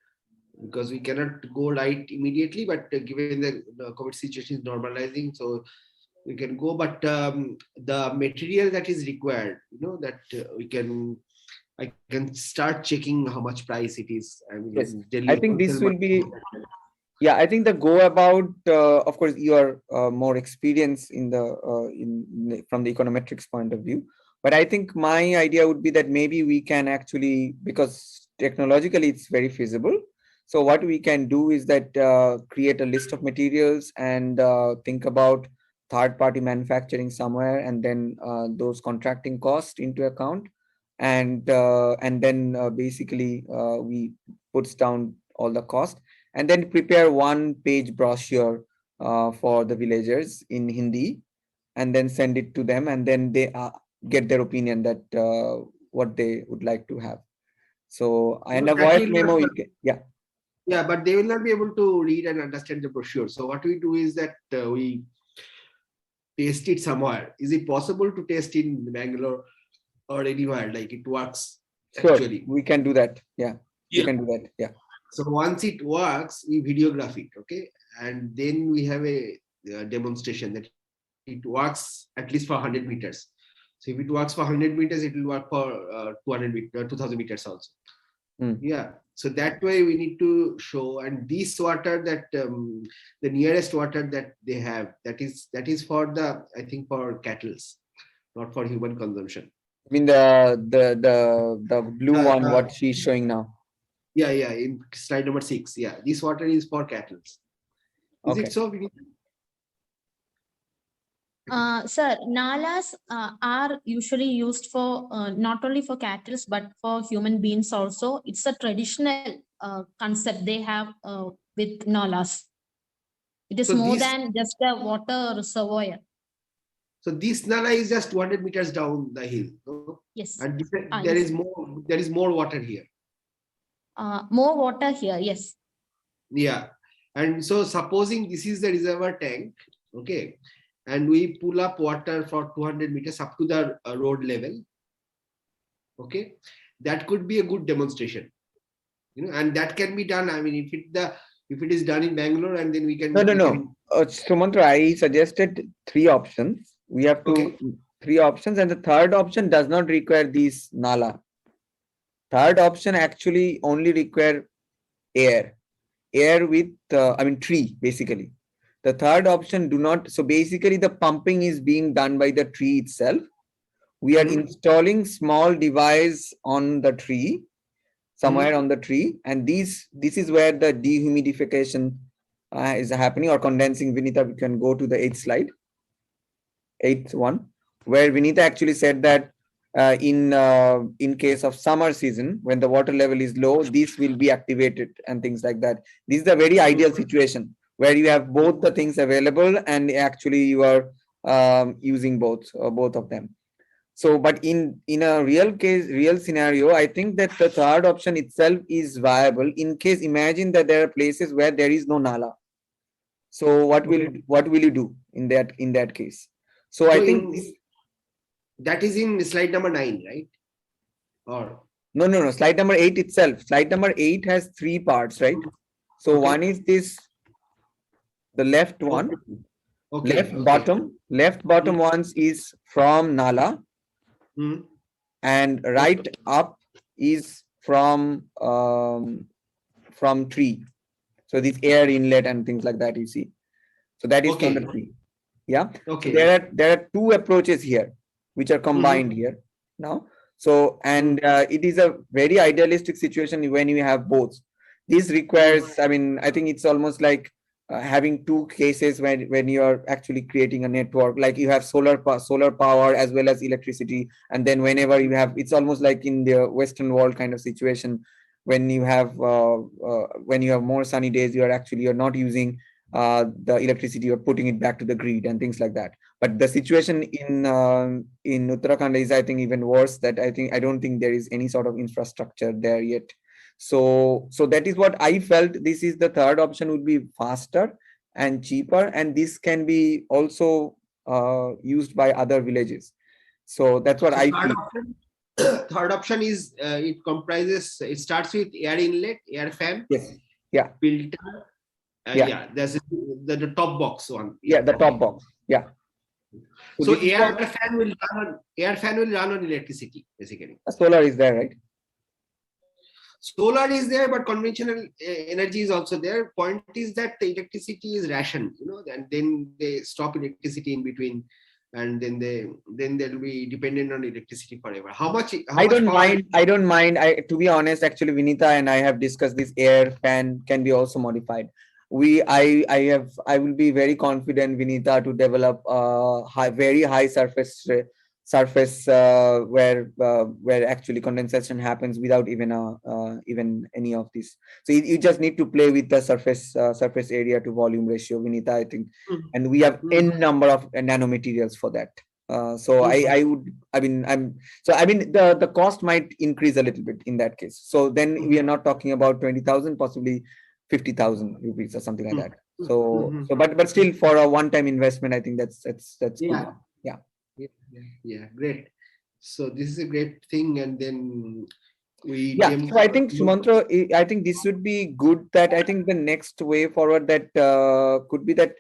Speaker 2: because we cannot go right immediately, but given the COVID situation is normalizing, so we can go. But the material that is required, that I can start checking how much price it is. I mean,
Speaker 1: yes.
Speaker 2: Delhi
Speaker 1: I think this will be, yeah, I think the go about, of course, you are more experienced in from the econometrics point of view. But I think my idea would be that maybe we can actually, because technologically it's very feasible. So what we can do is that create a list of materials and think about third-party manufacturing somewhere, and then those contracting costs into account, and then basically we puts down all the cost, and then prepare one-page brochure for the villagers in Hindi, and then send it to them, and then they get their opinion that what they would like to have. So and a
Speaker 2: That
Speaker 1: voice
Speaker 2: will
Speaker 1: memo,
Speaker 2: not,
Speaker 1: yeah.
Speaker 2: yeah, but they will not be able to read and understand the brochure. So what we do is that we test it somewhere. Is it possible to test in Bangalore or anywhere? Like it works
Speaker 1: Sure,
Speaker 2: actually.
Speaker 1: we can do that. Yeah, we
Speaker 2: Yeah.
Speaker 1: can do that. Yeah.
Speaker 2: So once it works, we videograph it, okay, and then we have a demonstration that it works at least for 100 meters. So if it works for 100 meters, it will work for 2,000 meters also. Yeah. So that way we need to show, and this water that the nearest water that they have, that is for the, I think, for cattle, not for human consumption.
Speaker 1: I mean the blue one, what she's showing now.
Speaker 2: Yeah, in slide number 6. Yeah, this water is for cattle. Is
Speaker 1: Okay.
Speaker 2: it so?
Speaker 8: Sir, nalas are usually used for not only for cattle but for human beings also. It's a traditional concept they have with nalas. It is
Speaker 2: So
Speaker 8: more
Speaker 2: this-
Speaker 8: than just a water reservoir.
Speaker 2: So this nala is just 200 meters down the hill. No?
Speaker 8: Yes.
Speaker 2: And
Speaker 8: Yes.
Speaker 2: there is more water here.
Speaker 8: More water here, yes.
Speaker 2: Yeah. And so supposing this is the reservoir tank, okay, and we pull up water for 200 meters up to the road level, okay, that could be a good demonstration, and that can be done. I mean, if it is done in Bangalore, and then we can.
Speaker 1: No. Sumantra, I suggested 3 options. We have 3 options, and the third option does not require these nala. Third option actually only require air with tree basically. The third option do not. So basically the pumping is being done by the tree itself. We are installing small device on the tree, somewhere on the tree, and this is where the dehumidification is happening, or condensing. Vinitha, we can go to the 8th slide, 8th one, where Vinitha actually said that in case of summer season, when the water level is low, this will be activated and things like that. This is a very ideal situation where you have both the things available, and actually you are using both of them. So, but in a real scenario, I think that the third option itself is viable. In case, imagine that there are places where there is no nala. So what will you do in that case? So I think
Speaker 2: that is in slide number 9, right? Or
Speaker 1: no. Slide number 8 itself. Slide number 8 has 3 parts, right? So one is this, the left one, left bottom ones is from nala, and right up is from tree. So this air inlet and things like that, you see. So that is from the tree. Yeah. Okay. So there are 2 approaches here, which are combined here now. So, and it is a very idealistic situation when you have both. This requires, I mean, I think it's almost like having 2 cases when you are actually creating a network, like you have solar power as well as electricity, and then whenever you have, it's almost like in the Western world kind of situation, when you have more sunny days, you're not using the electricity, you're putting it back to the grid and things like that. But the situation in Uttarakhand is, I think, even worse. That I don't think there is any sort of infrastructure there yet. So that is what I felt. This is the third option, would be faster and cheaper, and this can be also used by other villages. So that's what I feel.
Speaker 2: Third option is it starts with air inlet, air fan,
Speaker 1: yeah,
Speaker 2: filter. There's the top box one.
Speaker 1: The top box. Yeah.
Speaker 2: So air fan will run on electricity, basically.
Speaker 1: Solar is there, right?
Speaker 2: Solar is there, but conventional energy is also there. Point is that the electricity is rationed, and then they stop electricity in between and then they'll be dependent on electricity forever. How much
Speaker 1: I don't
Speaker 2: power-
Speaker 1: mind. I don't mind. To be honest, actually, Vinitha and I have discussed this. Air fan can be also modified. I will be very confident, Vinitha, to develop very high surface where actually condensation happens without even any of this. So you just need to play with the surface area to volume ratio, Vinitha, I think, and we have n number of nanomaterials for that. So I would, I mean, the cost might increase a little bit in that case. So then we are not talking about 20,000, possibly 50,000 rupees or something like that. So but still, for a one-time investment, I think that's
Speaker 2: yeah.
Speaker 1: good.
Speaker 2: Yeah, great. So this is a great thing, and then we
Speaker 1: So I think, Sumantra, I think this would be good. That I think the next way forward that could be that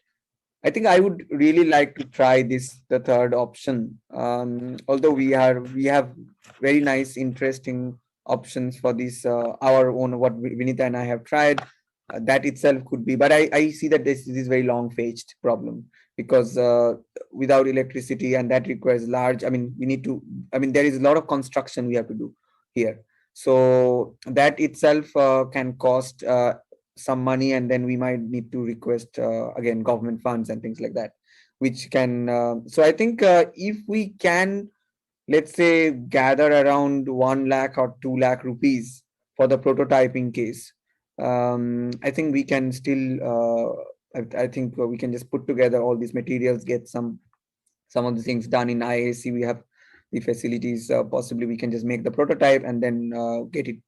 Speaker 1: I think I would really like to try the third option. Although we have very nice, interesting options for this, our own, what Vinitha and I have tried. That itself could be, but I see that this is very long-faced problem, because without electricity, and that requires large, there is a lot of construction we have to do here. So that itself can cost some money, and then we might need to request again government funds and things like that, which can so I think if we can, let's say, gather around 1 lakh or 2 lakh rupees for the prototyping case, I think we can still I think we can just put together all these materials, get some of the things done in IAC. We have the facilities, possibly we can just make the prototype and then get it,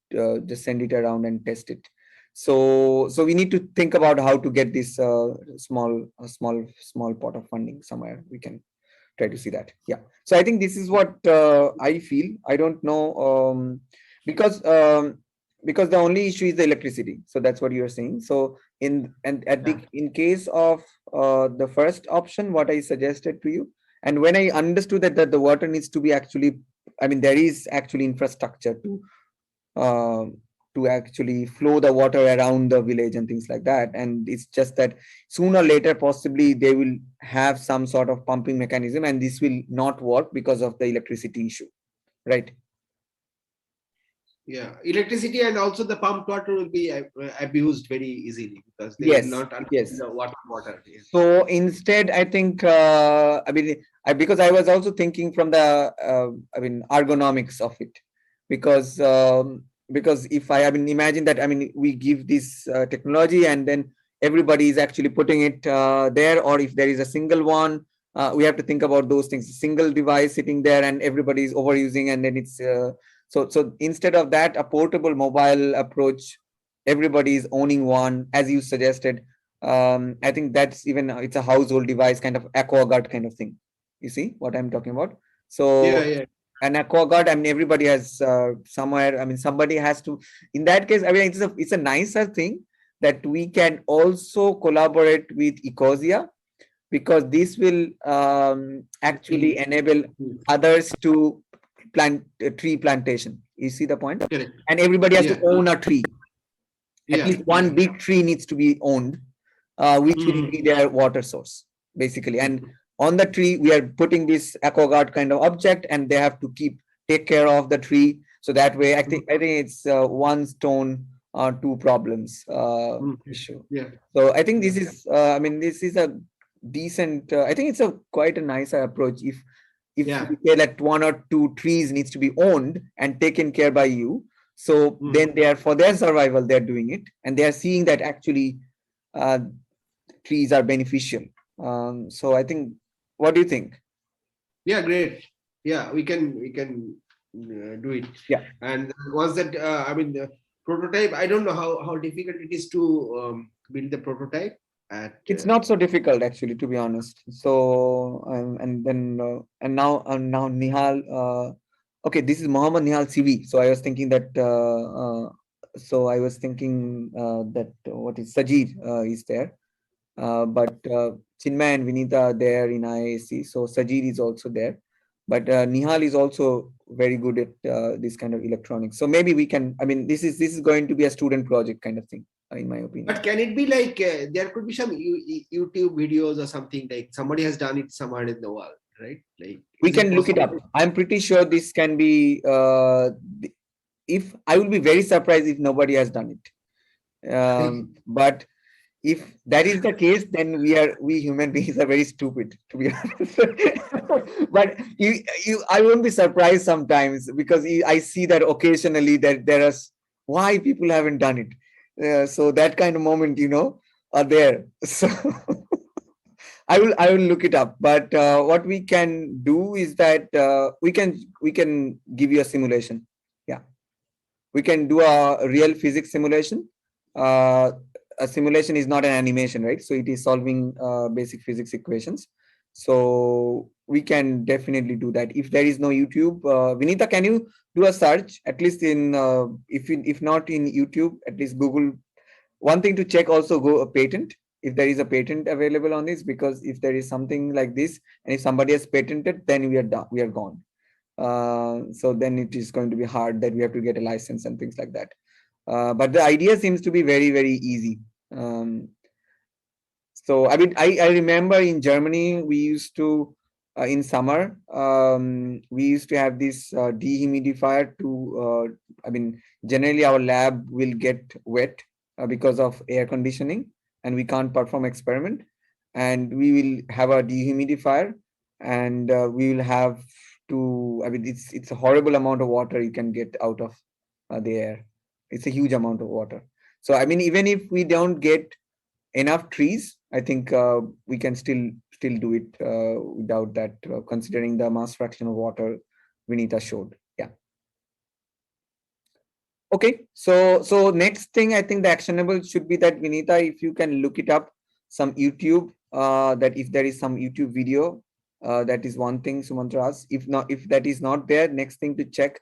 Speaker 1: just send it around and test it. So we need to think about how to get this small pot of funding somewhere. We can try to see that. Yeah. So I think this is what I feel. I don't know, because the only issue is the electricity. So that's what you're saying. So in case of the first option, what I suggested to you, and when I understood that the water needs to be actually, there is actually infrastructure to actually flow the water around the village and things like that. And it's just that sooner or later, possibly they will have some sort of pumping mechanism, and this will not work because of the electricity issue, right?
Speaker 2: Yeah, electricity, and also the pumped water will be abused very easily, because they will not the water. Yes.
Speaker 1: So instead, I think because I was also thinking from the ergonomics of it, because if imagine that we give this technology, and then everybody is actually putting it there, or if there is a single one, we have to think about those things. Single device sitting there, and everybody is overusing, and then it's so instead of that, a portable mobile approach, everybody is owning one, as you suggested. I think that's it's a household device, kind of AquaGuard kind of thing. You see what I'm talking about? So an AquaGuard, everybody has somewhere. Somebody has to. In that case, it's a nicer thing that we can also collaborate with Ecosia, because this will actually enable others to plant tree plantation. You see the point?
Speaker 2: Correct.
Speaker 1: And everybody has to own a tree. At least one big tree needs to be owned, which will be their water source, basically. And on the tree, we are putting this AquaGuard kind of object, and they have to take care of the tree. So that way, I think it's one stone, two problems issue.
Speaker 2: Yeah.
Speaker 1: So I think this is this is a decent. I think it's quite a nicer approach. If we say that 1 or 2 trees needs to be owned and taken care by you, so then they are, for their survival, they're doing it, and they are seeing that actually trees are beneficial. So I think, what do you think?
Speaker 2: Yeah, great. Yeah, we can do it.
Speaker 1: Yeah.
Speaker 2: And was that the prototype? I don't know how difficult it is to build the prototype.
Speaker 1: It's not so difficult, actually, to be honest. So and now Nihal. Okay, this is Muhammad Nihal CV. So I was thinking that. That what is Sajid is there, but Chinmay and Vinitha are there in IAC. So Sajid is also there, but Nihal is also very good at this kind of electronics. So maybe we can. This is going to be a student project kind of thing, in my opinion.
Speaker 2: But can it be like there could be some YouTube videos or something, like somebody has done it somewhere in the world? right? Like,
Speaker 1: we
Speaker 2: is it
Speaker 1: can look it up.
Speaker 2: possible?
Speaker 1: I'm pretty sure this can be. If I will be very surprised if nobody has done it. But if that is the case, then we human beings are very stupid, to be honest. But I won't be surprised sometimes, because I see that occasionally that there are why people haven't done it. So that kind of moment, are there. So I will look it up. But what we can do is that we can give you a simulation. Yeah, we can do a real physics simulation. Uh, a simulation is not an animation, right? So it is solving basic physics equations. So we can definitely do that. If there is no YouTube, Vinitha, can you do a search at least in if not in YouTube, at least Google. One thing to check also, go a patent, if there is a patent available on this, because if there is something like this and if somebody has patented, then we are done, we are gone. So then it is going to be hard that we have to get a license and things like that. But the idea seems to be very, very easy. So I mean, I remember in Germany, we used to, in summer, we used to have this dehumidifier to, I mean, generally our lab will get wet because of air conditioning and we can't perform experiment. And we will have a dehumidifier, and we will have to, I mean, it's a horrible amount of water you can get out of the air. It's a huge amount of water. So, I mean, even if we don't get enough trees, I think we can still do it without that, considering the mass fraction of water Vinitha showed. Yeah. Okay. So next thing, I think the actionable should be that, Vinitha, if you can look it up, some YouTube, that if there is some YouTube video, that is one thing Sumantra asks. If not, if that is not there, next thing to check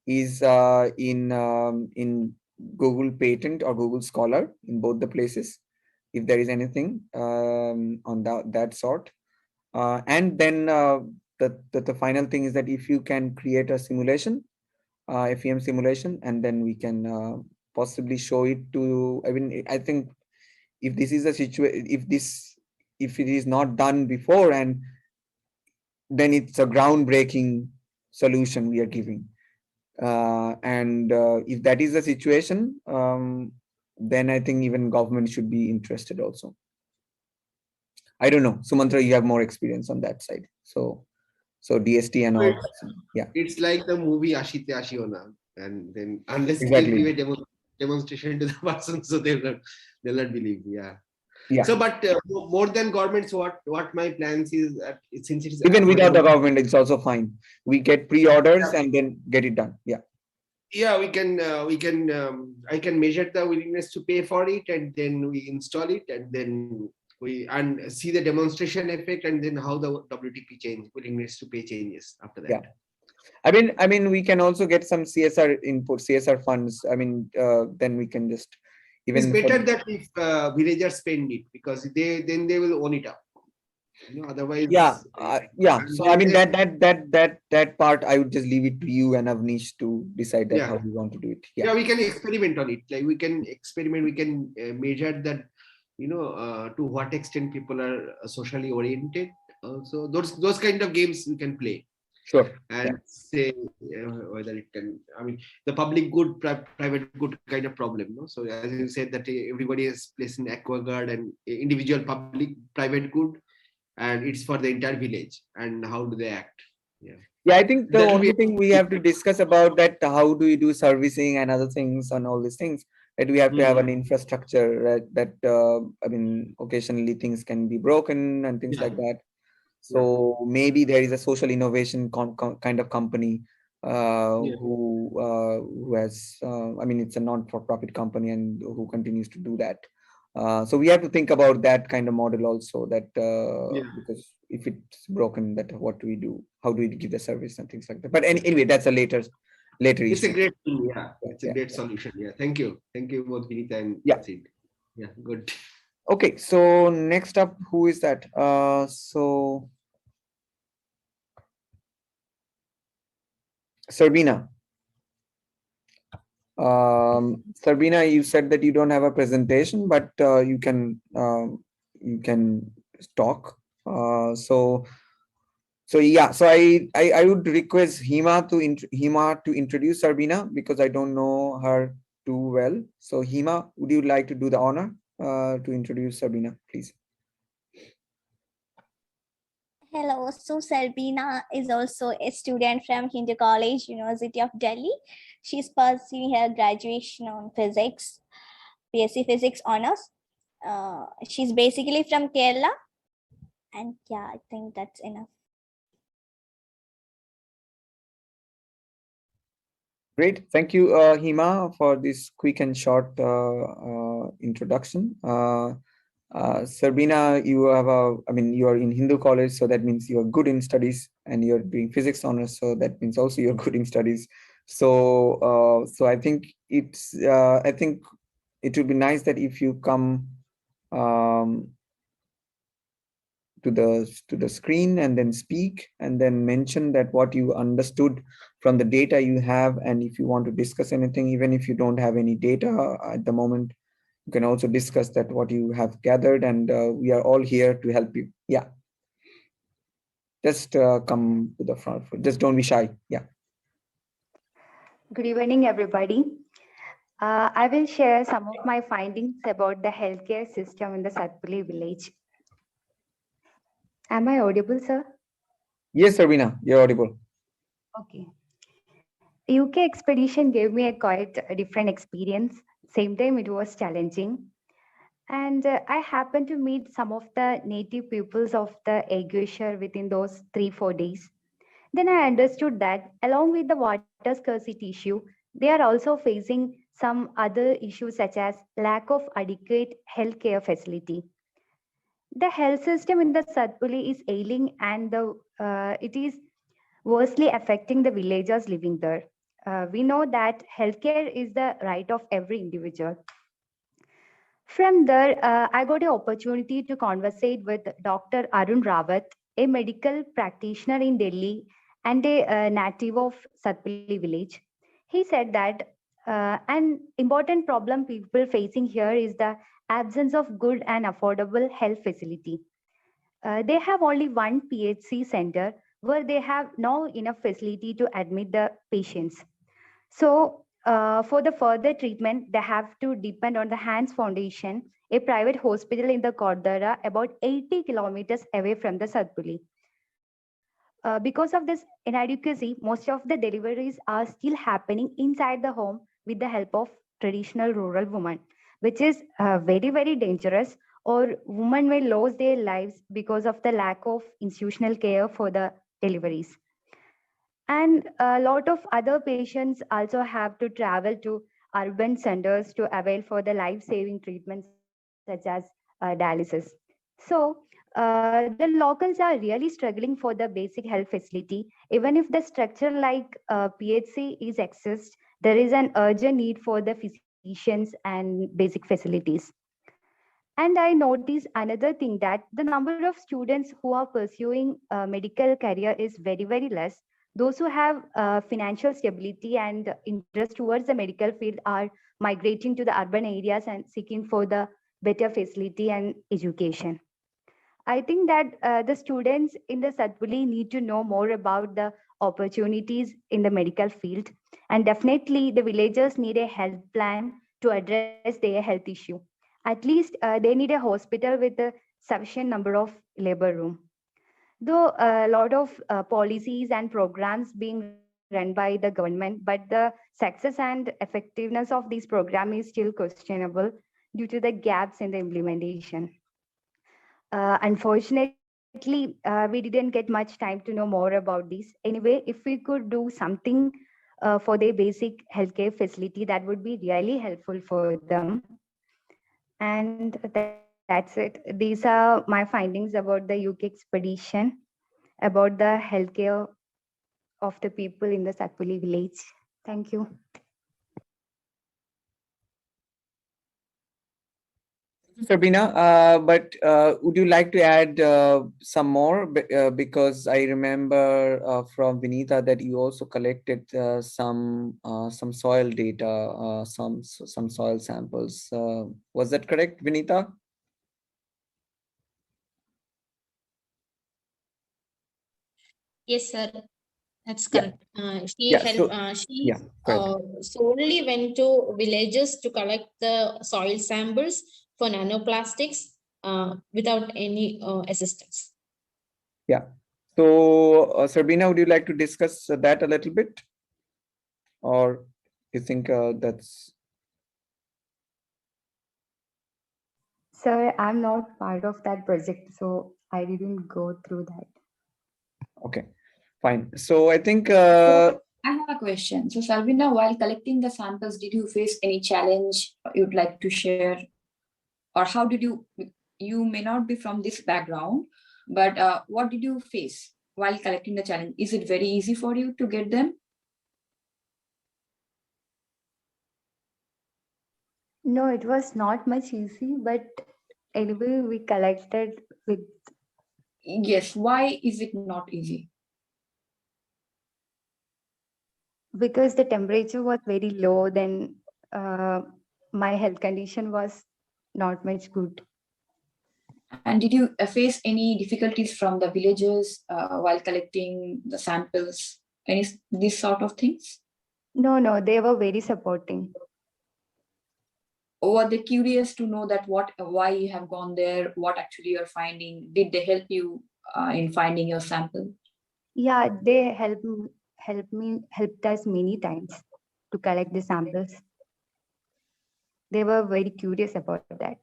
Speaker 1: is in Google Patent or Google Scholar, in both the places, if there is anything on that sort. And then the final thing is that if you can create a simulation, FEM simulation, and then we can possibly show it to, I mean, I think if this is a situation, if it is not done before, and then it's a groundbreaking solution we are giving. And if that is the situation, then I think even government should be interested also. I don't know, Sumantra, you have more experience on that side. So DST and all. Yeah.
Speaker 2: It's like the movie Ashite Ashiona, and then unless
Speaker 1: Exactly.
Speaker 2: they give a demonstration to the person, so they'll not believe. Yeah.
Speaker 1: Yeah.
Speaker 2: So, but more than governments, what my plans is, since it is
Speaker 1: Even without the
Speaker 2: affordable,
Speaker 1: government, it's also fine. We get pre-orders and then get it done. Yeah.
Speaker 2: Yeah, we can I can measure the willingness to pay for it, and then we install it, and then we see the demonstration effect, and then how the WTP change, willingness to pay, changes after that.
Speaker 1: Yeah. I mean, we can also get some CSR input, CSR funds. I mean, then we can just even.
Speaker 2: It's better that if villagers spend it, because they will own it up. Otherwise.
Speaker 1: Yeah. Yeah. So I mean, that part, I would just leave it to you and Awnish to decide that how we want to do it.
Speaker 2: Yeah, we can experiment on it. Like, we can experiment. We can measure that, to what extent people are socially oriented. So those kind of games we can play.
Speaker 1: Sure.
Speaker 2: And say whether it can, I mean, the public good, private good kind of problem. No? So as you said, that everybody is placed in aquaguard and individual public private good, and it's for the entire village. And how do they act? Yeah.
Speaker 1: Yeah, I think the only thing we have to discuss about that, how do we do servicing and other things and all these things, that we have to have an infrastructure that I mean, occasionally things can be broken and things like that. So maybe there is a social innovation kind of company who has, I mean, it's a non-for-profit company and who continues to do that. So we have to think about that kind of model also, that because if it's broken, that what do we do? How do we give the service and things like that? But anyway, that's a later issue.
Speaker 2: It's a great thing. Yeah, it's a great solution. Yeah, thank you both, Vinitha and Sid. Yeah, good.
Speaker 1: Okay, so next up, who is that? So Sarbeena. Sarbeena, you said that you don't have a presentation, but you can talk. So So yeah, so I would request Hima to introduce Sarbeena because I don't know her too well. So Hima, would you like to do the honor to introduce Sarbeena, please?
Speaker 5: Hello, so Sarbeena is also a student from Hindu College, University of Delhi. She's pursuing her graduation on physics, BSc Physics honors. She's basically from Kerala, and yeah, I think that's enough.
Speaker 1: Great, thank you, Hima, for this quick and short introduction. Sarbeena, you have you are in Hindu college, so that means you are good in studies, and you're doing physics honors, so that means also you're good in studies. So, so I think I think it would be nice that if you come um, to the screen and then speak and then mention that what you understood from the data you have, and if you want to discuss anything, even if you don't have any data at the moment, you can also discuss that what you have gathered, and we are all here to help you. Yeah, just come to the front, just don't be shy. Yeah.
Speaker 9: Good evening, everybody. I will share some of my findings about the healthcare system in the Satpuli village. Am I audible, sir?
Speaker 1: Yes, Sarbeena, you're audible.
Speaker 9: Okay. UK expedition gave me a different experience. Same time, it was challenging. And I happened to meet some of the native peoples of the Aguishar within those 3-4 days. Then I understood that along with the water scarcity issue, they are also facing some other issues such as lack of adequate healthcare facility. The health system in the Satpuli is ailing, and it is worstly affecting the villagers living there. We know that healthcare is the right of every individual. From there, I got an opportunity to conversate with Dr. Arun Rawat, a medical practitioner in Delhi and a native of Satpuli village. He said that an important problem people facing here is the absence of good and affordable health facility. They have only one PHC center where they have no enough facility to admit the patients. So, for the further treatment, they have to depend on the Hands Foundation, a private hospital in the Kordara, about 80 kilometers away from the Satpuli. Because of this inadequacy, most of the deliveries are still happening inside the home with the help of traditional rural women, which is very dangerous, or women may lose their lives because of the lack of institutional care for the deliveries. And a lot of other patients also have to travel to urban centers to avail for the life-saving treatments such as dialysis. So the locals are really struggling for the basic health facility. Even if the structure like PHC is exist, there is an urgent need for the physicians and basic facilities. And I noticed another thing, that the number of students who are pursuing a medical career is very less. Those who have financial stability and interest towards the medical field are migrating to the urban areas and seeking for the better facility and education. I think that the students in the Satpuli need to know more about the opportunities in the medical field. And definitely, the villagers need a health plan to address their health issue. At least they need a hospital with a sufficient number of labor room. Though a lot of policies and programs being run by the government, but the success and effectiveness of these programs is still questionable due to the gaps in the implementation. Unfortunately, we didn't get much time to know more about this. Anyway, if we could do something for their basic healthcare facility, that would be really helpful for them. And that's it. These are my findings about the UK expedition, about the healthcare of the people in the Satpuli village. Thank you.
Speaker 1: Sabina, but would you like to add some more? Because I remember from Vinitha that you also collected some soil data, some soil samples. Was that correct, Vinitha?
Speaker 8: Yes, sir. That's
Speaker 1: Yeah.
Speaker 8: correct. She
Speaker 1: Yeah.
Speaker 8: helped.
Speaker 1: So,
Speaker 8: She
Speaker 1: go ahead.
Speaker 8: solely went to villages to collect the soil samples for nanoplastics without any assistance.
Speaker 1: Yeah. So, Sarbeena, would you like to discuss that a little bit? Or you think that's...
Speaker 9: Sir, I'm not part of that project, so I didn't go through that.
Speaker 1: Okay, fine. So I think...
Speaker 4: So I have a question. So Sarbeena, while collecting the samples, did you face any challenge you'd like to share? Or how did you may not be from this background, but what did you face while collecting the challenge? Is it very easy for you to get them?
Speaker 9: No, it was not much easy, but anyway, we collected with...
Speaker 4: Yes. Why is it not easy?
Speaker 9: Because the temperature was very low, then my health condition was not much good.
Speaker 4: And did you face any difficulties from the villagers while collecting the samples? Any these sort of things?
Speaker 9: No, they were very supporting.
Speaker 4: Or were they curious to know that why you have gone there, what actually you're finding? Did they help you in finding your sample?
Speaker 9: Yeah, they helped us many times to collect the samples. They were very curious about that.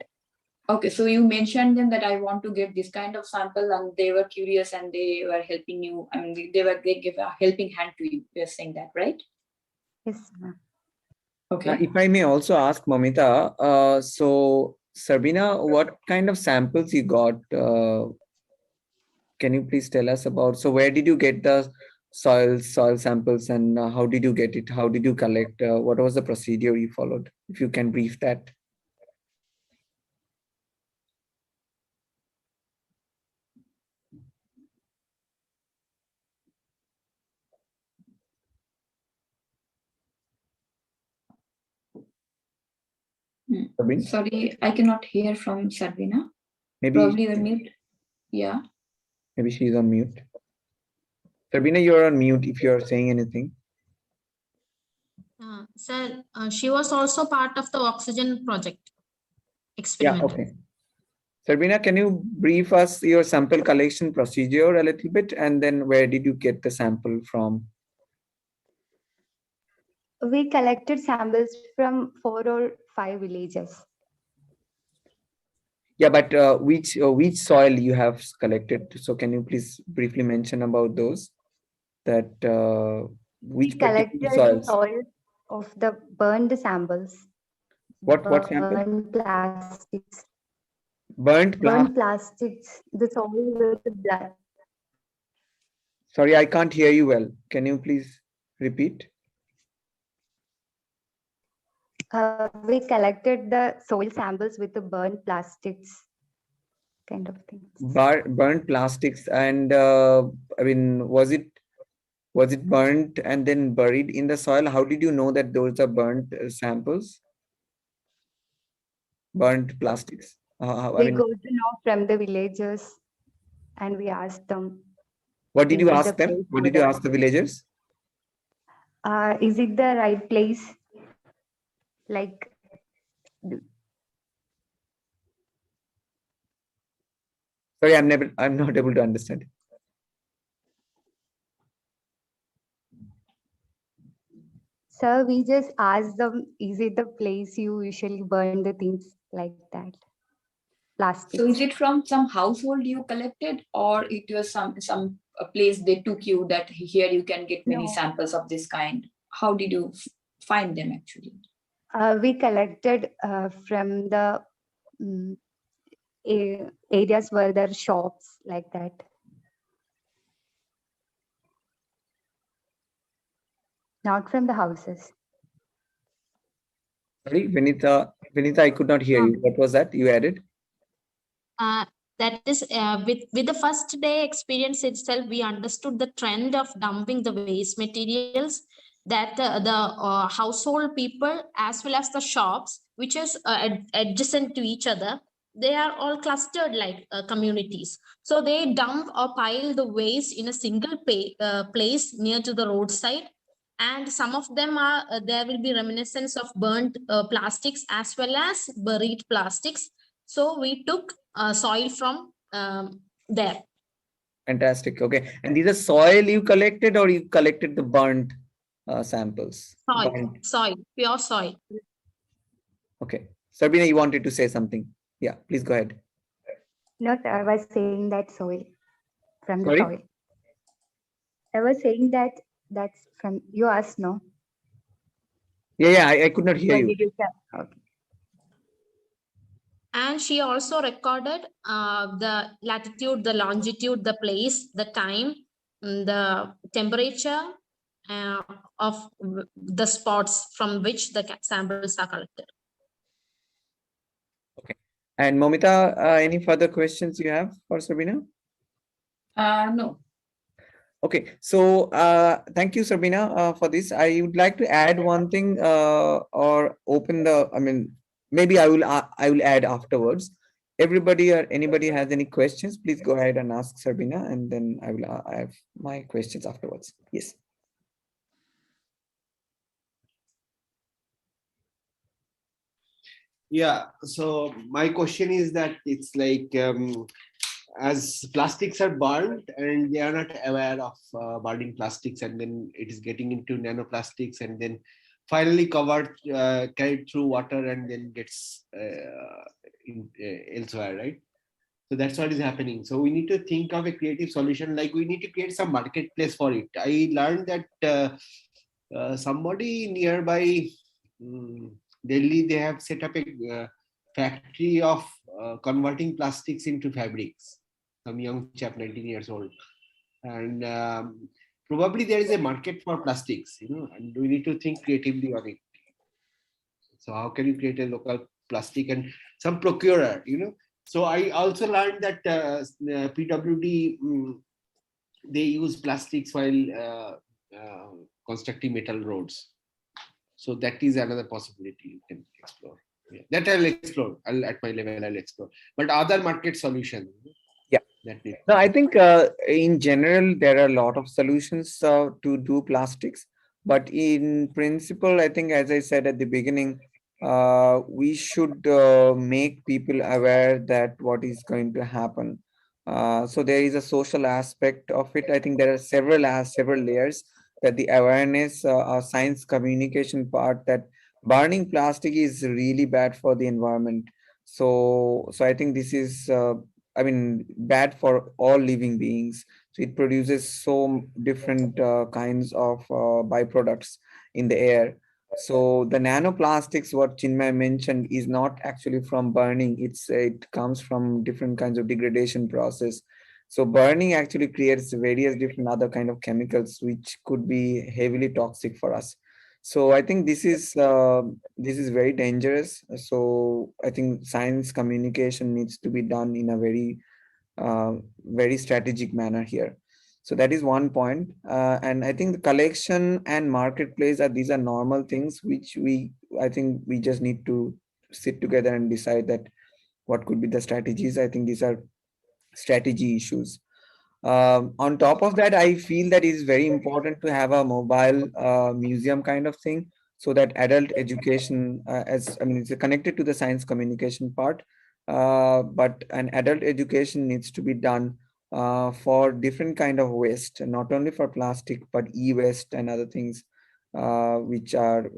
Speaker 4: Okay, so you mentioned them that I want to get this kind of sample, and they were curious and they were helping you. I mean, they gave a helping hand to you. You're saying that, right?
Speaker 9: Yes, ma'am.
Speaker 4: Okay.
Speaker 1: If I may also ask Moumita, so Sarbeena, what kind of samples you got? Can you please tell us about? So where did you get the soil samples, and how did you get it? How did you collect? What was the procedure you followed? If you can brief that. Sarbeena?
Speaker 4: Sorry, I cannot hear from Sarbeena.
Speaker 1: Maybe
Speaker 4: Probably you're mute. Yeah.
Speaker 1: maybe she's on mute. Sarbeena, you're on mute if you're saying anything.
Speaker 8: Sir, she was also part of the oxygen project experiment.
Speaker 1: Yeah, okay. Sarbeena, can you brief us your sample collection procedure a little bit, and then where did you get the sample from?
Speaker 9: We collected samples from 4 or 5 villages.
Speaker 1: Yeah, but which soil you have collected? So can you please briefly mention about those? That which
Speaker 9: We collected
Speaker 1: soils?
Speaker 9: soil of the burned samples.
Speaker 1: What sample?
Speaker 9: Burned plastics.
Speaker 1: Burnt
Speaker 9: plastics. The soil with the blood.
Speaker 1: Sorry, I can't hear you well. Can you please repeat?
Speaker 9: We collected the soil samples with the burnt plastics, kind of things.
Speaker 1: Burnt plastics, and I mean, was it burnt and then buried in the soil? How did you know that those are burnt samples? Burnt plastics.
Speaker 9: We got to know from the villagers, and we asked them.
Speaker 1: What did you ask them? What did you ask the villagers?
Speaker 9: Is it the right place? Like,
Speaker 1: sorry, I'm not able to understand.
Speaker 9: Sir, we just asked them, is it the place you usually burn the things like that? Plastic.
Speaker 4: So is it from some household you collected, or it was some a place they took you that here you can get many samples of this kind? How did you find them actually?
Speaker 9: We collected from the areas where there are shops like that. Not from the houses.
Speaker 1: Sorry, Vinitha, I could not hear you. What was that you added?
Speaker 8: That is, with the first day experience itself, we understood the trend of dumping the waste materials that the household people as well as the shops, which is adjacent to each other, they are all clustered like communities. So they dump or pile the waste in a single place near to the roadside. And some of them are, there will be reminiscence of burnt plastics as well as buried plastics. So we took soil from there.
Speaker 1: Fantastic. Okay. And these are soil you collected, or you collected the burnt samples?
Speaker 8: Soil, pure soil.
Speaker 1: Okay. Sarbeena, you wanted to say something. Yeah, please go ahead.
Speaker 9: No, sir, I was saying that soil from the
Speaker 1: Sorry?
Speaker 9: soil. I was saying that that's from you asked, no?
Speaker 1: Yeah, I could not hear
Speaker 9: Why
Speaker 1: you.
Speaker 9: did you say? Okay.
Speaker 8: And she also recorded the latitude, the longitude, the place, the time, the temperature of the spots from which the samples are collected.
Speaker 1: Okay. And Moumita, any further questions you have for Sarbeena?
Speaker 4: No.
Speaker 1: Okay, so thank you, Sarbeena, for this. I would like to add one thing, or open the. I mean, maybe I will add afterwards. Everybody or anybody has any questions, please go ahead and ask Sarbeena, and then I have my questions afterwards. Yes.
Speaker 2: Yeah, so my question is that it's like, as plastics are burned and they are not aware of burning plastics, and then it is getting into nanoplastics and then finally carried through water and then gets elsewhere, right? So that's what is happening. So we need to think of a creative solution, like we need to create some marketplace for it. I learned that somebody nearby Delhi, they have set up a factory of converting plastics into fabrics. Some young chap, 19 years old. And probably there is a market for plastics, and we need to think creatively on it. So how can you create a local plastic and some procurer, So I also learned that PWD, they use plastics while constructing metal roads. So that is another possibility you can explore. Yeah. That I'll explore. At my level, I'll explore. But other market solutions.
Speaker 1: Yeah. No, I think in general, there are a lot of solutions to do plastics. But in principle, I think, as I said at the beginning, we should make people aware that what is going to happen. So there is a social aspect of it. I think there are several layers, that the awareness, science communication part, that burning plastic is really bad for the environment. So I think this is, I mean, bad for all living beings. So it produces so different kinds of byproducts in the air. So the nanoplastics, what Chinmay mentioned, is not actually from burning. It comes from different kinds of degradation process. So burning actually creates various different other kind of chemicals which could be heavily toxic for us. So I think this is very dangerous. So I think science communication needs to be done in a very strategic manner here. So that is one point. And I think the collection and marketplace these are normal things which I think we just need to sit together and decide that what could be the strategies. I think these are strategy issues. On top of that, I feel that it is very important to have a mobile museum kind of thing, so that adult education, it's connected to the science communication part, but an adult education needs to be done for different kind of waste, not only for plastic, but e-waste and other things, which are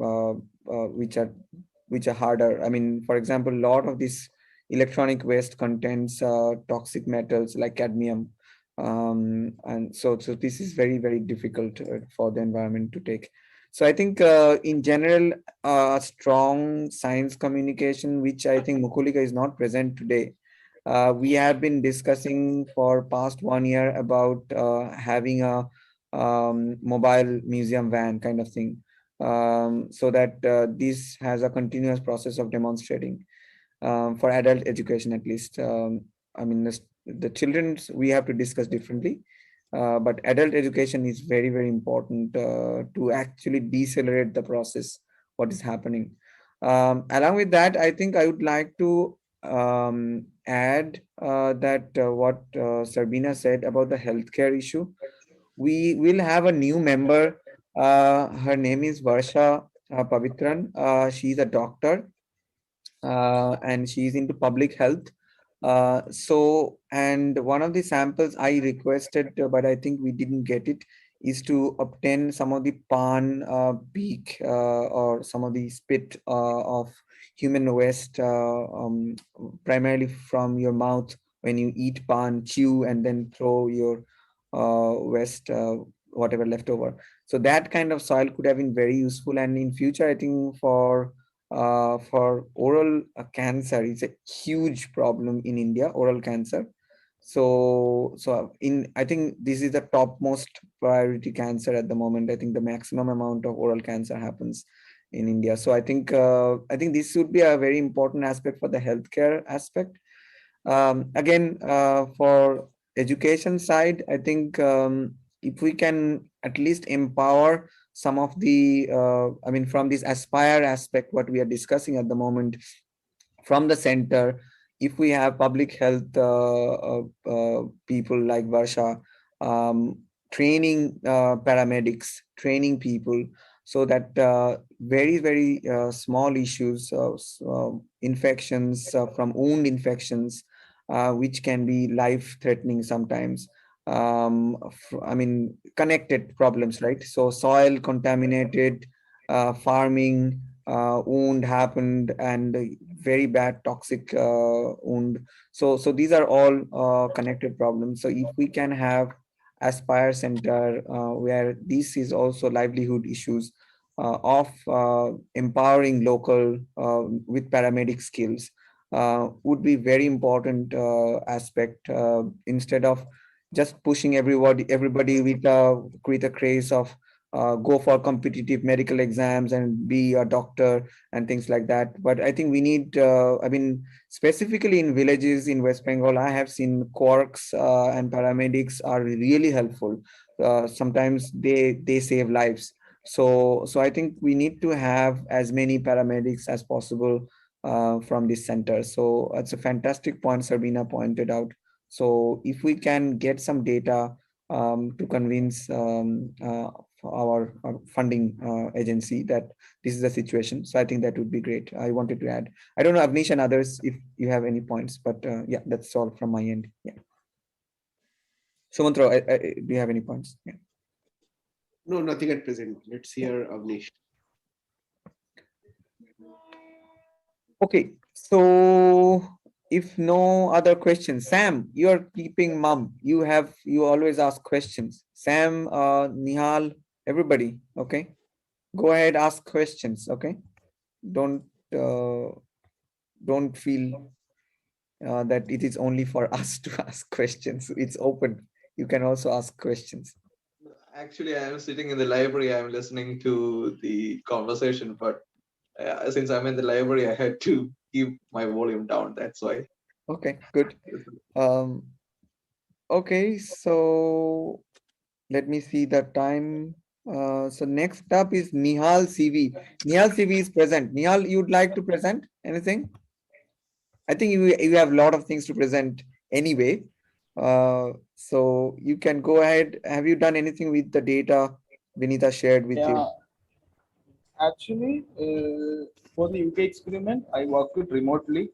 Speaker 1: harder. I mean, for example, a lot of this electronic waste contains toxic metals like cadmium, and so this is very difficult for the environment to take. So I think in general, strong science communication, which I think Mukulika is not present today. We have been discussing for past 1 year about having a mobile museum van kind of thing, so that this has a continuous process of demonstrating for adult education at least. I mean, the children's we have to discuss differently, but adult education is very important to actually decelerate the process, what is happening. Along with that, I think I would like to add that what Sarbeena said about the healthcare issue. We will have a new member. Her name is Varsha Pavitran. She's a doctor, and she's into public health. And one of the samples I requested, but I think we didn't get it, is to obtain some of the pan beak or some of the spit of human waste, primarily from your mouth when you eat pan, chew, and then throw your waste, whatever left over. So that kind of soil could have been very useful. And in future, I think for oral cancer, it's a huge problem in India, oral cancer. I think this is the topmost priority cancer at the moment. I think the maximum amount of oral cancer happens in India. So I think this would be a very important aspect for the healthcare aspect. Again, for education side, I think if we can at least empower some of the, from this aspire aspect, what we are discussing at the moment, from the center, if we have public health people like Varsha, training paramedics, training people, so that very, very small issues, infections from wound infections, which can be life-threatening sometimes. Connected problems, right? So soil contaminated, farming, wound happened, and very bad toxic wound. So these are all connected problems. So if we can have Aspire Center, where this is also livelihood issues of empowering local with paramedic skills, would be very important aspect, instead of just pushing everybody with a craze of go for competitive medical exams and be a doctor and things like that. But I think we need, specifically in villages in West Bengal, I have seen quirks and paramedics are really helpful. Sometimes they save lives. So I think we need to have as many paramedics as possible from this center. So it's a fantastic point Sarbeena pointed out. So if we can get some data to convince our funding agency that this is the situation, so I think that would be great. I wanted to add. I don't know, Avnish and others, if you have any points, but yeah, that's all from my end. Yeah. Sumantra, do you have any points? Yeah.
Speaker 2: No, nothing at present. Let's hear Awnish.
Speaker 1: Okay, so if no other questions, Sam, you're keeping mum. You always ask questions. Sam, Nihal, everybody. Okay, go ahead, ask questions. Okay, don't feel that it is only for us to ask questions. It's open. You can also ask questions.
Speaker 10: Actually, I am sitting in the library. I'm listening to the conversation, but since I'm in the library, I had to keep my volume down. That's why.
Speaker 1: Okay, good. Okay, so let me see the time. So next up is Nihal CV. Nihal CV is present. Nihal, you'd like to present anything? I think you have a lot of things to present anyway. So you can go ahead. Have you done anything with the data Vinitha shared with you?
Speaker 3: Actually, for the UK experiment, I worked it remotely.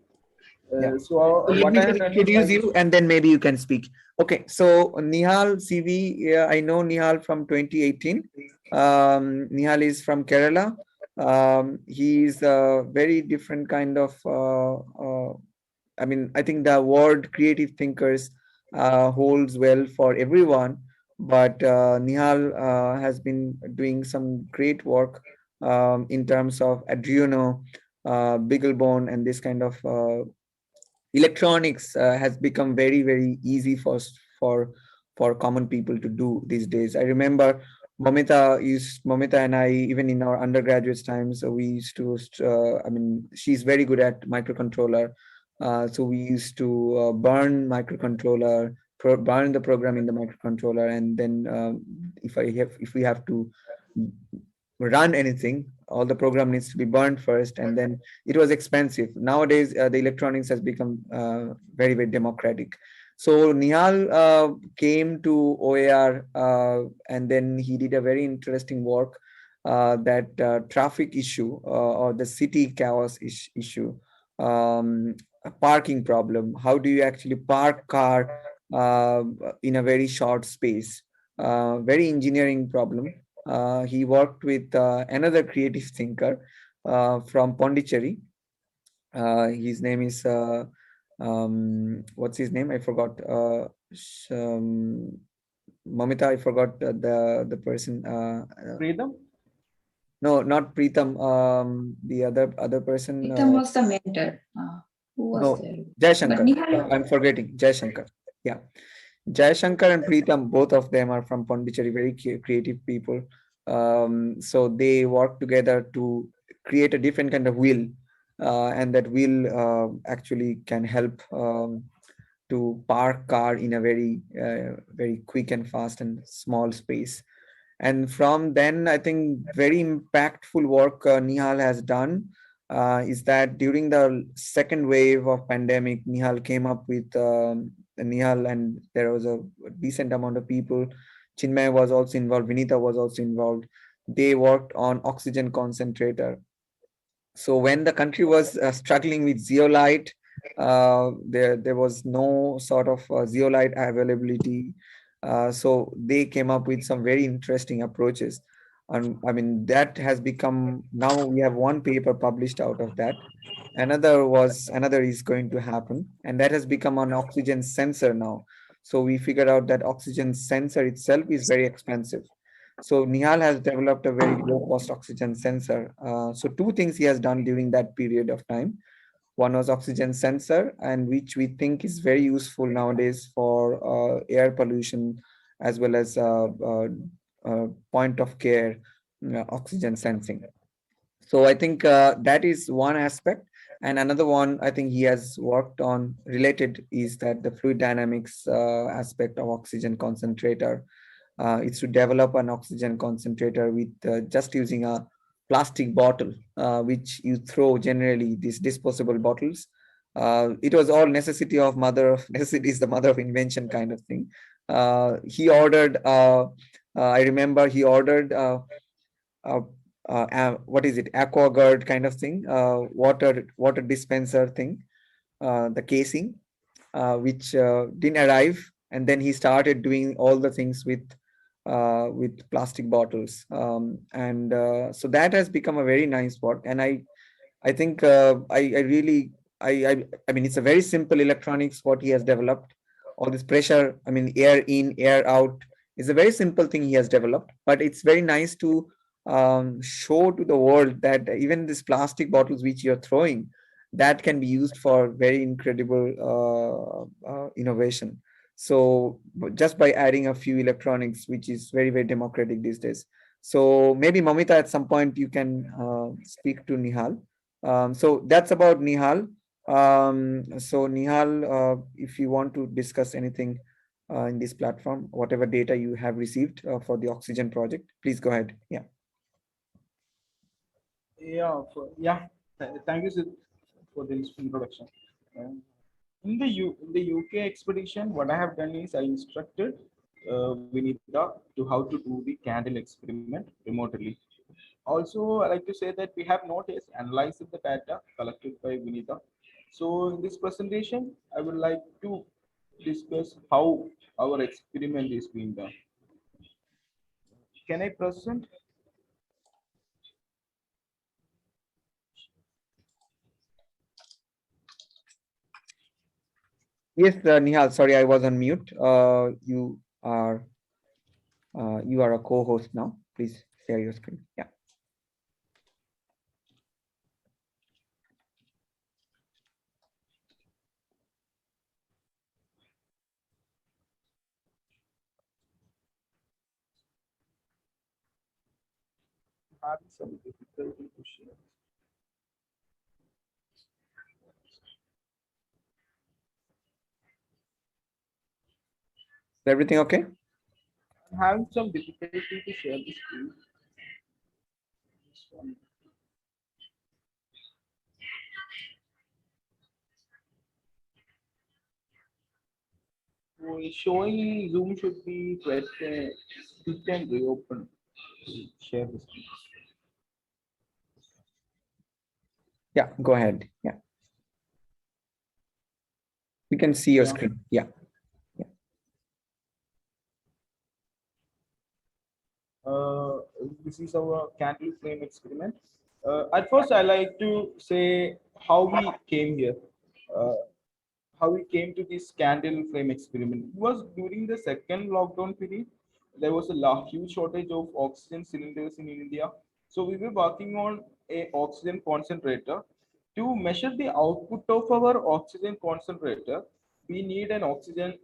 Speaker 1: Yeah.
Speaker 3: So
Speaker 1: Let me just introduce you and then maybe you can speak. Okay, so Nihal CV, I know Nihal from 2018. Nihal is from Kerala. He's a very different kind of, I think the word creative thinkers holds well for everyone, but Nihal has been doing some great work in terms of Arduino, Beaglebone, and this kind of electronics has become very, very easy for common people to do these days. I remember Moumita and I, even in our undergraduate times, we used to, she's very good at microcontroller. So we used to burn microcontroller, burn the program in the microcontroller, and then if we have to run anything, all the program needs to be burned first, and then it was expensive. Nowadays, the electronics has become very, very democratic. So Nihal came to OAR, and then he did a very interesting work, that traffic issue, or the city chaos issue, a parking problem. How do you actually park car in a very short space? Very engineering problem. He worked with another creative thinker from Pondicherry. His name is what's his name? I forgot. Moumita, I forgot the person.
Speaker 3: Freedom?
Speaker 1: No, not Preetham. The other person.
Speaker 4: Pritam was the mentor. Who was
Speaker 1: No,
Speaker 4: there?
Speaker 1: Jai
Speaker 4: But
Speaker 1: Shankar.
Speaker 4: Nihal,
Speaker 1: I'm forgetting Jai Shankar. Yeah, Jai Shankar and Preetham, both of them are from Pondicherry, very creative people. So they work together to create a different kind of wheel, and that wheel actually can help to park car in a very quick and fast and small space. And from then, I think very impactful work Nihal has done is that during the second wave of pandemic, Nihal came up with Nihal, and there was a decent amount of people. Chinmay was also involved. Vinitha was also involved. They worked on oxygen concentrator. So when the country was struggling with zeolite, there was no sort of zeolite availability. So they came up with some very interesting approaches, and I mean that has become, now we have one paper published out of that. Another is going to happen, and that has become an oxygen sensor now. So we figured out that oxygen sensor itself is very expensive. So Nihal has developed a very low cost oxygen sensor. So two things he has done during that period of time. One was oxygen sensor, and which we think is very useful nowadays for air pollution, as well as point of care oxygen sensing. So I think that is one aspect. And another one I think he has worked on related is that the fluid dynamics aspect of oxygen concentrator. It's to develop an oxygen concentrator with just using a plastic bottle, which you throw generally, these disposable bottles. It was all necessity of mother of necessity is the mother of invention kind of thing. He ordered, I remember he ordered uh, what is it, aquaguard kind of thing, water dispenser thing, the casing, which didn't arrive, and then he started doing all the things with plastic bottles, and so that has become a very nice work. And I think I really I mean it's a very simple electronics what he has developed. All this pressure, I mean air in, air out, is a very simple thing he has developed. But it's very nice to show to the world that even these plastic bottles which you're throwing, that can be used for very incredible innovation. So just by adding a few electronics, which is very, very democratic these days. So maybe Moumita, at some point you can speak to Nihal. So that's about Nihal. So Nihal, if you want to discuss anything in this platform, whatever data you have received for the oxygen project, please go ahead. Yeah.
Speaker 3: Thank you, Sid, for this introduction. In the UK expedition, what I have done is I instructed Vinitha to how to do the candle experiment remotely. Also, I like to say that we have not yet analyzed the data collected by Vinitha. So in this presentation, I would like to discuss how our experiment is being done. Can I present?
Speaker 1: Yes, Nihal, sorry, I was on mute. You are a co-host now. Please share your screen. Yeah.
Speaker 3: Having some difficulty to share.
Speaker 1: Is everything okay?
Speaker 3: I'm having some difficulty to share the screen. This one. showing in Zoom should be quite quick and reopen. Share this.
Speaker 1: Yeah, go ahead. Yeah. We can see your
Speaker 3: Yeah.
Speaker 1: screen. Yeah.
Speaker 3: This is our candle flame experiment. At first, I like to say how we came here, uh, how we came to this candle flame experiment. It was during the second lockdown period. There was a huge shortage of oxygen cylinders in India. So we were working on a oxygen concentrator. To measure the output of our oxygen concentrator, we need an oxygen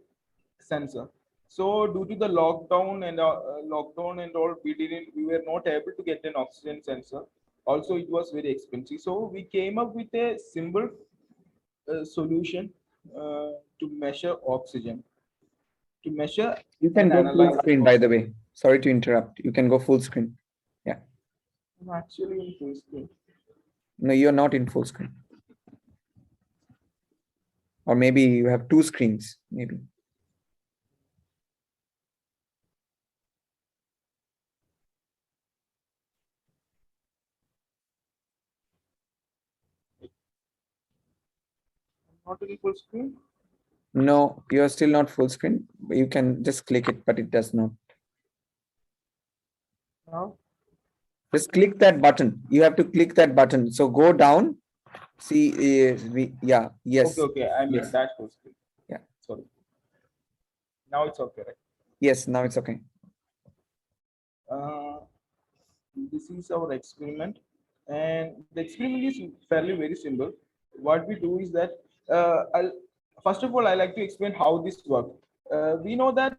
Speaker 3: sensor. So due to the lockdown and all, we were not able to get an oxygen sensor. Also, it was very expensive. So we came up with a simple solution to measure oxygen, to measure
Speaker 1: You can
Speaker 3: and
Speaker 1: go full
Speaker 3: analyze.
Speaker 1: screen, by the way. Sorry to interrupt. You can go full screen. Yeah.
Speaker 3: I'm actually in full screen.
Speaker 1: No, you're not in full screen. Or maybe you have two screens, maybe.
Speaker 3: Not in full screen.
Speaker 1: No, you're still not full screen. You can just click it, but it does not.
Speaker 3: Now,
Speaker 1: Just click that button. You have to click that button. So go down. See, yeah, yes.
Speaker 3: okay. I'm
Speaker 1: Yes.
Speaker 3: in dashboard screen.
Speaker 1: Yeah.
Speaker 3: Sorry. Now it's okay, right?
Speaker 1: Yes, now it's okay.
Speaker 3: This is our experiment, and the experiment is fairly very simple. What we do is that first of all, I like to explain how this works. We know that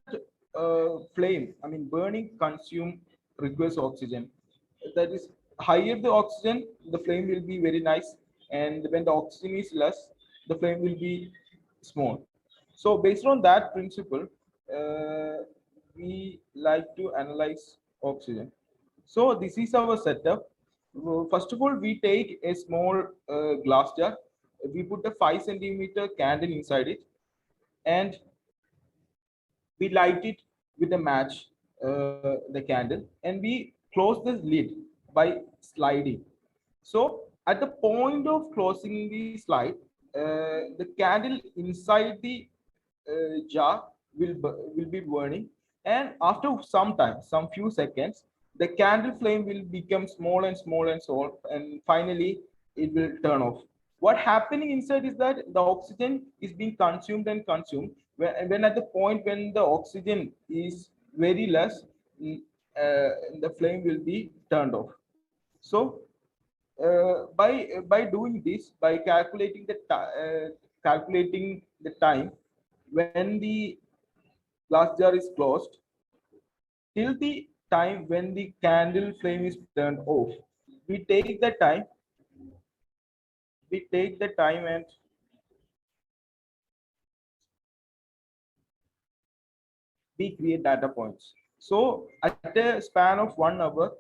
Speaker 3: flame, I mean burning, consume requires oxygen. That is, higher the oxygen, the flame will be very nice, and when the oxygen is less, the flame will be small. So based on that principle, uh, we like to analyze oxygen. So this is our setup. First of all, we take a small glass jar. We put a 5 centimeter candle inside it, and we light it with a match, the candle, and we close the lid by sliding. So at the point of closing the slide, the candle inside the jar will be burning, and after some time, some few seconds, the candle flame will become small and small and small, and finally it will turn off. What happening inside is that the oxygen is being consumed and consumed. When at the point when the oxygen is very less, the flame will be turned off. So by doing this, by calculating the time when the glass jar is closed till the time when the candle flame is turned off, we take the time. We take the time and we create data points. So at a span of 1 hour,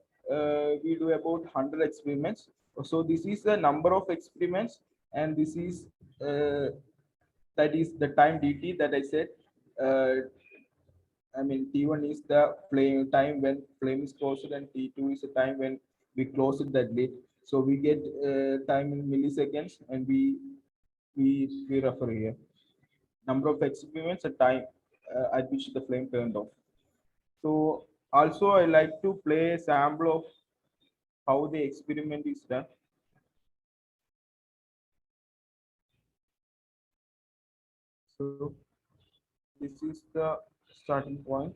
Speaker 3: we do about 100 experiments. So this is the number of experiments, and this is that is the time dt that I said. Uh, I mean, T1 is the flame time when flame is closed, and T2 is the time when we close it that lid. So we get time in milliseconds, and we refer here number of experiments and time at which the flame turned off. So also I like to play a sample of how the experiment is done. So this is the starting point.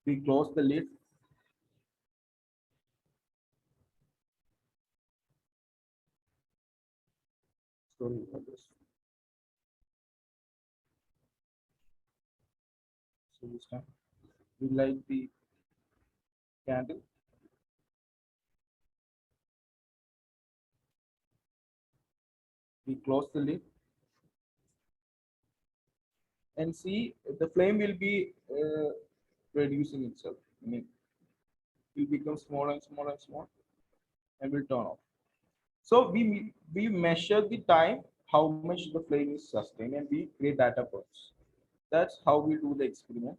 Speaker 3: We close the lid. Sorry for this. So this time we light the candle. We close the lid and see the flame will be reducing itself. I mean, it will become small and small and small and will turn off. So we measure the time, how much the flame is sustained, and we create data points. That's how we do the experiment.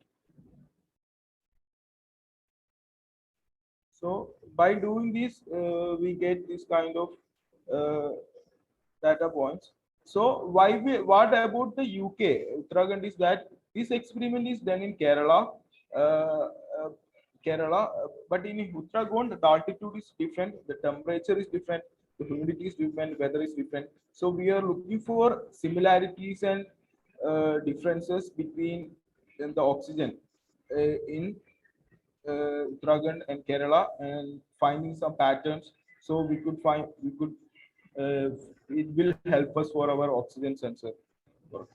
Speaker 3: So by doing this, we get this kind of uh, data points. So what about the UK? Uttarakhand is that this experiment is done in Kerala, uh, uh, but in Uttarakhand the altitude is different, the temperature is different, the humidity is different, weather is different. So we are looking for similarities and differences between the oxygen in Uttarakhand and Kerala, and finding some patterns. So we could it will help us for our oxygen sensor work.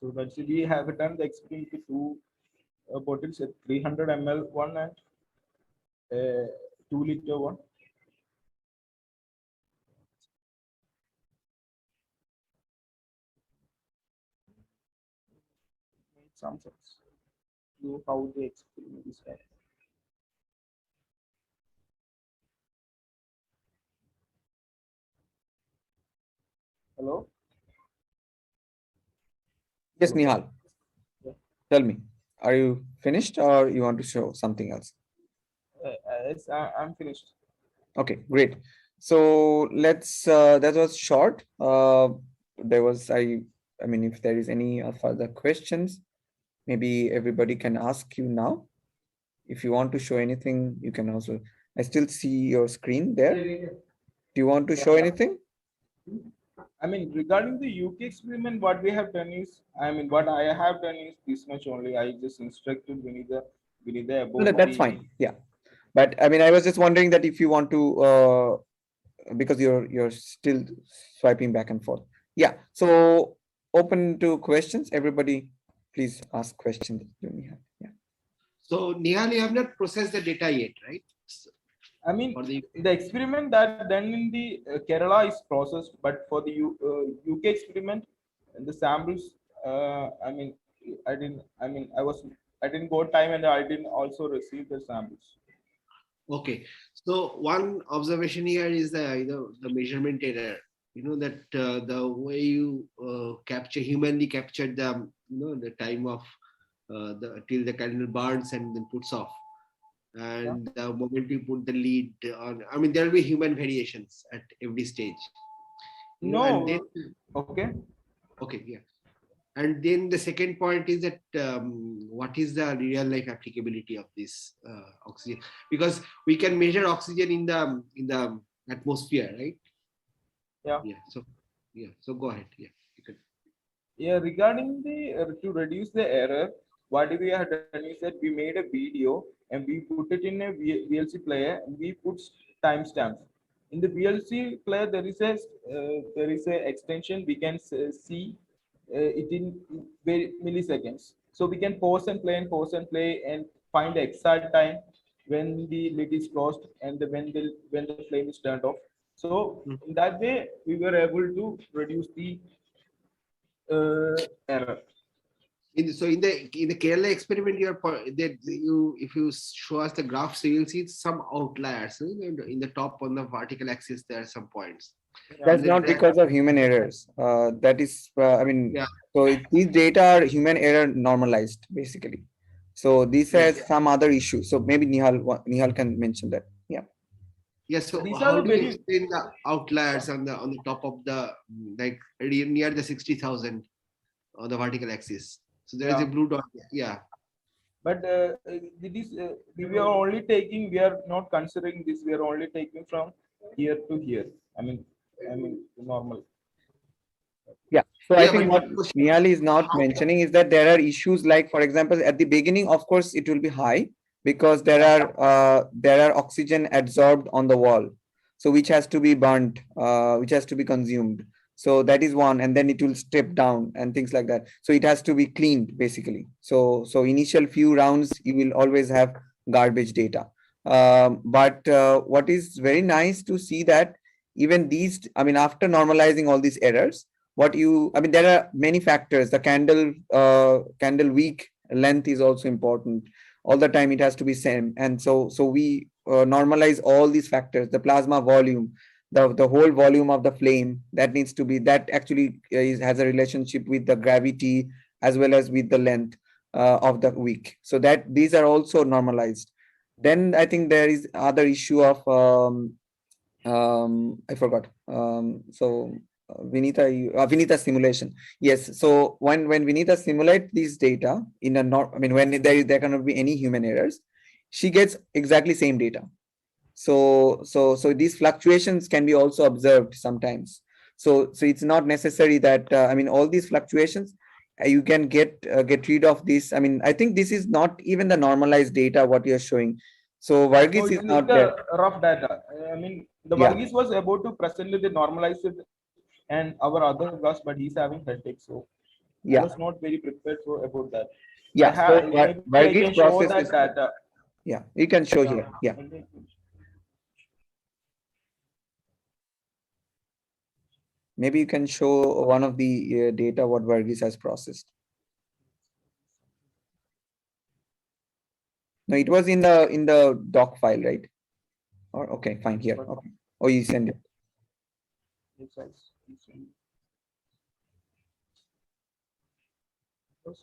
Speaker 3: So that's it. We have done the experiment with two bottles, a 300 ml one and a 2-liter one. Made some sense. You how the experiment is done. Hello.
Speaker 1: Yes, Nihal.
Speaker 3: Yeah.
Speaker 1: Tell me, are you finished or you want to show something else?
Speaker 3: Yes, I'm finished.
Speaker 1: Okay, great. So let's, that was short. There was, I mean, if there is any further questions, maybe everybody can ask you now. If you want to show anything, you can also, I still see your screen there. Do you want to show anything?
Speaker 3: I mean, regarding the UK experiment, what we have done is, I mean, what I have done is this much only. I just instructed Vinitha about
Speaker 1: That's fine. Yeah. But I mean, I was just wondering that if you want to, because you're still swiping back and forth. Yeah. So open to questions. Everybody, please ask questions. Yeah.
Speaker 2: So Nihal, you have not processed the data yet, right?
Speaker 3: I mean, the experiment that done in the Kerala is processed, but for the UK experiment, the samples, I mean, I didn't. I mean, I didn't go time, and I didn't also receive the samples.
Speaker 2: Okay. So one observation here is the measurement error. You know that the way you humanly captured the the time of till the candle burns and then puts off. And the moment you put the lead on, I mean, there will be human variations at every stage.
Speaker 3: No.
Speaker 2: And then,
Speaker 3: okay.
Speaker 2: Okay. Yeah. And then the second point is that what is the real life applicability of this oxygen? Because we can measure oxygen in the atmosphere, right?
Speaker 3: Yeah.
Speaker 2: Yeah. So go ahead. Yeah. You can.
Speaker 3: Yeah. Regarding the to reduce the error, what we have done is that we made a video and we put it in a VLC player and we put timestamps. In the VLC player, there is a extension we can see it in milliseconds. So we can pause and play and find the exact time when the lid is closed and when the flame is turned off. So in that way, we were able to reduce the error.
Speaker 2: So in the Kerala experiment, if you show us the graph, so you'll see some outliers in the top on the vertical axis. There are some points.
Speaker 1: That's not because of human errors. That is, I mean,
Speaker 2: yeah.
Speaker 1: So these data are human error normalized, basically. So this has some other issues. So maybe Nihal can mention that. Yeah.
Speaker 2: Yes. So how do you explain the outliers on the top of the near the 60,000 on the vertical axis? So there is a blue dot. Yeah.
Speaker 3: But we are only taking. We are not considering this. We are only taking from here to here. I mean normal.
Speaker 1: Yeah. So I think what Nihal is not mentioning is that there are issues like, for example, at the beginning, of course, it will be high because there are oxygen adsorbed on the wall, so which has to be burnt, which has to be consumed. So that is one, and then it will step down and things like that. So it has to be cleaned basically. So initial few rounds you will always have garbage data. But what is very nice to see that even these, I mean, after normalizing all these errors, there are many factors. The candle wick length is also important. All the time it has to be same, and so we normalize all these factors, the plasma volume, the whole volume of the flame, that needs to be, that actually has a relationship with the gravity as well as with the length of the wick. So that these are also normalized. Then I think there is other issue of I forgot. Vinitha simulation. Yes. So when Vinitha simulate these data in a when there cannot be any human errors, she gets exactly same data. So these fluctuations can be also observed sometimes. So it's not necessary that all these fluctuations you can get rid of this. I think this is not even the normalized data what you're showing. So Varghese is not there.
Speaker 11: Rough data. The Varghese was about to present the normalized and our other guest, but he's having headache, so I was not very prepared about that.
Speaker 1: Yeah,
Speaker 11: I can show that data.
Speaker 1: Yeah, you can show here. Yeah. Maybe you can show one of the data what Varghese has processed. No, it was in the doc file, right? Or okay, fine, here. Okay. Oh, you send it.
Speaker 11: Also.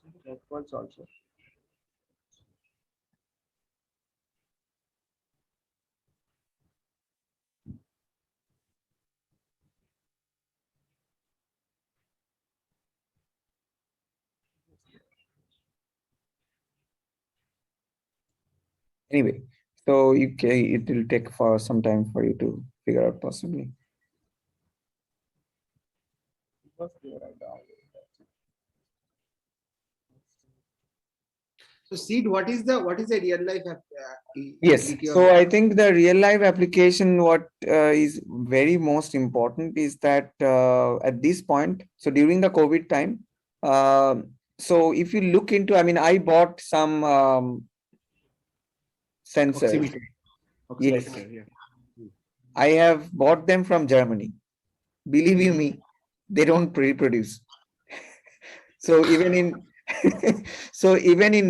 Speaker 1: Anyway, so it will take for some time for you to figure out possibly.
Speaker 2: So Sid, what is the real life?
Speaker 1: Yes, so I think the real life application, what is very most important is that at this point, so during the COVID time, so if you look into, I bought some sensors.
Speaker 2: Oximeter,
Speaker 1: yes,
Speaker 2: yeah.
Speaker 1: I have bought them from Germany. Believe you me, they don't reproduce. So even in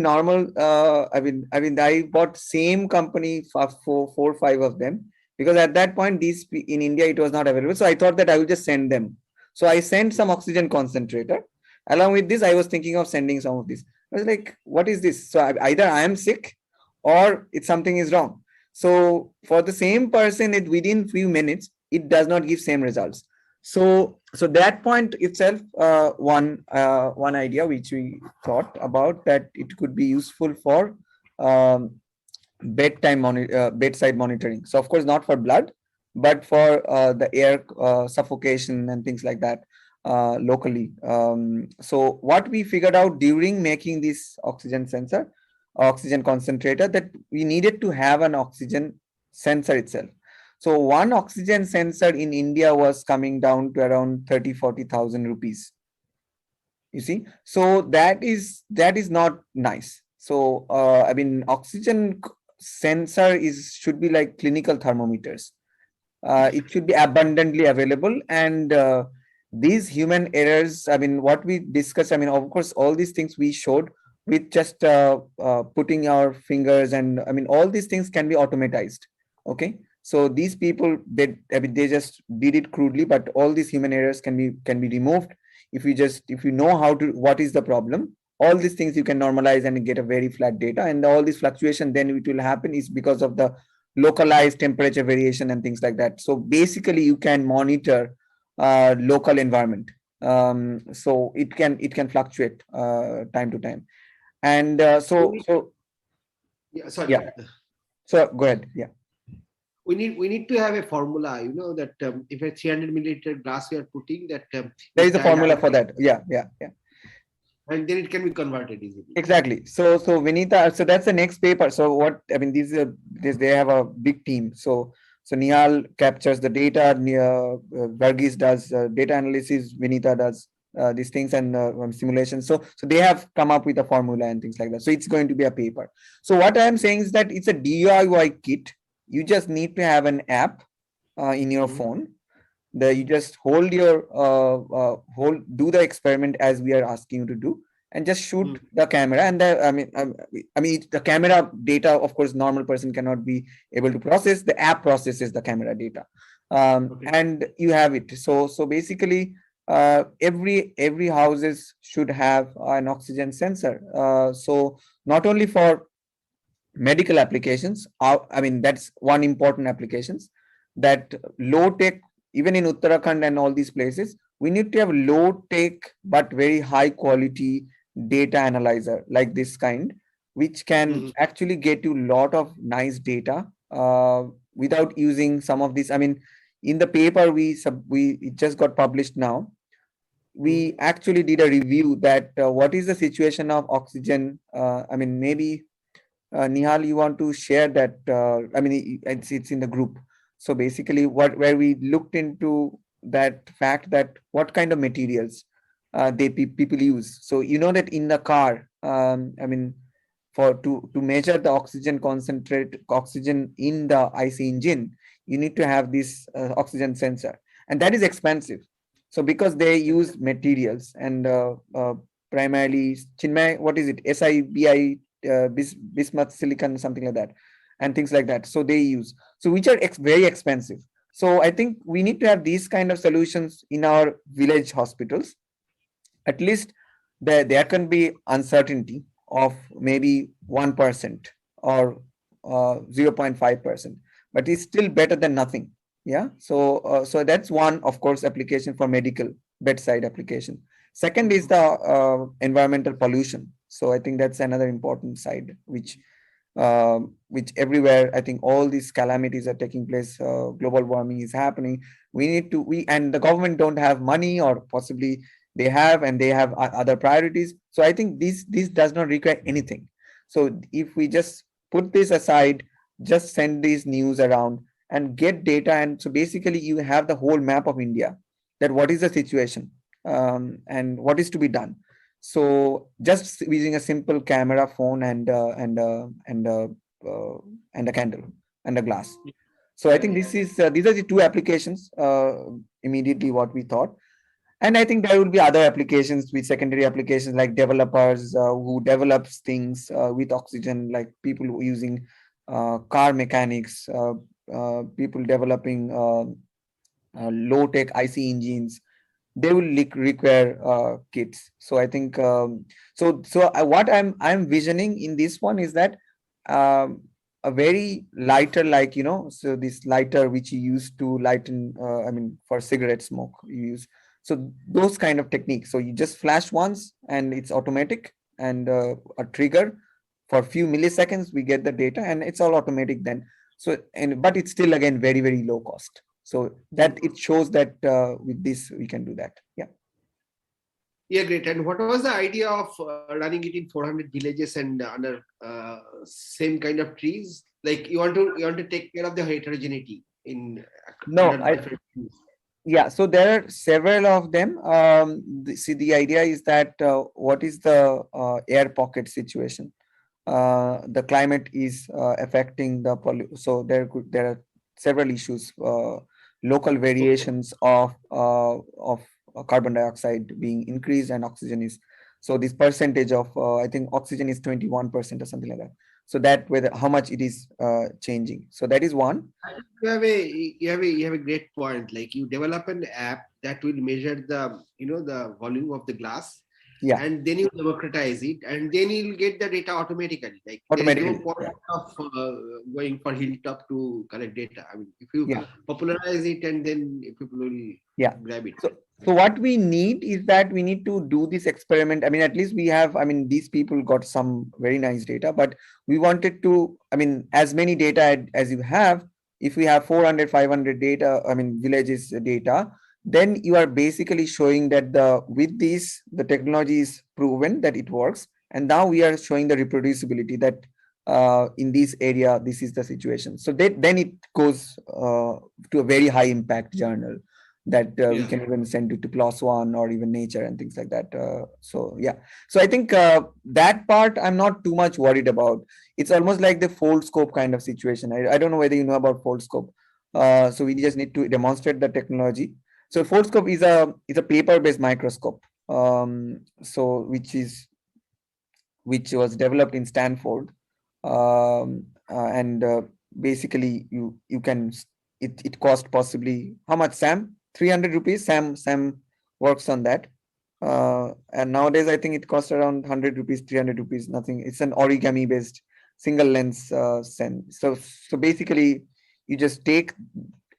Speaker 1: normal, I bought same company for four or five of them, because at that point these in India it was not available. So I thought that I will just send them. So I sent some oxygen concentrator. Along with this, I was thinking of sending some of these. I was like, what is this? So either I am sick or something is wrong. So for the same person, within few minutes, it does not give same results. So that point itself, one idea which we thought about, that it could be useful for bedside monitoring. So of course not for blood, but for the air suffocation and things like that locally. So what we figured out during making this oxygen concentrator, that we needed to have an oxygen sensor itself. So one oxygen sensor in India was coming down to around 30,000-40,000 rupees. You see, so that is not nice. So oxygen sensor should be like clinical thermometers. It should be abundantly available, and these human errors, what we discussed, of course all these things we showed with just putting our fingers, and all these things can be automatized. Okay, so these people, they just did it crudely, but all these human errors can be removed if you know what is the problem. All these things you can normalize and get a very flat data, and all this fluctuation then it will happen is because of the localized temperature variation and things like that. So basically you can monitor local environment. So it can fluctuate time to time, and yeah, sorry. Yeah, so go ahead. Yeah,
Speaker 2: we need to have a formula, that if a 300 milliliter glass we are putting, that
Speaker 1: there is a formula for that. Yeah.
Speaker 2: And then it can be converted easily.
Speaker 1: Exactly. So Vinitha, so that's the next paper. So what they have a big team. So Nihal captures the data, Varghese does data analysis, Vinitha does these things, and simulation. So they have come up with a formula and things like that. So it's going to be a paper. So what I am saying is that it's a DIY kit. You just need to have an app in your phone. You just hold your do the experiment as we are asking you to do, and just shoot the camera. And the camera data, of course, normal person cannot be able to process. The app processes the camera data, and you have it. So basically, every houses should have an oxygen sensor. So not only for medical applications, that's one important applications, that low tech, even in Uttarakhand and all these places, we need to have low tech but very high quality data analyzer like this kind, which can actually get you a lot of nice data without using some of this. In the paper it just got published now, we actually did a review that what is the situation of oxygen. Maybe Nihal, you want to share that? It's in the group. So basically, where we looked into that fact that what kind of materials people use. So you know that in the car, for to measure the oxygen oxygen in the IC engine, you need to have this oxygen sensor, and that is expensive. So because they use materials and primarily Chinmay, what is it? SIBI, bismuth silicon, something like that, and things like that. So they use, so which are very expensive. So I think we need to have these kind of solutions in our village hospitals. At least there can be uncertainty of maybe 1% or 0.5%, but it's still better than nothing. Yeah. So that's one, of course, application for medical bedside application. Second is the environmental pollution. So I think that's another important side, which everywhere, I think all these calamities are taking place. Global warming is happening. And the government don't have money, or possibly they have, and they have other priorities. So I think this does not require anything. So if we just put this aside, just send these news around and get data, and so basically you have the whole map of India, that what is the situation and what is to be done. So just using a simple camera, phone, and a candle and a glass. So I think these are the two applications immediately what we thought. And I think there will be other applications, with secondary applications, like developers who develops things with oxygen, like people who using car mechanics, people developing low tech IC engines. They will require kits. So I think what I'm visioning in this one is that a very lighter, so this lighter which you use to lighten, for cigarette smoke you use. So those kind of techniques. So you just flash once and it's automatic, and a trigger for a few milliseconds, we get the data, and it's all automatic then. So but it's still, again, very, very low cost. So that it shows that with this we can do that. Yeah.
Speaker 2: Yeah, great. And what was the idea of running it in 400 villages and under same kind of trees? Like you want to take care of the heterogeneity in
Speaker 1: yeah. So there are several of them. The idea is that what is the air pocket situation? The climate is affecting the so there are several issues. Local variations of carbon dioxide being increased, and oxygen is, so this percentage of I think oxygen is 21% or something like that. So that whether how much it is changing. So that is one.
Speaker 2: You have a great point. Like you develop an app that will measure the the volume of the glass.
Speaker 1: Yeah.
Speaker 2: And then you democratize it, and then you'll get the data automatically. Like
Speaker 1: automatically.
Speaker 2: There is no point of going for hilltop to collect data. I mean, if you popularize it, and then people will grab it.
Speaker 1: So what we need is that we need to do this experiment. I mean, at least we have, these people got some very nice data, but we wanted to, as many data as you have, if we have 400, 500 data, villages data, then you are basically showing that with this, the technology is proven that it works. And now we are showing the reproducibility that in this area, this is the situation. So then it goes to a very high impact journal that we can even send it to PLOS ONE or even Nature and things like that. So I think that part I'm not too much worried about. It's almost like the fold scope kind of situation. I don't know whether you know about fold scope. So we just need to demonstrate the technology. So fold scope is a paper based microscope. So which is which was developed in Stanford. And basically you can, it cost possibly, how much, Sam? 300 rupees. Sam works on that. And nowadays I think it costs around 100 rupees, 300 rupees, nothing. It's an origami based single lens Sen. So basically you just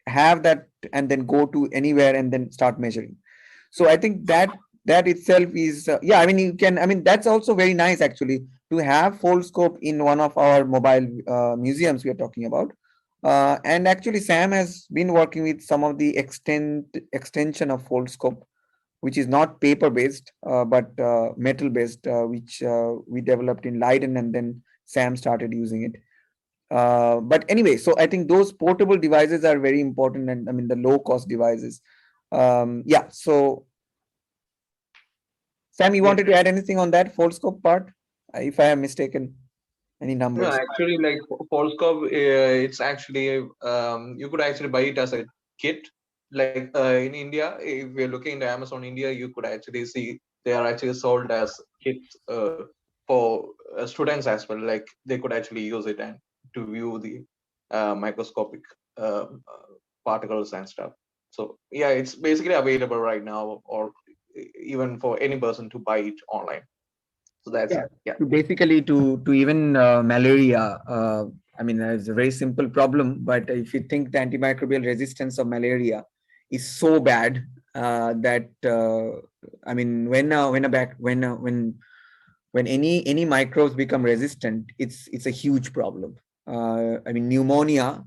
Speaker 1: have that and then go to anywhere and then start measuring. So I think that itself is yeah, I mean, you can, I mean, that's also very nice actually, to have fold scope in one of our mobile museums we are talking about. And actually Sam has been working with some of the extension of fold scope, which is not paper based but metal based, which we developed in Leiden, and then Sam started using it. But anyway, so I think those portable devices are very important, and I mean the low cost devices. Yeah, so Sam, you wanted to add anything on that fold scope part? If I am mistaken, any
Speaker 10: No,
Speaker 1: numbers?
Speaker 10: actually, like foldscope, it's actually you could actually buy it as a kit. Like in India, if we're looking into Amazon India, you could actually see they are actually sold as kits for students as well. Like they could actually use it and to view the microscopic particles and stuff. So yeah, it's basically available right now, or even for any person to buy it online. So that's it. Yeah.
Speaker 1: Basically, to even malaria. I mean, it's a very simple problem, but if you think the antimicrobial resistance of malaria is so bad that I mean, when any microbes become resistant, it's a huge problem. I mean, pneumonia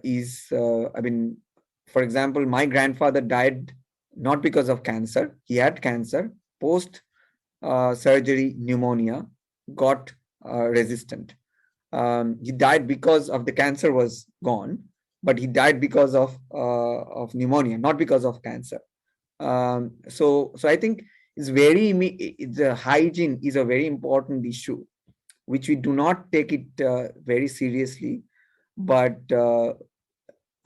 Speaker 1: is. I mean, for example, my grandfather died not because of cancer. He had cancer. Post surgery pneumonia got resistant. He died because of the cancer was gone, but he died because of pneumonia, not because of cancer. So I think the hygiene is a very important issue, which we do not take it very seriously. But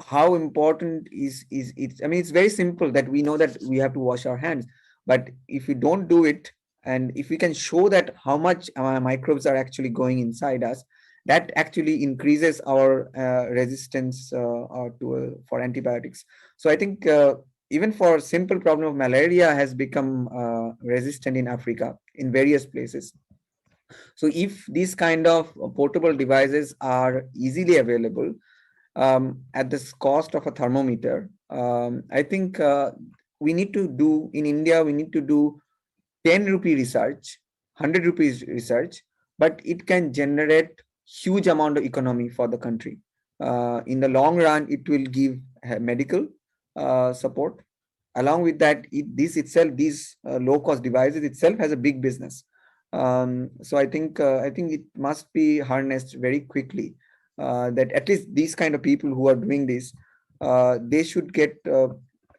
Speaker 1: how important is it's, I mean, it's very simple that we know that we have to wash our hands, but if we don't do it, and if we can show that how much microbes are actually going inside us, that actually increases our resistance for antibiotics. So I think even for simple problem of malaria has become resistant in Africa in various places. So if these kind of portable devices are easily available at this cost of a thermometer, I think we need to do in India, we need to do 10 rupee research, 100 rupees research, but it can generate huge amount of economy for the country. In the long run, it will give medical support. Along with that, these low cost devices itself has a big business. So I think it must be harnessed very quickly. That at least these kind of people who are doing this, they should get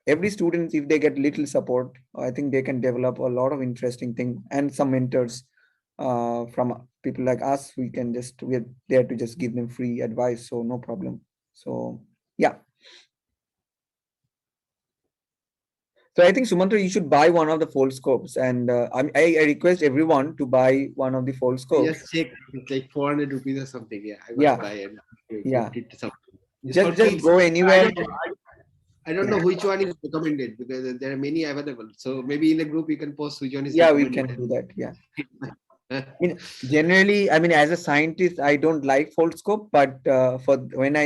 Speaker 1: every student, if they get little support, I think they can develop a lot of interesting thing, and some mentors from people like us. We're there to just give them free advice, so no problem. So yeah. So I think, Sumantra, you should buy one of the fold scopes, and I request everyone to buy one of the fold scopes.
Speaker 2: Just check, it's like 400 rupees or something. Yeah, I
Speaker 1: Yeah.
Speaker 2: buy it.
Speaker 1: Yeah.
Speaker 2: Just
Speaker 1: go anywhere.
Speaker 2: I don't know which one is recommended, because there are many available. So maybe in the group you can post which one is
Speaker 1: recommended.
Speaker 2: recommended.
Speaker 1: We can do that. Yeah. Generally, I mean, as a scientist, I don't like fold scope, but for when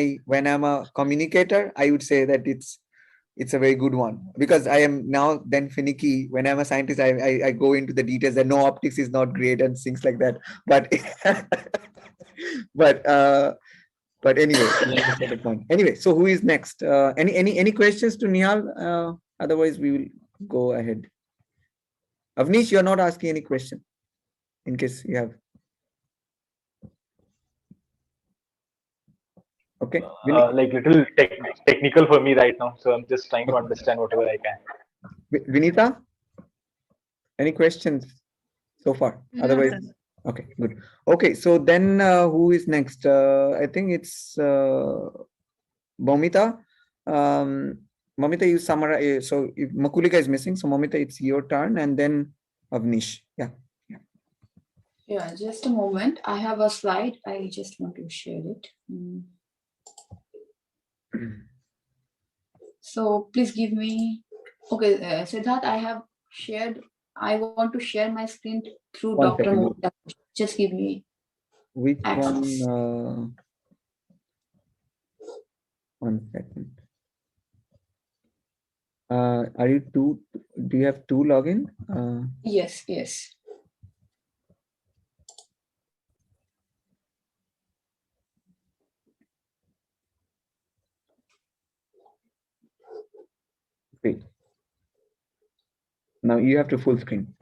Speaker 1: I'm a communicator, I would say that it's a very good one, because I am now then finicky. When I'm a scientist, I go into the details that no, optics is not great and things like that. But but anyway, the point. Anyway, so who is next? Any questions to Nihal? Otherwise, we will go ahead. Awnish, you're not asking any question, in case you have. Okay.
Speaker 3: Like little technical for me right now, so I'm just trying to understand whatever I can.
Speaker 1: Vinitha, any questions so far?
Speaker 8: No,
Speaker 1: Otherwise,
Speaker 8: sir.
Speaker 1: okay, good. Okay, so then who is next? I think it's Moumita. Moumita, you summarize. So if Makulika is missing, so Moumita, it's your turn, and then Awnish. Yeah.
Speaker 4: Yeah, just a moment. I have a slide. I just want to share it. So please give me. Okay, Siddharth, I have shared. I want to share my screen through
Speaker 1: One
Speaker 4: Dr.
Speaker 1: second.
Speaker 4: Moumita. Just give me
Speaker 1: Which
Speaker 4: access.
Speaker 1: one second. Are you two? Do you have two login?
Speaker 4: Yes, yes.
Speaker 1: Wait. Now you have to full screen.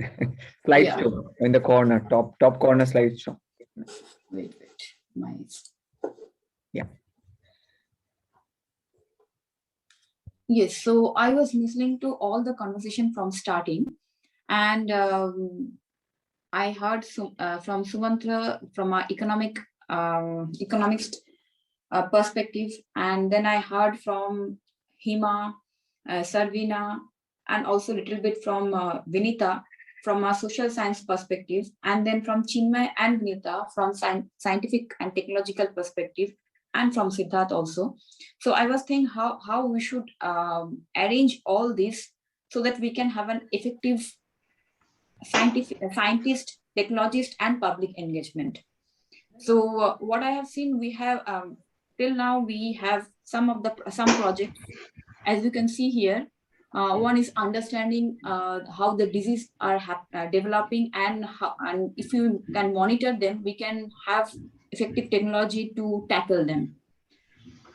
Speaker 1: Slideshow in the corner, top corner slideshow.
Speaker 4: Wait. Nice.
Speaker 1: Yeah.
Speaker 4: Yes, so I was listening to all the conversation from starting, and I heard from Sumantra from our economics perspective, and then I heard from Hima, Sarbeena, and also a little bit from Vinitha from a social science perspective, and then from Chinmay and Vinitha from scientific and technological perspective, and from Siddharth also. So I was thinking how we should arrange all this so that we can have an effective scientist, technologist, and public engagement. So what I have seen, we have till now we have some projects, as you can see here. One is understanding how the disease are developing, and if you can monitor them, we can have effective technology to tackle them.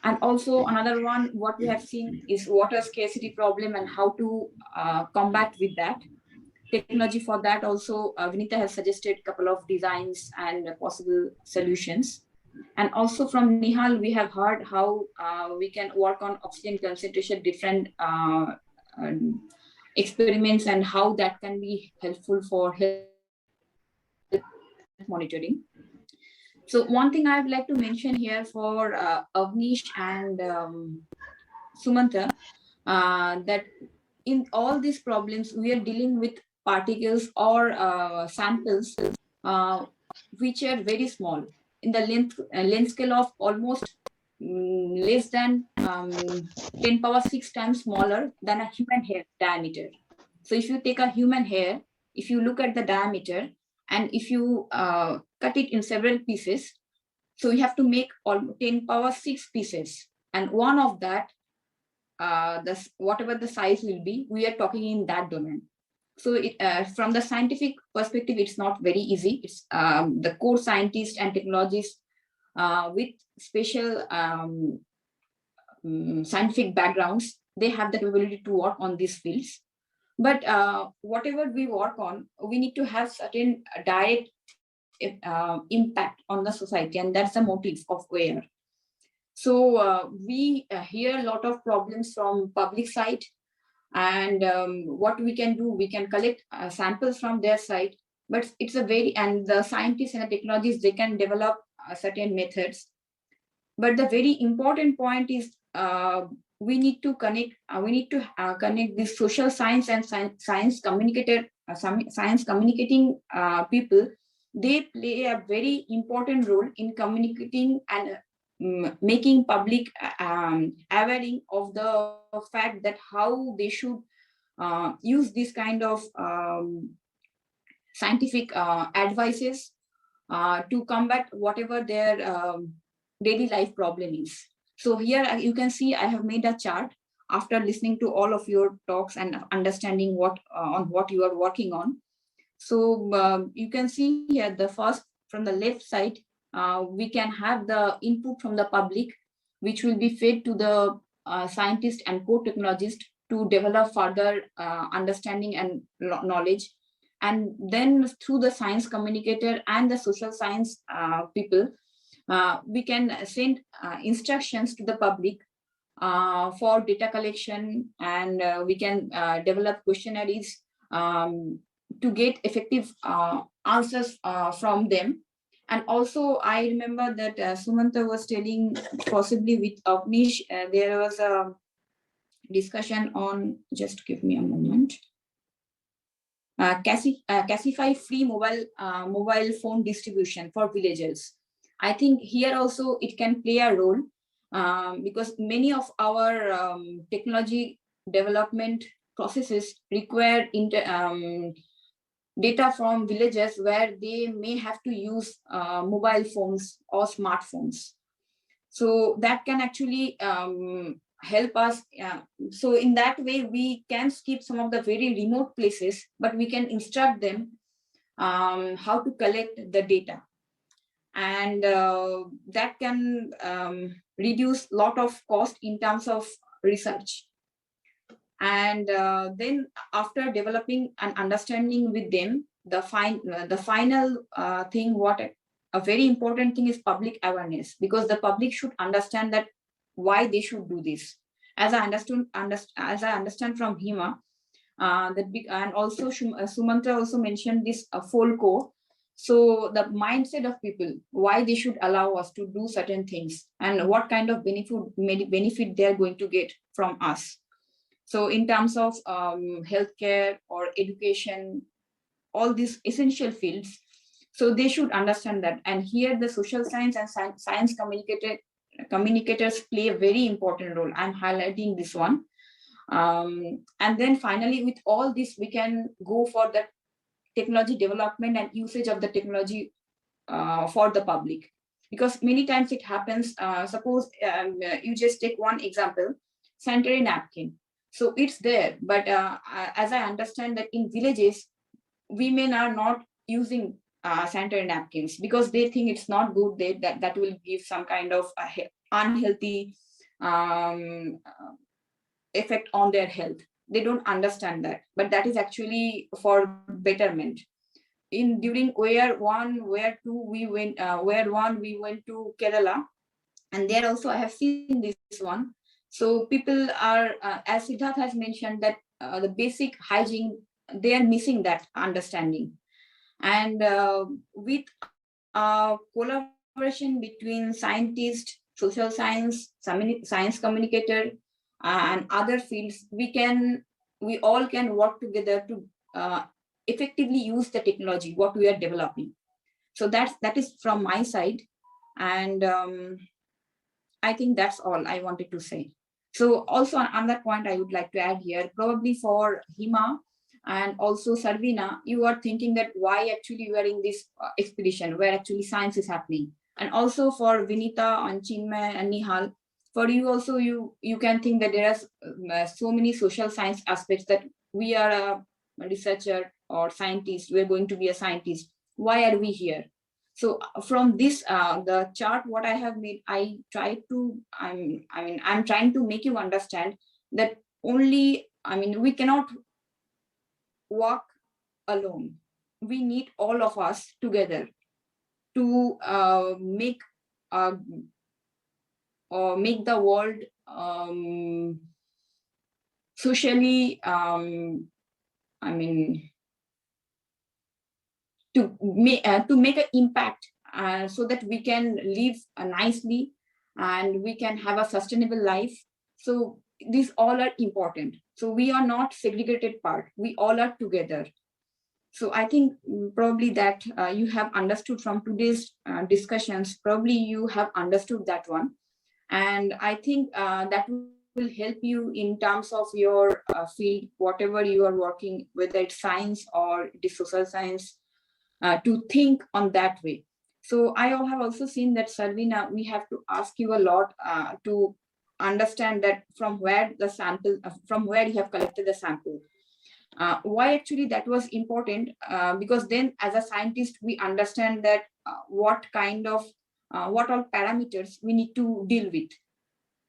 Speaker 4: And also another one, what we have seen is water scarcity problem and how to combat with that. Technology for that also, Vinitha has suggested a couple of designs and possible solutions. And also from Nihal, we have heard how we can work on oxygen concentration, different experiments, and how that can be helpful for health monitoring. So one thing I'd like to mention here for Awnish and Sumantra, that in all these problems, we are dealing with particles or samples which are very small in the length scale of almost less than 10 power 6 times smaller than a human hair diameter. So if you take a human hair, if you look at the diameter, and if you cut it in several pieces, so you have to make 10 power 6 pieces, and one of that, whatever the size will be, we are talking in that domain. So from the scientific perspective, it's not very easy. It's the core scientists and technologists with special scientific backgrounds, they have the capability to work on these fields. But whatever we work on, we need to have certain direct impact on the society, and that's the motive of WARE. So we hear a lot of problems from public side, and what we can do, we can collect samples from their side, but it's and the scientists and the technologists, they can develop certain methods. But the very important point is we need to connect this social science and science communicating people. They play a very important role in communicating and making public aware of the fact that how they should use this kind of scientific advices to combat whatever their daily life problem is. So here you can see I have made a chart after listening to all of your talks and understanding what on what you are working on. So you can see here the first from the left side, we can have the input from the public, which will be fed to the scientist and co-technologist to develop further understanding and knowledge. And then through the science communicator and the social science people, we can send instructions to the public for data collection, and we can develop questionnaires to get effective answers from them. And also, I remember that Sumanta was telling, possibly with Awnish, there was a discussion on, just give me a moment. classify free mobile phone distribution for villagers. I think here also it can play a role, because many of our technology development processes require data from villages where they may have to use mobile phones or smartphones. So that can actually help us. So in that way, we can skip some of the very remote places, but we can instruct them how to collect the data. And that can reduce a lot of cost in terms of research. And then after developing an understanding with them, the final thing, what a very important thing is public awareness, because the public should understand that why they should do this. As I understand from Hima, and also Sumantra also mentioned this folklore. So the mindset of people, why they should allow us to do certain things, and what kind of benefit they're going to get from us. So in terms of healthcare or education, all these essential fields, so they should understand that. And here the social science and science communicators play a very important role. I'm highlighting this one. And then finally, with all this, we can go for the technology development and usage of the technology for the public. Because many times it happens, suppose you just take one example, sanitary napkin. So it's there, but as I understand that in villages, women are not using sanitary napkins because they think it's not good, that will give some kind of unhealthy effect on their health. They don't understand that, but that is actually for betterment. During where two we went to Kerala, and there also I have seen this one. So people are, as Siddharth has mentioned, that the basic hygiene, they are missing that understanding. And with collaboration between scientists, social science, science communicator, and other fields, we all can work together to effectively use the technology what we are developing. So that is from my side, and I think that's all I wanted to say. So also on that point, I would like to add here, probably for Hima and also Sarbeena, you are thinking that why actually you are in this expedition where actually science is happening. And also for Vinitha and Chinmay and Nihal, for you also, you can think that there are so many social science aspects, that we are a researcher or scientist, we're going to be a scientist. Why are we here? So from this, the chart what I have made, I'm trying to make you understand that only, we cannot walk alone. We need all of us together to make the world socially, to make an impact, so that we can live nicely and we can have a sustainable life. So these all are important. So we are not segregated part, we all are together. So I think probably that you have understood from today's discussions, probably you have understood that one. And I think that will help you in terms of your field, whatever you are working, whether it's science or it is social science, to think on that way. So I have also seen that, Sarbeena, we have to ask you a lot to understand that from where you have collected the sample. Why actually that was important, because then as a scientist, we understand that what all parameters we need to deal with.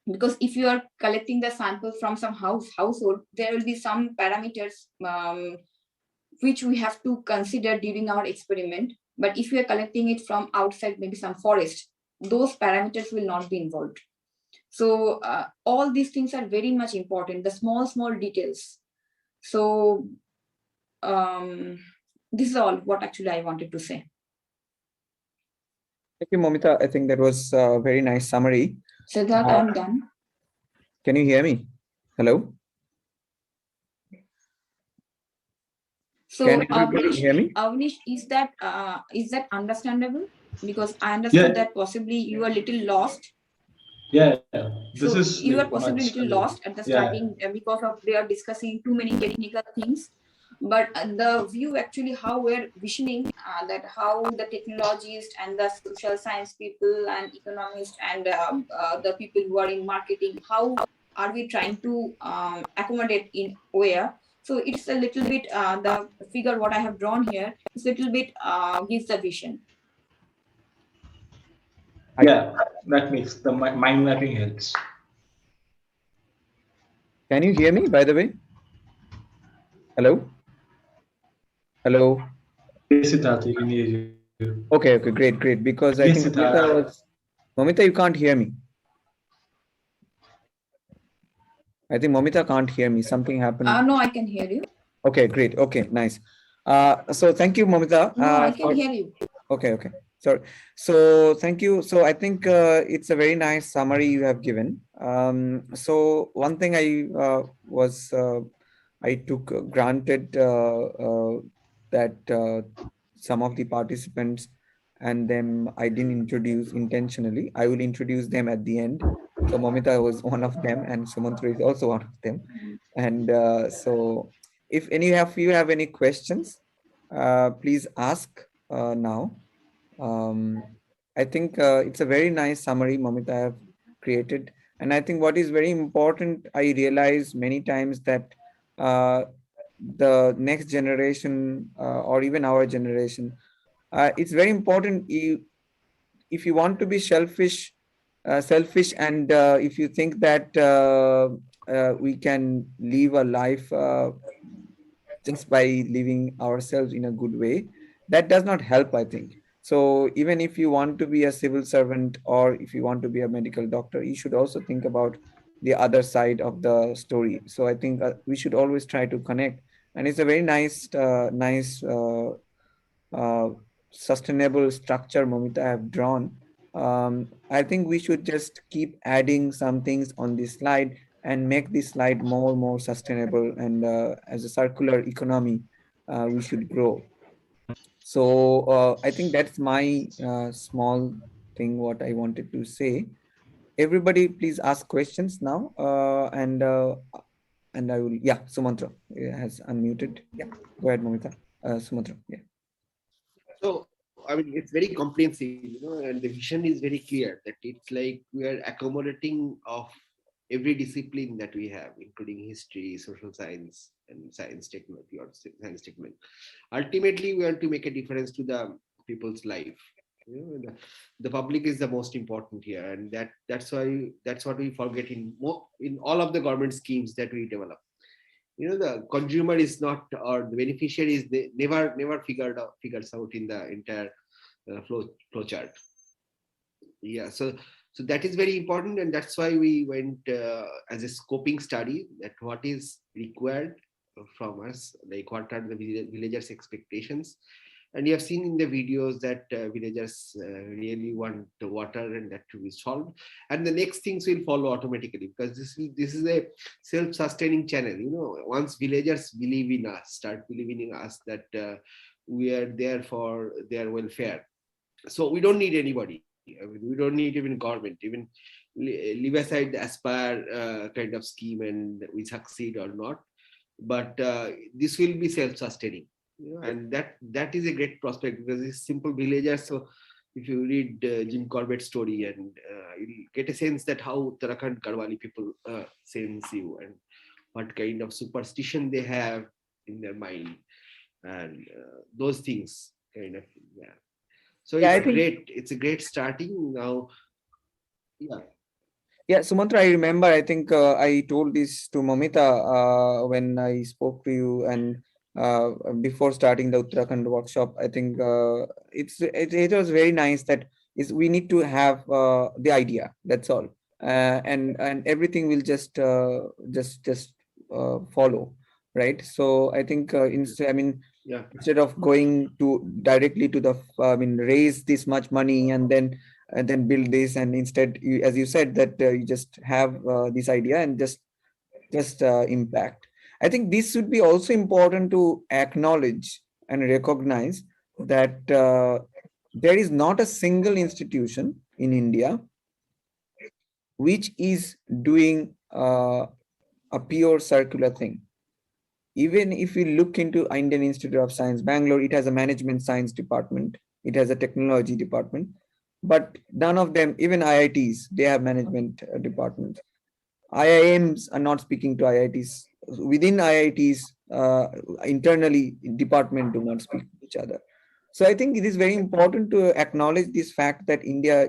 Speaker 4: Because if you are collecting the sample from some household, there will be some parameters which we have to consider during our experiment. But if we are collecting it from outside, maybe some forest, those parameters will not be involved. So all these things are very much important, the small details. So this is all what actually I wanted to say.
Speaker 1: Thank you, Moumita. I think that was a very nice summary.
Speaker 4: Siddharth, I'm done.
Speaker 1: Can you hear me? Hello?
Speaker 4: So
Speaker 1: Can everybody hear me?
Speaker 4: Awnish, is that understandable? Because I understood
Speaker 3: Yeah.
Speaker 4: that possibly you are a little lost.
Speaker 3: Yeah, this
Speaker 4: So
Speaker 3: is
Speaker 4: you are
Speaker 3: like
Speaker 4: possibly a
Speaker 3: much.
Speaker 4: little lost at the starting because of they are discussing too many technical things. But the view actually how we're visioning that how the technologists and the social science people and economists and the people who are in marketing, how are we trying to accommodate in where? So it's a little bit the figure what I have drawn here is a little bit gives the vision.
Speaker 3: Yeah, that makes the mind mapping helps.
Speaker 1: Can you hear me, by the way? Hello? Hello?
Speaker 3: Yes, Siddharth, we can hear you.
Speaker 1: Okay, great. Because I
Speaker 3: Yes,
Speaker 1: think
Speaker 3: Siddharth.
Speaker 1: Moumita, you can't hear me. I think Moumita can't hear me. Something happened.
Speaker 4: No, I can hear you.
Speaker 1: Okay, great. Okay, nice. So thank you, Moumita.
Speaker 4: No, I can hear you.
Speaker 1: Okay. Sorry. So thank you. So I think it's a very nice summary you have given. So one thing I took granted that some of the participants and them I didn't introduce intentionally. I will introduce them at the end. So Moumita was one of them, and Sumantra is also one of them. And so if any of you have any questions, please ask now. I think it's a very nice summary Moumita have created. And I think what is very important, I realize many times that the next generation or even our generation, it's very important if you want to be selfish and if you think that we can live a life just by living ourselves in a good way, that does not help, I think. So even if you want to be a civil servant or if you want to be a medical doctor, you should also think about the other side of the story. So I think we should always try to connect. And it's a very nice sustainable structure Moumita have drawn. I think we should just keep adding some things on this slide and make this slide more sustainable, and as a circular economy we should grow. So I think that's my small thing what I wanted to say. Everybody please ask questions now, and I will, yeah, Sumantra has unmuted. Yeah, go ahead, Moumita. Sumantra, yeah.
Speaker 2: So, I mean, it's very comprehensive, and the vision is very clear that it's like we are accommodating of every discipline that we have, including history, social science, and science technology or science technology. Ultimately, we want to make a difference to the people's life. The public is the most important here, and that's what we forget in all of the government schemes that we develop. The consumer is not, or the beneficiary is never figures out in the entire flow chart. Yeah, so that is very important, and that's why we went as a scoping study that what is required from us, like what are the villagers' expectations. And you have seen in the videos that villagers really want the water and that to be solved. And the next things will follow automatically, because this is a self-sustaining channel. Once villagers believe in us, start believing in us that we are there for their welfare. So we don't need anybody. I mean, we don't need even government, even leave aside the Aspire kind of scheme and we succeed or not. But this will be self-sustaining. And that is a great prospect, because it's simple villagers. So if you read Jim Corbett's story, and you'll get a sense that how Uttarakhand Garhwali people sense you and what kind of superstition they have in their mind, and those things kind of, yeah. So yeah, it's a great starting now.
Speaker 1: Yeah, Sumantra, I remember, I think I told this to Moumita when I spoke to you, and before starting the Uttarakhand workshop. I think it was very nice that we need to have the idea, that's all, and everything will just follow, right? So I think instead of going to directly to the raise this much money and then build this, and instead as you said that you just have this idea and just impact. I think this should be also important to acknowledge and recognize that there is not a single institution in India which is doing a pure circular thing. Even if we look into Indian Institute of Science, Bangalore, it has a management science department, it has a technology department, but none of them, even IITs, they have management departments. IIMs are not speaking to IITs. Within IITs, internally, department do not speak to each other. So I think it is very important to acknowledge this fact that India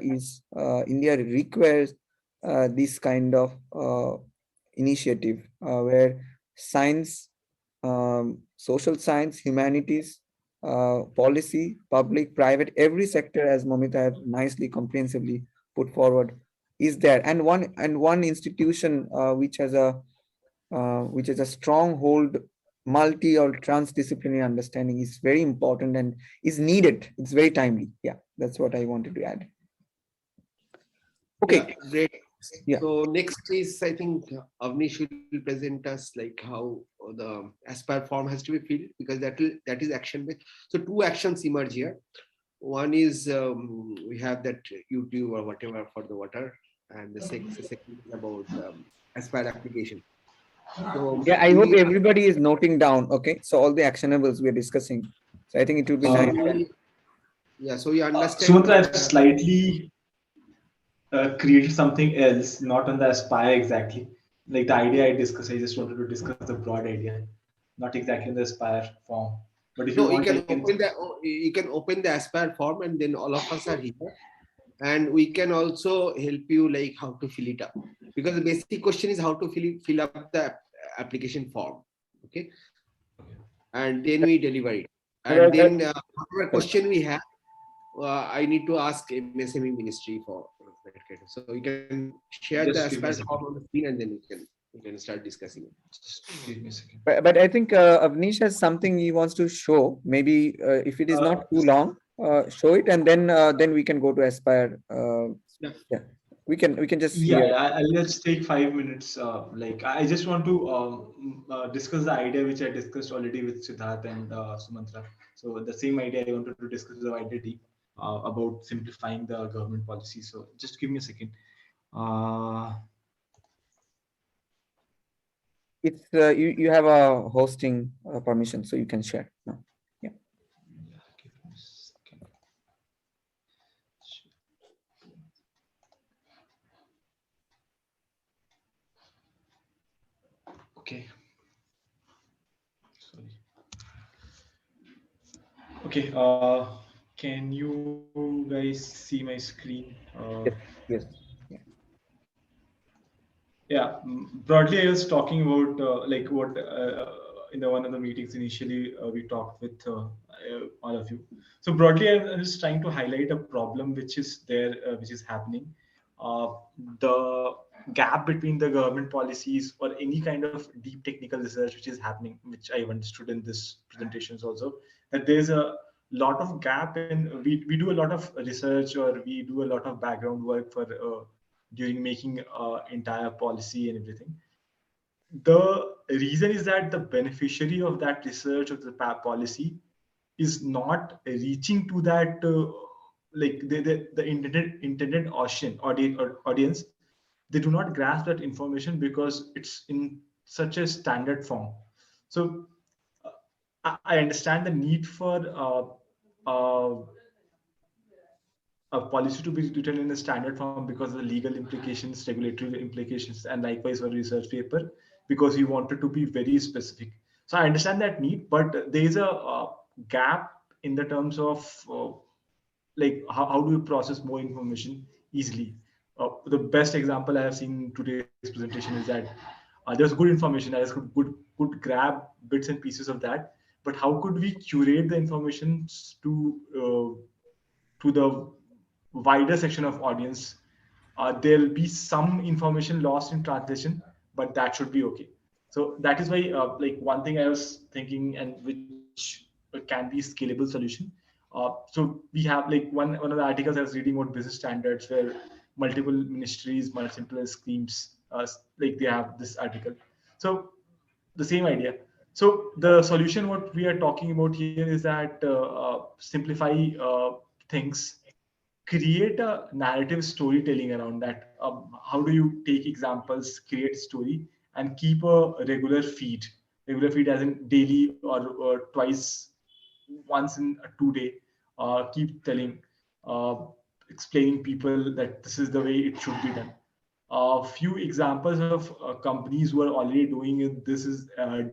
Speaker 1: requires this kind of initiative where science, social science, humanities, policy, public, private, every sector, as Moumita has nicely, comprehensively put forward, is there. And one institution which has a stronghold, multi or transdisciplinary understanding is very important and is needed. It's very timely. Yeah, that's what I wanted to add. Okay,
Speaker 2: yeah, great.
Speaker 1: Yeah.
Speaker 2: So next is, I think, Awnish will present us like how the aspire form has to be filled, because that is action based. So two actions emerge here. One is we have that YouTube or whatever for the water, and the second is about aspire application. So
Speaker 1: yeah, I hope everybody is noting down. Okay, so all the actionables we are discussing. So I think it would be nice.
Speaker 2: Yeah, so you understand.
Speaker 3: Sumantra, I've slightly created something else, not on the Aspire exactly. Like the idea I discussed, I just wanted to discuss the broad idea, not exactly in the Aspire form. But if you want,
Speaker 2: you can open the Aspire form, and then all of us are here, and we can also help you like how to fill it up, because the basic question is how to fill up the application form. Okay, and then we deliver it, and then whatever question we have, I need to ask MSME ministry for that kind of. So you can share the Aspire form on the screen, and then we can start discussing it.
Speaker 3: Just give me a second.
Speaker 1: But I think Awnish has something he wants to show. Maybe if it is not too long, show it, and then we can go to Aspire. Yeah, we can just
Speaker 3: I'll just take 5 minutes. Like I just want to discuss the idea which I discussed already with Siddharth and Sumantra. So the same idea I wanted to discuss the wider deep about simplifying the government policy. So just give me a second.
Speaker 1: It's you have a hosting permission, so you can share now. Yeah.
Speaker 3: Give me a second. Okay. Sorry. Okay. Can you guys see my screen?
Speaker 1: Yes.
Speaker 3: Yeah, broadly, I was talking about like what in the one of the meetings initially we talked with all of you. So broadly, I was trying to highlight a problem which is there, which is happening. The gap between the government policies or any kind of deep technical research which is happening, which I understood in this presentations also, that there's a lot of gap in, we do a lot of research or we do a lot of background work for during making entire policy and everything. The reason is that the beneficiary of that research of the policy is not reaching to that like the intended audience. They do not grasp that information because it's in such a standard form. So I understand the need for a policy to be written in a standard form because of the legal implications, regulatory implications, and likewise for a research paper, because we wanted to be very specific. So I understand that need, but there is a gap in the terms of like how do you process more information easily. The best example I have seen in today's presentation is that there's good information. I could grab bits and pieces of that, but how could we curate the information to the wider section of audience? There'll be some information lost in translation, but that should be okay. So that is why like one thing I was thinking, and which can be scalable solution. So we have like one of the articles I was reading about business standards where multiple ministries, multiple schemes, like they have this article. So the same idea. So the solution, what we are talking about here is that simplify things, create a narrative storytelling around that. How do you take examples, create story, and keep a regular feed? Regular feed as in daily or twice, once in a 2 day. Keep telling, uh, explaining people that this is the way it should be done. A few examples of companies who are already doing it. This is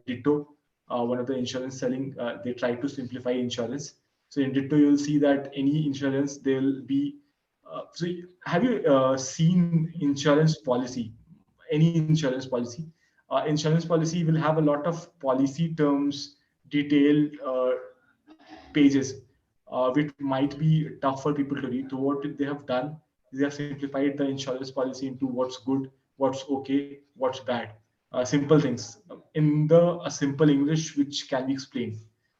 Speaker 3: Ditto, one of the insurance selling. They try to simplify insurance. So in Ditto, you'll see that any insurance, there will be. So have you seen insurance policy? Any insurance policy? Insurance policy will have a lot of policy terms, detailed pages, which might be tough for people to read. So what they have done is they have simplified the insurance policy into what's good, what's okay, what's bad. Simple things in the a simple English which can be explained.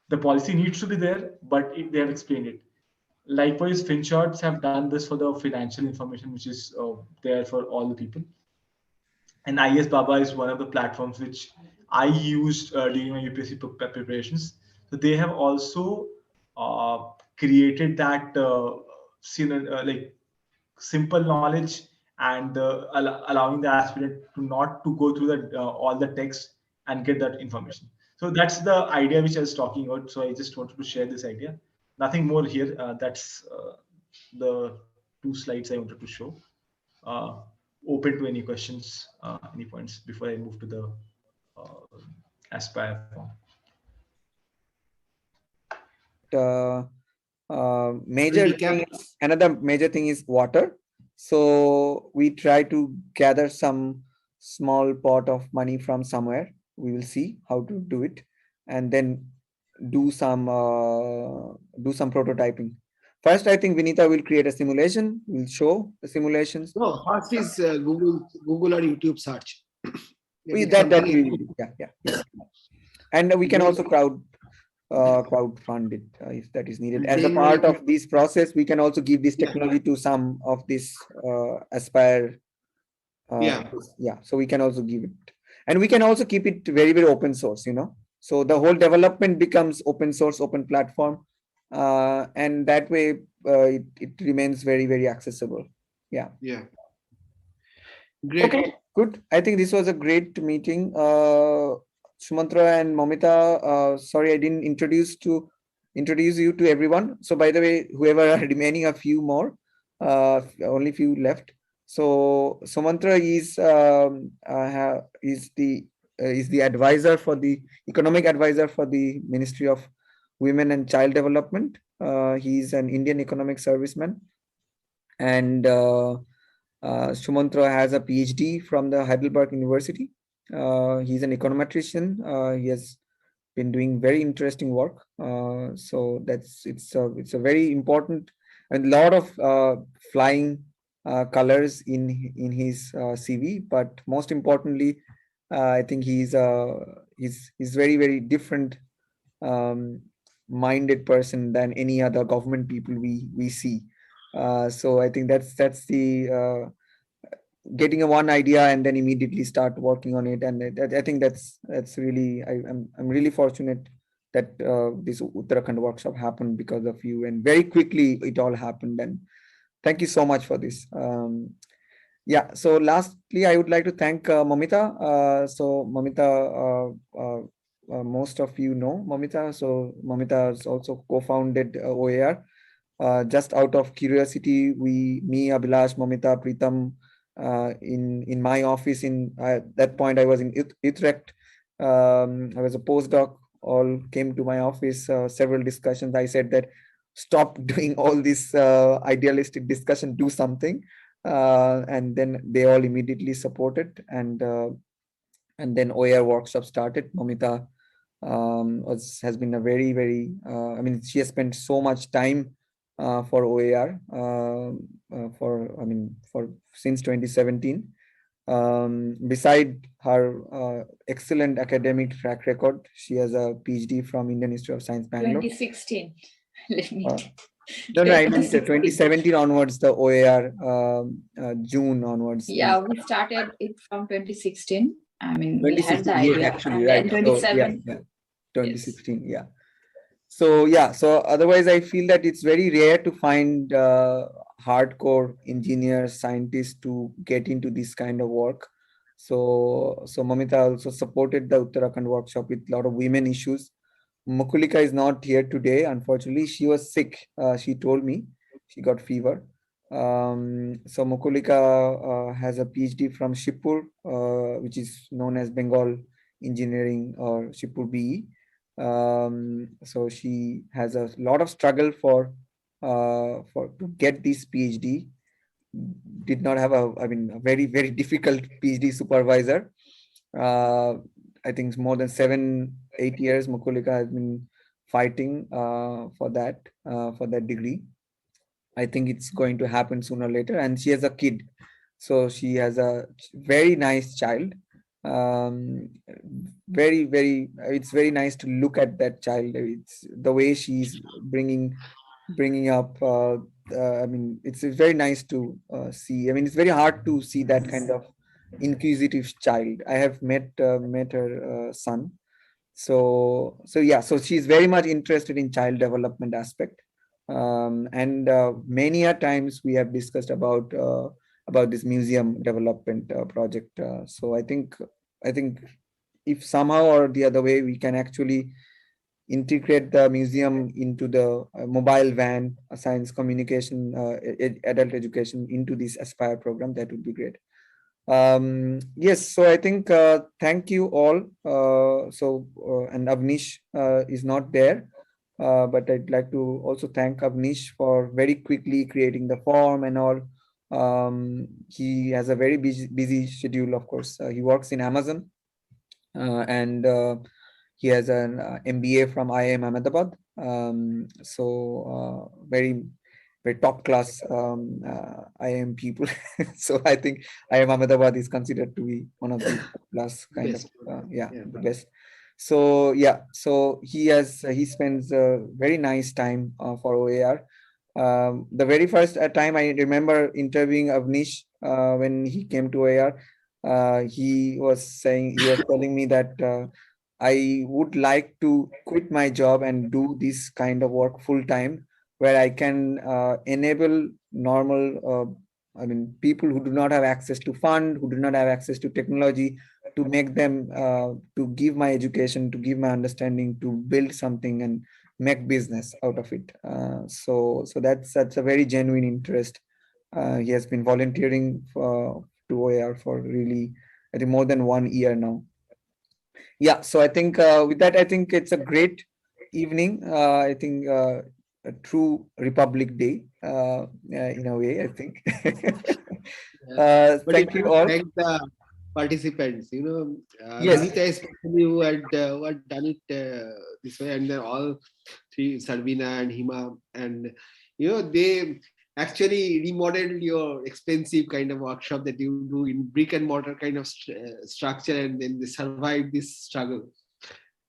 Speaker 3: The policy needs to be there, but they have explained it. Likewise, FinShots have done this for the financial information, which is there for all the people. And IS Baba is one of the platforms which I used during my UPSC preparations. So they have also created that like simple knowledge, and allowing the aspirant to not to go through the all the text and get that information. So that's the idea which I was talking about. So I just wanted to share this idea. Nothing more here. That's the 2 slides I wanted to show. Uh, Open to any questions, any points before I move to the Aspire form.
Speaker 1: Major thing is, another major thing is water. So we try to gather some small pot of money from somewhere. We will see how to do it, and then do some prototyping. First, I think Vinitha will create a simulation. We'll show the simulations.
Speaker 2: No, first is Google or YouTube search.
Speaker 1: Yeah. And we can also crowdfund it if that is needed. As a part of this process, we can also give this technology to some of this Aspire. So we can also give it, and we can also keep it very, very open source. So the whole development becomes open source, open platform, and that way it remains very, very accessible. Yeah.
Speaker 2: Great.
Speaker 1: Okay, good. I think this was a great meeting. Sumantra and Moumita, sorry I didn't introduce you to everyone. So by the way, whoever are remaining, a few more, only few left. So Sumantra is the advisor for the economic advisor for the Ministry of Women and Child Development. He's an Indian economic serviceman, and Sumantra has a PhD from the Heidelberg University. He's an econometrician. He has been doing very interesting work. So it's a very important and lot of flying colors in his CV. But most importantly, I think he's very, very different minded person than any other government people we see. So I think that's the getting a one idea and then immediately start working on it. And I think that's really, I'm really fortunate that this Uttarakhand workshop happened because of you, and very quickly it all happened. And thank you so much for this. Yeah. So lastly, I would like to thank Moumita. So Moumita, most of you know Moumita. So Moumita has also co-founded OAR. Just out of curiosity, me, Abhilash, Moumita, Pritam, in my office at that point I was in Utrecht. I was a postdoc. All came to my office. Several discussions. I said that stop doing all this idealistic discussion. Do something. And then they all immediately supported, and then OAR workshop started. Moumita has been a very, very. I mean, she has spent so much time for OAR since 2017. Beside her excellent academic track record, she has a PhD from Indian Institute of Science, Bangalore.
Speaker 4: 2016. Let me.
Speaker 1: No, I mean 2017 onwards, the OAR, June onwards.
Speaker 4: Yeah, we started it from 2016, I mean, we had the
Speaker 1: 2016,
Speaker 4: idea.
Speaker 1: yeah, actually,
Speaker 4: And
Speaker 1: right.
Speaker 4: then
Speaker 1: So,
Speaker 4: 27.
Speaker 1: yeah, 2016, yeah. So yeah, so otherwise I feel that it's very rare to find hardcore engineers, scientists to get into this kind of work. So Moumita also supported the Uttarakhand workshop with a lot of women issues. Mukulika is not here today, unfortunately. She was sick. She told me she got fever. So Mukulika has a PhD from Shibpur, which is known as Bengal Engineering or Shibpur BE. So she has a lot of struggle for to get this PhD. Did not have a very difficult PhD supervisor. I think it's more than 7-8 years Mukulika has been fighting for that degree. I think it's going to happen sooner or later. And she has a kid, so she has a very nice child. Very, it's very nice to look at that child. It's the way she's bringing up. I mean, it's very nice to see. I mean, it's very hard to see that kind of inquisitive child. I have met her son. So yeah, so she's very much interested in child development aspect. And many a times we have discussed about this museum development project. So I think if somehow or the other way we can actually integrate the museum into the mobile van, science communication, adult education into this Aspire program, that would be great. Yes, so I think thank you all. And Awnish is not there, but I'd like to also thank Awnish for very quickly creating the form and all. He has a very busy schedule, of course. He works in Amazon, and he has an MBA from IIM Ahmedabad. Very top class IIM people. So I think IIM Ahmedabad is considered to be one of the class kind
Speaker 2: Best.
Speaker 1: of the best. So yeah, so he spends a very nice time for OAR. The very first time I remember interviewing Awnish when he came to OAR, he was telling me that I would like to quit my job and do this kind of work full time, where I can enable normal, people who do not have access to fund, who do not have access to technology, to make them, to give my education, to give my understanding, to build something and make business out of it. So that's a very genuine interest. He has been volunteering to OAR for really, I think, more than 1 year now. Yeah, so I think with that, I think it's a great evening. I think a true Republic Day in a way, I think. Thank you all.
Speaker 2: Thank the participants,
Speaker 1: Yes.
Speaker 2: Vinitha especially, who had done it this way, and then all three, Sarbeena and Hima, and they actually remodeled your expensive kind of workshop that you do in brick and mortar kind of structure, and then they survived this struggle.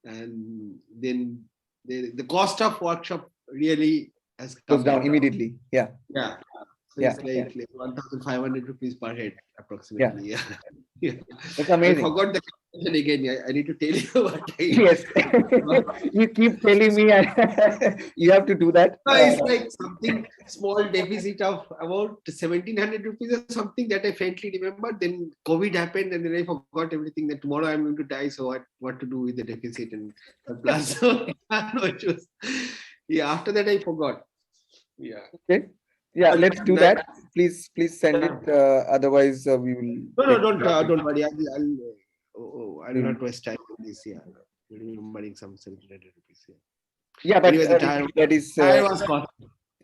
Speaker 2: And then the cost of workshop really has come
Speaker 1: down immediately. Yeah.
Speaker 2: Yeah. So it's like 1,500 rupees per head, approximately. Yeah.
Speaker 1: That's amazing.
Speaker 2: I forgot the question again. I need to tell you what I.
Speaker 1: Yes. You keep telling me, you have to do that.
Speaker 2: No, it's like something small deficit of about 1,700 rupees or something that I faintly remember. Then COVID happened, and then I forgot everything. That tomorrow I'm going to die. So what to do with the deficit and plus? No issues. Yeah. After that, I forgot. Yeah.
Speaker 1: Okay. Yeah, let's do that. Please send it. Otherwise, we will.
Speaker 2: No, don't worry. I will not waste time on this. Yeah, remembering some 1,700 rupees.
Speaker 1: Yeah, but
Speaker 2: anyway,
Speaker 1: that is.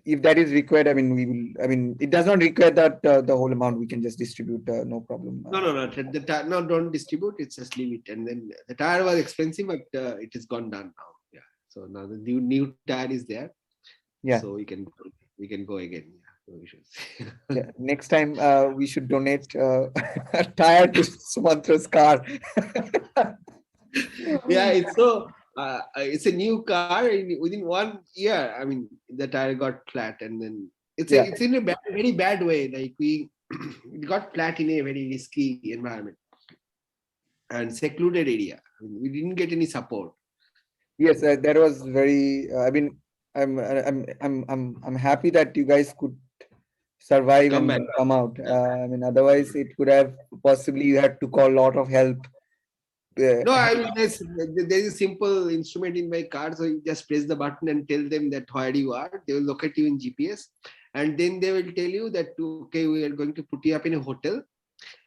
Speaker 1: If that is required, I mean, we will. I mean, it does not require that the whole amount. We can just distribute. No problem.
Speaker 2: No, don't distribute. It's just leave it. And then the tire was expensive, but it is gone down now. Yeah. So now the new tire is there.
Speaker 1: Yeah.
Speaker 2: So we can go again.
Speaker 1: Yeah, next time we should donate a tire to Sumantra's car.
Speaker 2: Yeah, it's a new car. Within 1 year, I mean, the tire got flat, and then it's in a very bad way. Like it got flat in a very risky environment, and secluded area. We didn't get any support.
Speaker 1: Yes, that was very. I mean, I'm happy that you guys could survive
Speaker 2: Come
Speaker 1: and
Speaker 2: back.
Speaker 1: come out. I mean, otherwise it could have possibly you had to call a lot of help.
Speaker 2: No, I mean, there's a simple instrument in my car, so you just press the button and tell them that where you are. They will locate you in GPS, and then they will tell you that, okay, we are going to put you up in a hotel,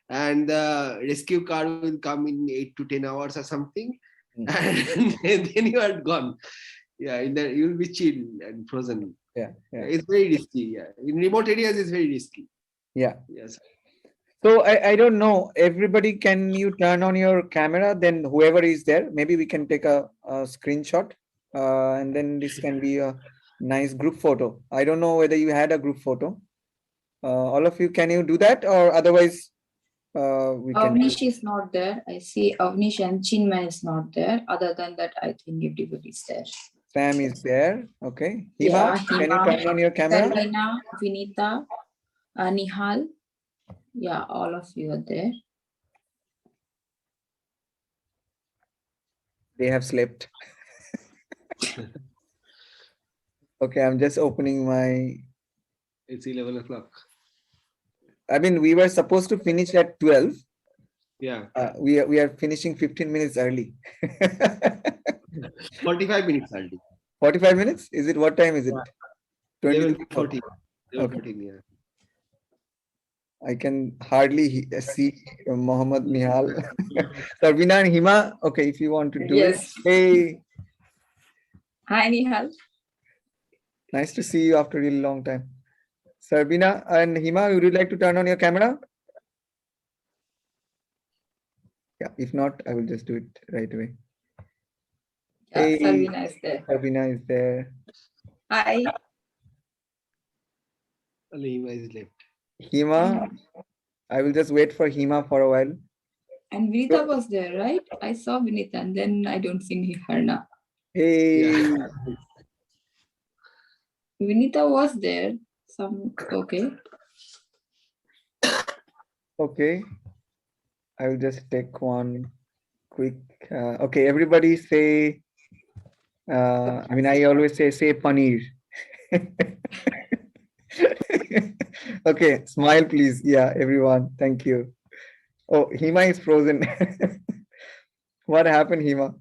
Speaker 2: and the rescue car will come in 8 to 10 hours or something, and then you are gone. Yeah, you will be chill and frozen.
Speaker 1: Yeah.
Speaker 2: It's very risky. Yeah, in remote areas, it's very risky.
Speaker 1: Yeah.
Speaker 2: Yes.
Speaker 1: So I don't know. Everybody, can you turn on your camera? Then whoever is there, maybe we can take a screenshot, and then this can be a nice group photo. I don't know whether you had a group photo. All of you, can you do that, or otherwise we can?
Speaker 4: Awnish is not there. I see Awnish and Chinmay is not there. Other than that, I think everybody is there.
Speaker 1: Sam is there. Okay. Hima,
Speaker 4: Yeah,
Speaker 1: can you turn on your camera?
Speaker 4: Sarbeena, Vinitha, Nihal. Yeah, all of you are there.
Speaker 1: They have slept. Okay, I'm just opening my.
Speaker 2: It's 11 o'clock.
Speaker 1: I mean, we were supposed to finish at 12.
Speaker 2: Yeah.
Speaker 1: We are finishing 15 minutes early.
Speaker 2: 45 minutes early.
Speaker 1: 45 minutes? Is it, what time is it?
Speaker 2: 11:40.
Speaker 1: Okay.
Speaker 2: Yeah.
Speaker 1: I can hardly see Mohammed Nihal. Sarbeena and Hima, okay, if you want to do it. Hey.
Speaker 4: Hi, Nihal.
Speaker 1: Nice to see you after a really long time. Sarbeena and Hima, would you like to turn on your camera? Yeah, if not, I will just do it right away.
Speaker 4: Yeah,
Speaker 1: hey,
Speaker 4: Sarbeena is there.
Speaker 1: Sarbeena is there.
Speaker 4: Hi.
Speaker 2: Only Hima is left.
Speaker 1: Hima, I will just wait for Hima for a while.
Speaker 4: And Vinitha was there, right? I saw Vinitha and then I don't see her now.
Speaker 1: Hey.
Speaker 2: Yeah.
Speaker 4: Vinitha was there. Okay.
Speaker 1: Okay. I will just take one quick. Okay, everybody say. I mean, I always say paneer. Okay, smile, please. Yeah, everyone. Thank you. Oh, Hima is frozen. What happened, Hima?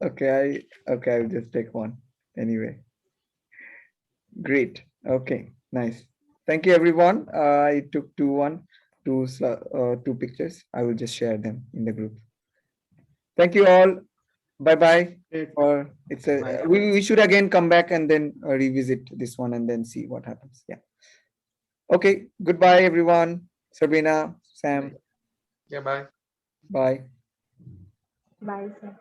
Speaker 1: Okay, I'll just take one anyway. Great. Okay, nice. Thank you, everyone. I took two pictures. I will just share them in the group. Thank you all. Bye-bye. Or it's a we should again come back and then revisit this one and then see what happens. Yeah. Okay. Goodbye, everyone. Sarbeena, Sam.
Speaker 10: Yeah, bye.
Speaker 1: Bye.
Speaker 9: Bye, sir.